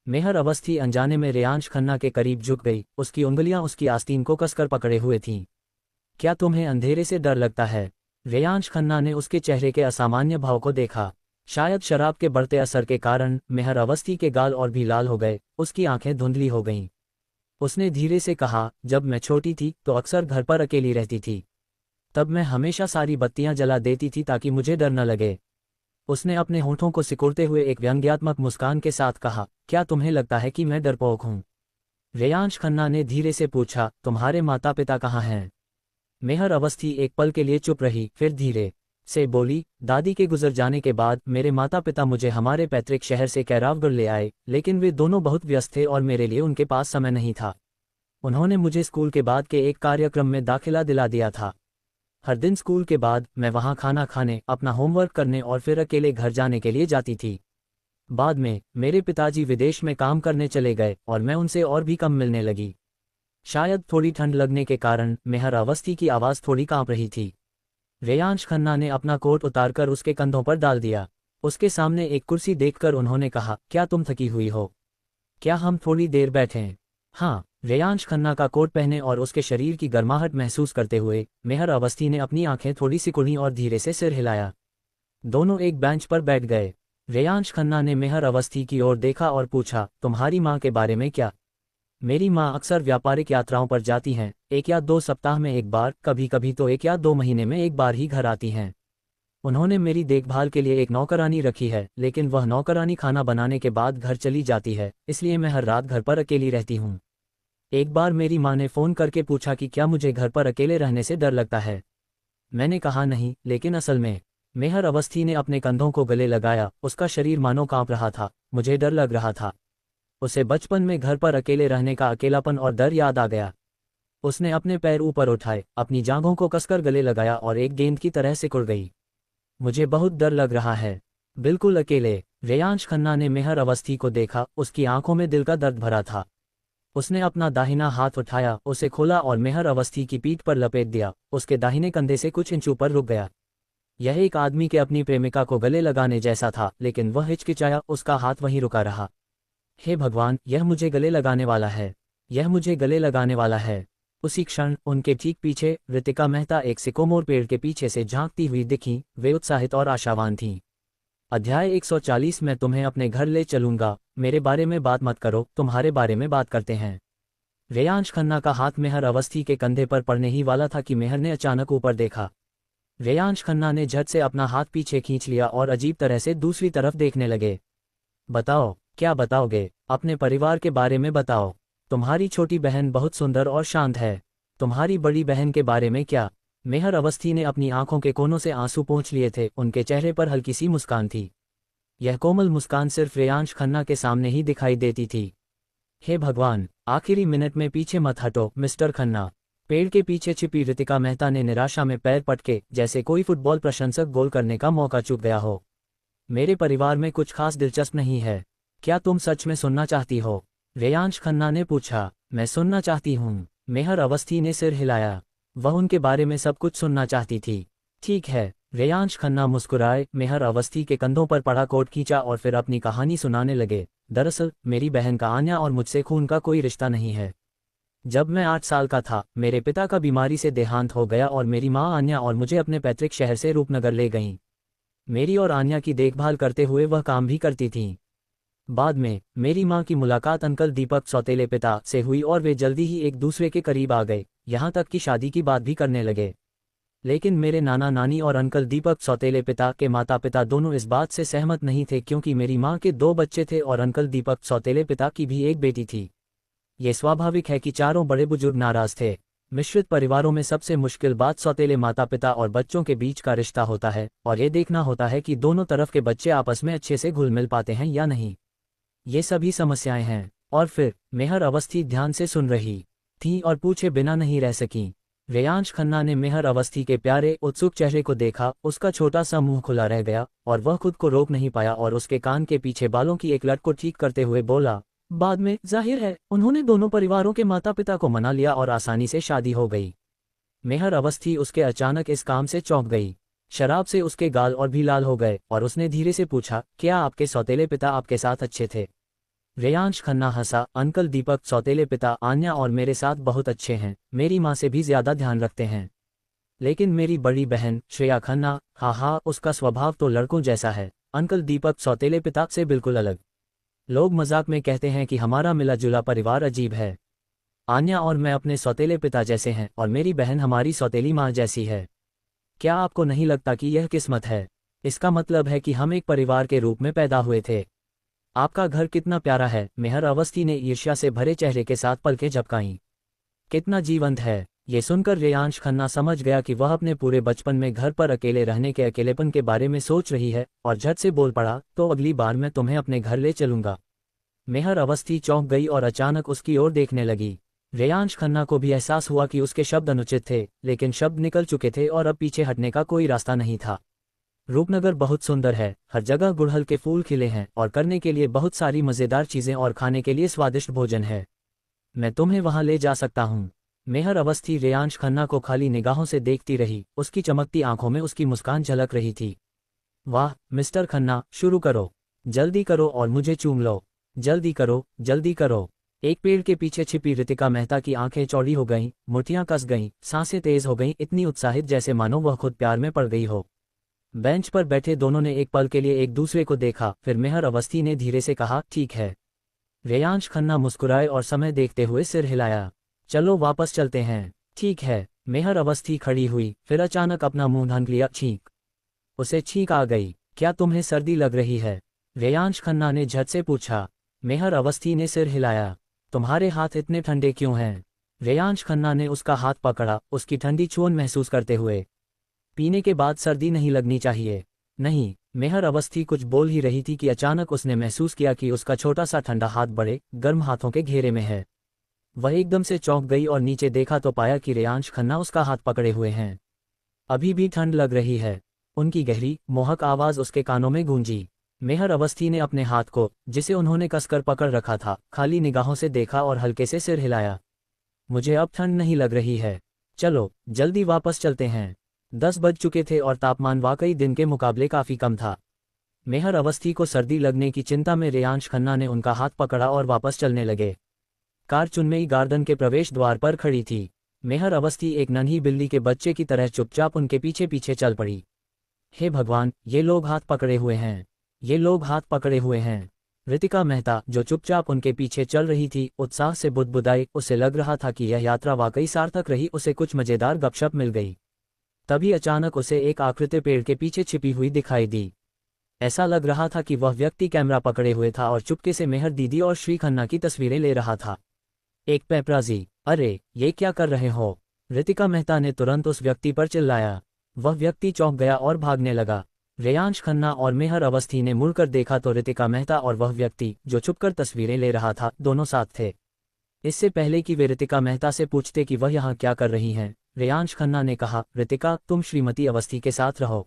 Speaker 1: मेहर अवस्थी अनजाने में रेयांश खन्ना के करीब झुक गई। उसकी उंगलियां उसकी आस्तीन को कसकर पकड़े हुए थीं। क्या तुम्हें अंधेरे से डर लगता है? रेयांश खन्ना ने उसके चेहरे के असामान्य भाव को देखा। शायद शराब के बढ़ते असर के कारण मेहर अवस्थी के गाल और भी लाल हो गए, उसकी आंखें धुंधली हो गईं। उसने धीरे से कहा, जब मैं छोटी थी तो अक्सर घर पर अकेली रहती थी। तब मैं हमेशा सारी बत्तियां जला देती थी ताकि मुझे डर न लगे। उसने अपने होठों को सिकुड़ते हुए एक व्यंग्यात्मक मुस्कान के साथ कहा, क्या तुम्हें लगता है कि मैं डरपोक हूं? रेयांश खन्ना ने धीरे से पूछा, तुम्हारे माता पिता कहाँ हैं? मेहर अवस्थी एक पल के लिए चुप रही, फिर धीरे से बोली, दादी के गुजर जाने के बाद मेरे माता पिता मुझे हमारे पैतृक शहर से कैरावगढ़ ले आए, लेकिन वे दोनों बहुत व्यस्त थे और मेरे लिए उनके पास समय नहीं था। उन्होंने मुझे स्कूल के बाद के एक कार्यक्रम में दाखिला दिला दिया था। हर दिन स्कूल के बाद मैं वहां खाना खाने, अपना होमवर्क करने और फिर अकेले घर जाने के लिए जाती थी। बाद में मेरे पिताजी विदेश में काम करने चले गए और मैं उनसे और भी कम मिलने लगी। शायद थोड़ी ठंड लगने के कारण मेहर अवस्थी की आवाज़ थोड़ी कांप रही थी। रेयांश खन्ना ने अपना कोट उतारकर उसके कंधों पर डाल दिया। उसके सामने एक कुर्सी देखकर उन्होंने कहा, क्या तुम थकी हुई हो? क्या हम थोड़ी देर बैठें? हाँ। रेयांश खन्ना का कोट पहने और उसके शरीर की गर्माहट महसूस करते हुए मेहर अवस्थी ने अपनी आंखें थोड़ी सिकुड़ी और धीरे से सिर हिलाया। दोनों एक बेंच पर बैठ गए। रेयांश खन्ना ने मेहर अवस्थी की ओर देखा और पूछा, तुम्हारी माँ के बारे में क्या? मेरी माँ अक्सर व्यापारिक यात्राओं पर जाती हैं, 1 या 2 सप्ताह में एक बार, कभी कभी तो 1 या 2 महीने में एक बार ही घर आती हैं। उन्होंने मेरी देखभाल के लिए एक नौकरानी रखी है, लेकिन वह नौकरानी खाना बनाने के बाद घर चली जाती है, इसलिए मैं हर रात घर पर अकेली रहती हूँ। एक बार मेरी माँ ने फ़ोन करके पूछा कि क्या मुझे घर पर अकेले रहने से डर लगता है। मैंने कहा नहीं, लेकिन असल में। मेहर अवस्थी ने अपने कंधों को गले लगाया, उसका शरीर मानो कांप रहा था। मुझे डर लग रहा था। उसे बचपन में घर पर अकेले रहने का अकेलापन और डर याद आ गया। उसने अपने पैर ऊपर उठाए, अपनी जांघों को कसकर गले लगाया और एक गेंद की तरह सिकुड़ गई। मुझे बहुत डर लग रहा है। बिल्कुल अकेले। रेयांश खन्ना ने मेहर अवस्थी को देखा, उसकी आंखों में दिल का दर्द भरा था। उसने अपना दाहिना हाथ उठाया, उसे खोला और मेहर अवस्थी की पीठ पर लपेट दिया। उसके दाहिने कंधे से कुछ इंच ऊपर रुक गया। यह एक आदमी के अपनी प्रेमिका को गले लगाने जैसा था, लेकिन वह हिचकिचाया, उसका हाथ वहीं रुका रहा। हे भगवान, यह मुझे गले लगाने वाला है। यह मुझे गले लगाने वाला है। उसी क्षण उनके ठीक पीछे ऋतिका मेहता एक सिकोमोर पेड़ के पीछे से झांकती हुई दिखीं। वे उत्साहित और आशावान थीं। अध्याय 140। मैं तुम्हें अपने घर ले चलूंगा। मेरे बारे में बात मत करो, तुम्हारे बारे में बात करते हैं। रेयांश खन्ना का हाथ मेहर अवस्थी के कंधे पर पड़ने ही वाला था कि मेहर ने अचानक ऊपर देखा। रेयांश खन्ना ने झट से अपना हाथ पीछे खींच लिया और अजीब तरह से दूसरी तरफ देखने लगे। बताओ, क्या बताओगे? अपने परिवार के बारे में बताओ। तुम्हारी छोटी बहन बहुत सुंदर और शांत है। तुम्हारी बड़ी बहन के बारे में क्या? मेहर अवस्थी ने अपनी आंखों के कोनों से आंसू पोंछ लिए थे। उनके चेहरे पर हल्की सी मुस्कान थी। यह कोमल मुस्कान सिर्फ रेयांश खन्ना के सामने ही दिखाई देती थी। हे भगवान, आखिरी मिनट में पीछे मत हटो मिस्टर खन्ना। पेड़ के पीछे छिपी ऋतिका मेहता ने निराशा में पैर पटके, जैसे कोई फुटबॉल प्रशंसक गोल करने का मौका चूक गया हो। मेरे परिवार में कुछ खास दिलचस्प नहीं है। क्या तुम सच में सुनना चाहती हो? रेयांश खन्ना ने पूछा। मैं सुनना चाहती हूँ। मेहर अवस्थी ने सिर हिलाया। वह उनके बारे में सब कुछ सुनना चाहती थी। ठीक है। रेयांश खन्ना मुस्कुराए, मेहर अवस्थी के कंधों पर पड़ा कोट खींचा और फिर अपनी कहानी सुनाने लगे। दरअसल मेरी बहन का आन्या और मुझसे खून का कोई रिश्ता नहीं है, जब मैं 8 साल का था, मेरे पिता का बीमारी से देहांत हो गया और मेरी माँ आन्या और मुझे अपने पैतृक शहर से रूपनगर ले गईं। मेरी और आन्या की देखभाल करते हुए वह काम भी करती थीं। बाद में मेरी माँ की मुलाकात अंकल दीपक सौतेले पिता से हुई और वे जल्दी ही एक दूसरे के करीब आ गए, यहाँ तक कि शादी की बात भी करने लगे। लेकिन मेरे नाना नानी और अंकल दीपक सौतेले पिता के माता पिता दोनों इस बात से सहमत नहीं थे, क्योंकि मेरी माँ के 2 बच्चे थे और अंकल दीपक सौतेले पिता की भी एक बेटी थी। ये स्वाभाविक है कि चारों बड़े बुजुर्ग नाराज थे। मिश्रित परिवारों में सबसे मुश्किल बात सौतेले माता पिता और बच्चों के बीच का रिश्ता होता है, और ये देखना होता है कि दोनों तरफ के बच्चे आपस में अच्छे से घुल मिल पाते हैं या नहीं। ये सभी समस्याएं हैं। और फिर मेहर अवस्थी ध्यान से सुन रही थी और पूछे बिना नहीं रह सकी। रेयांश खन्ना ने मेहर अवस्थी के प्यारे उत्सुक चेहरे को देखा, उसका छोटा सा मुंह खुला रह गया और वह खुद को रोक नहीं पाया और उसके कान के पीछे बालों की एक लट को ठीक करते हुए बोला, बाद में जाहिर है उन्होंने दोनों परिवारों के माता पिता को मना लिया और आसानी से शादी हो गई। मेहर अवस्थी उसके अचानक इस काम से चौंक गई। शराब से उसके गाल और भी लाल हो गए और उसने धीरे से पूछा, क्या आपके सौतेले पिता आपके साथ अच्छे थे? रेयांश खन्ना हंसा, अंकल दीपक सौतेले पिता आन्या और मेरे साथ बहुत अच्छे हैं, मेरी माँ से भी ज्यादा ध्यान रखते हैं। लेकिन मेरी बड़ी बहन श्रेया खन्ना, हाँ उसका स्वभाव तो लड़कों जैसा है, अंकल दीपक सौतेले पिता से बिल्कुल अलग। लोग मजाक में कहते हैं कि हमारा मिला जुला परिवार अजीब है। आन्या और मैं अपने सौतेले पिता जैसे हैं और मेरी बहन हमारी सौतेली माँ जैसी है। क्या आपको नहीं लगता कि यह किस्मत है? इसका मतलब है कि हम एक परिवार के रूप में पैदा हुए थे। आपका घर कितना प्यारा है, मेहर अवस्थी ने ईर्ष्या से भरे चेहरे के साथ पलकें झपकाईं। कितना जीवंत है। ये सुनकर रेयांश खन्ना समझ गया कि वह अपने पूरे बचपन में घर पर अकेले रहने के अकेलेपन के बारे में सोच रही है और झट से बोल पड़ा, तो अगली बार मैं तुम्हें अपने घर ले चलूंगा। मेहर अवस्थी चौंक गई और अचानक उसकी ओर देखने लगी। रेयांश खन्ना को भी एहसास हुआ कि उसके शब्द अनुचित थे, लेकिन शब्द निकल चुके थे और अब पीछे हटने का कोई रास्ता नहीं था। रूपनगर बहुत सुंदर है, हर जगह गुड़हल के फूल खिले हैं और करने के लिए बहुत सारी मज़ेदार चीज़ें और खाने के लिए स्वादिष्ट भोजन है। मैं तुम्हें वहां ले जा सकता हूँ। मेहर अवस्थी रेयांश खन्ना को खाली निगाहों से देखती रही, उसकी चमकती आंखों में उसकी मुस्कान झलक रही थी। वाह मिस्टर खन्ना, शुरू करो, जल्दी करो और मुझे चूम लो, जल्दी करो जल्दी करो। एक पेड़ के पीछे छिपी रितिका मेहता की आंखें चौड़ी हो गईं, मुठियां कस गईं, सांसें तेज हो गईं, इतनी उत्साहित जैसे मानो वह खुद प्यार में पड़ गई हो। बेंच पर बैठे दोनों ने एक पल के लिए एक दूसरे को देखा, फिर मेहर अवस्थी ने धीरे से कहा, ठीक है। रेयांश खन्ना मुस्कुराए और समय देखते हुए सिर हिलाया। चलो वापस चलते हैं। ठीक है। मेहर अवस्थी खड़ी हुई, फिर अचानक अपना मुंह ढक लिया। छींक। उसे छींक आ गई। क्या तुम्हें सर्दी लग रही है? रेयांश खन्ना ने झट से पूछा। मेहर अवस्थी ने सिर हिलाया। तुम्हारे हाथ इतने ठंडे क्यों हैं? रेयांश खन्ना ने उसका हाथ पकड़ा, उसकी ठंडी छून महसूस करते हुए। पीने के बाद सर्दी नहीं लगनी चाहिए। नहीं। मेहर अवस्थी कुछ बोल ही रही थी कि अचानक उसने महसूस किया कि उसका छोटा सा ठंडा हाथ बड़े गर्म हाथों के घेरे में है। वह एकदम से चौंक गई और नीचे देखा तो पाया कि रेयांश खन्ना उसका हाथ पकड़े हुए हैं। अभी भी ठंड लग रही है। उनकी गहरी मोहक आवाज उसके कानों में गूंजी। मेहर अवस्थी ने अपने हाथ को, जिसे उन्होंने कसकर पकड़ रखा था, खाली निगाहों से देखा और हल्के से सिर हिलाया। मुझे अब ठंड नहीं लग रही है। चलो जल्दी वापस चलते हैं। 10 बज चुके थे और तापमान वाकई दिन के मुकाबले काफी कम था। मेहर अवस्थी को सर्दी लगने की चिंता में रेयांश खन्ना ने उनका हाथ पकड़ा और वापस चलने लगे। कार चुनमई गार्डन के प्रवेश द्वार पर खड़ी थी। मेहर अवस्थी एक नन्ही बिल्ली के बच्चे की तरह चुपचाप उनके पीछे पीछे चल पड़ी। हे भगवान, ये लोग हाथ पकड़े हुए हैं, ये लोग हाथ पकड़े हुए हैं। रितिका मेहता, जो चुपचाप उनके पीछे चल रही थी, उत्साह से बुदबुदाई। उसे लग रहा था कि यह यात्रा वाकई सार्थक रही। उसे कुछ मजेदार गपशप मिल गई। तभी अचानक उसे एक आकृति पेड़ के पीछे छिपी हुई दिखाई दी। ऐसा लग रहा था कि वह व्यक्ति कैमरा पकड़े हुए था और चुपके से मेहर दीदी और श्री खन्ना की तस्वीरें ले रहा था। एक पेपराजी। अरे ये क्या कर रहे हो? रितिका मेहता ने तुरंत उस व्यक्ति पर चिल्लाया। वह व्यक्ति चौंक गया और भागने लगा। रेयांश खन्ना और मेहर अवस्थी ने मुड़कर देखा तो रितिका मेहता और वह व्यक्ति जो छुपकर तस्वीरें ले रहा था, दोनों साथ थे। इससे पहले कि वे रितिका मेहता से पूछते कि वह यहाँ क्या कर रही हैं, रेयांश खन्ना ने कहा, रितिका तुम श्रीमती अवस्थी के साथ रहो।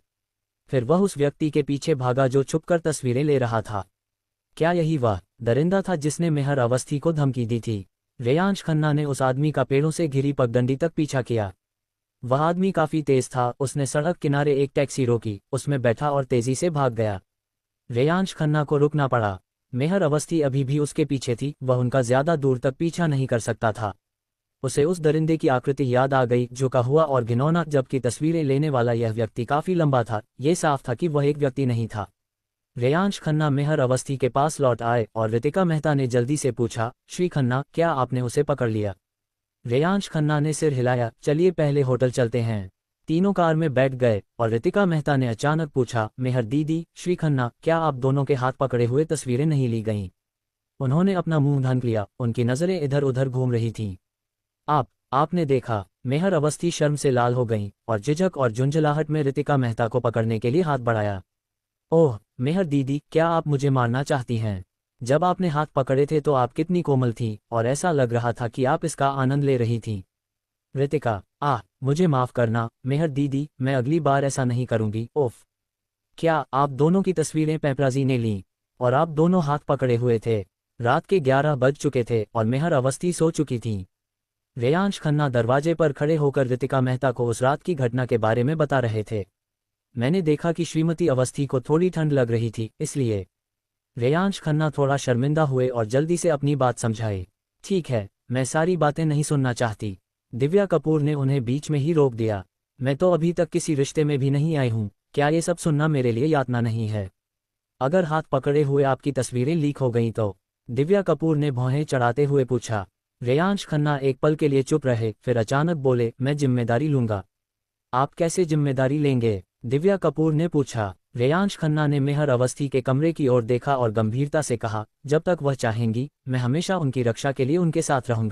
Speaker 1: फिर वह उस व्यक्ति के पीछे भागा जो छुपकर तस्वीरें ले रहा था। क्या यही वह दरिंदा था जिसने मेहर अवस्थी को धमकी दी थी? रेयांश खन्ना ने उस आदमी का पेड़ों से घिरी पगडंडी तक पीछा किया। वह आदमी काफी तेज था। उसने सड़क किनारे एक टैक्सी रोकी, उसमें बैठा और तेजी से भाग गया। रेयांश खन्ना को रुकना पड़ा। मेहर अवस्थी अभी भी उसके पीछे थी। वह उनका ज्यादा दूर तक पीछा नहीं कर सकता था। उसे उस दरिंदे की आकृति याद आ गई जो का हुआ और घिनौना, जबकि तस्वीरें लेने वाला यह व्यक्ति काफी लंबा था। ये साफ था कि वह एक व्यक्ति नहीं था। रेयांश खन्ना मेहर अवस्थी के पास लौट आए और रितिका मेहता ने जल्दी से पूछा, श्री खन्ना, क्या आपने उसे पकड़ लिया? रेयांश खन्ना ने सिर हिलाया। चलिए पहले होटल चलते हैं। तीनों कार में बैठ गए और रितिका मेहता ने अचानक पूछा, मेहर दीदी, श्री खन्ना, क्या आप दोनों के हाथ पकड़े हुए तस्वीरें नहीं ली गईं? उन्होंने अपना मुंह ढक लिया, उनकी नजरें इधर उधर घूम रही थीं। आपने देखा? मेहर अवस्थी शर्म से लाल हो गईं और झिझक और झुंझलाहट में रितिका मेहता को पकड़ने के लिए हाथ बढ़ाया। ओह मेहर दीदी, क्या आप मुझे मारना चाहती हैं? जब आपने हाथ पकड़े थे तो आप कितनी कोमल थीं और ऐसा लग रहा था कि आप इसका आनंद ले रही थीं। रितिका, मुझे माफ करना मेहर दीदी, मैं अगली बार ऐसा नहीं करूंगी। ओफ, क्या आप दोनों की तस्वीरें पेपराजी ने लीं? और आप दोनों हाथ पकड़े हुए थे। रात के 11 बज चुके थे और मेहर अवस्थी सो चुकी थीं। रेयांश खन्ना दरवाजे पर खड़े होकर रितिका मेहता को उस रात की घटना के बारे में बता रहे थे। मैंने देखा कि श्रीमती अवस्थी को थोड़ी ठंड लग रही थी, इसलिए। रेयांश खन्ना थोड़ा शर्मिंदा हुए और जल्दी से अपनी बात समझाए। ठीक है, मैं सारी बातें नहीं सुनना चाहती। दिव्या कपूर ने उन्हें बीच में ही रोक दिया। मैं तो अभी तक किसी रिश्ते में भी नहीं आई हूँ, क्या ये सब सुनना मेरे लिए यातना नहीं है? अगर हाथ पकड़े हुए आपकी तस्वीरें लीक हो गईं तो? दिव्या कपूर ने भौहें चढ़ाते हुए पूछा। रेयांश खन्ना एक पल के लिए चुप रहे, फिर अचानक बोले, मैं जिम्मेदारी लूंगा। आप कैसे जिम्मेदारी लेंगे? दिव्या कपूर ने पूछा। रेयांश खन्ना ने मेहर अवस्थी के कमरे की ओर देखा और गंभीरता से कहा, जब तक वह चाहेंगी, मैं हमेशा उनकी रक्षा के लिए उनके साथ रहूंगा।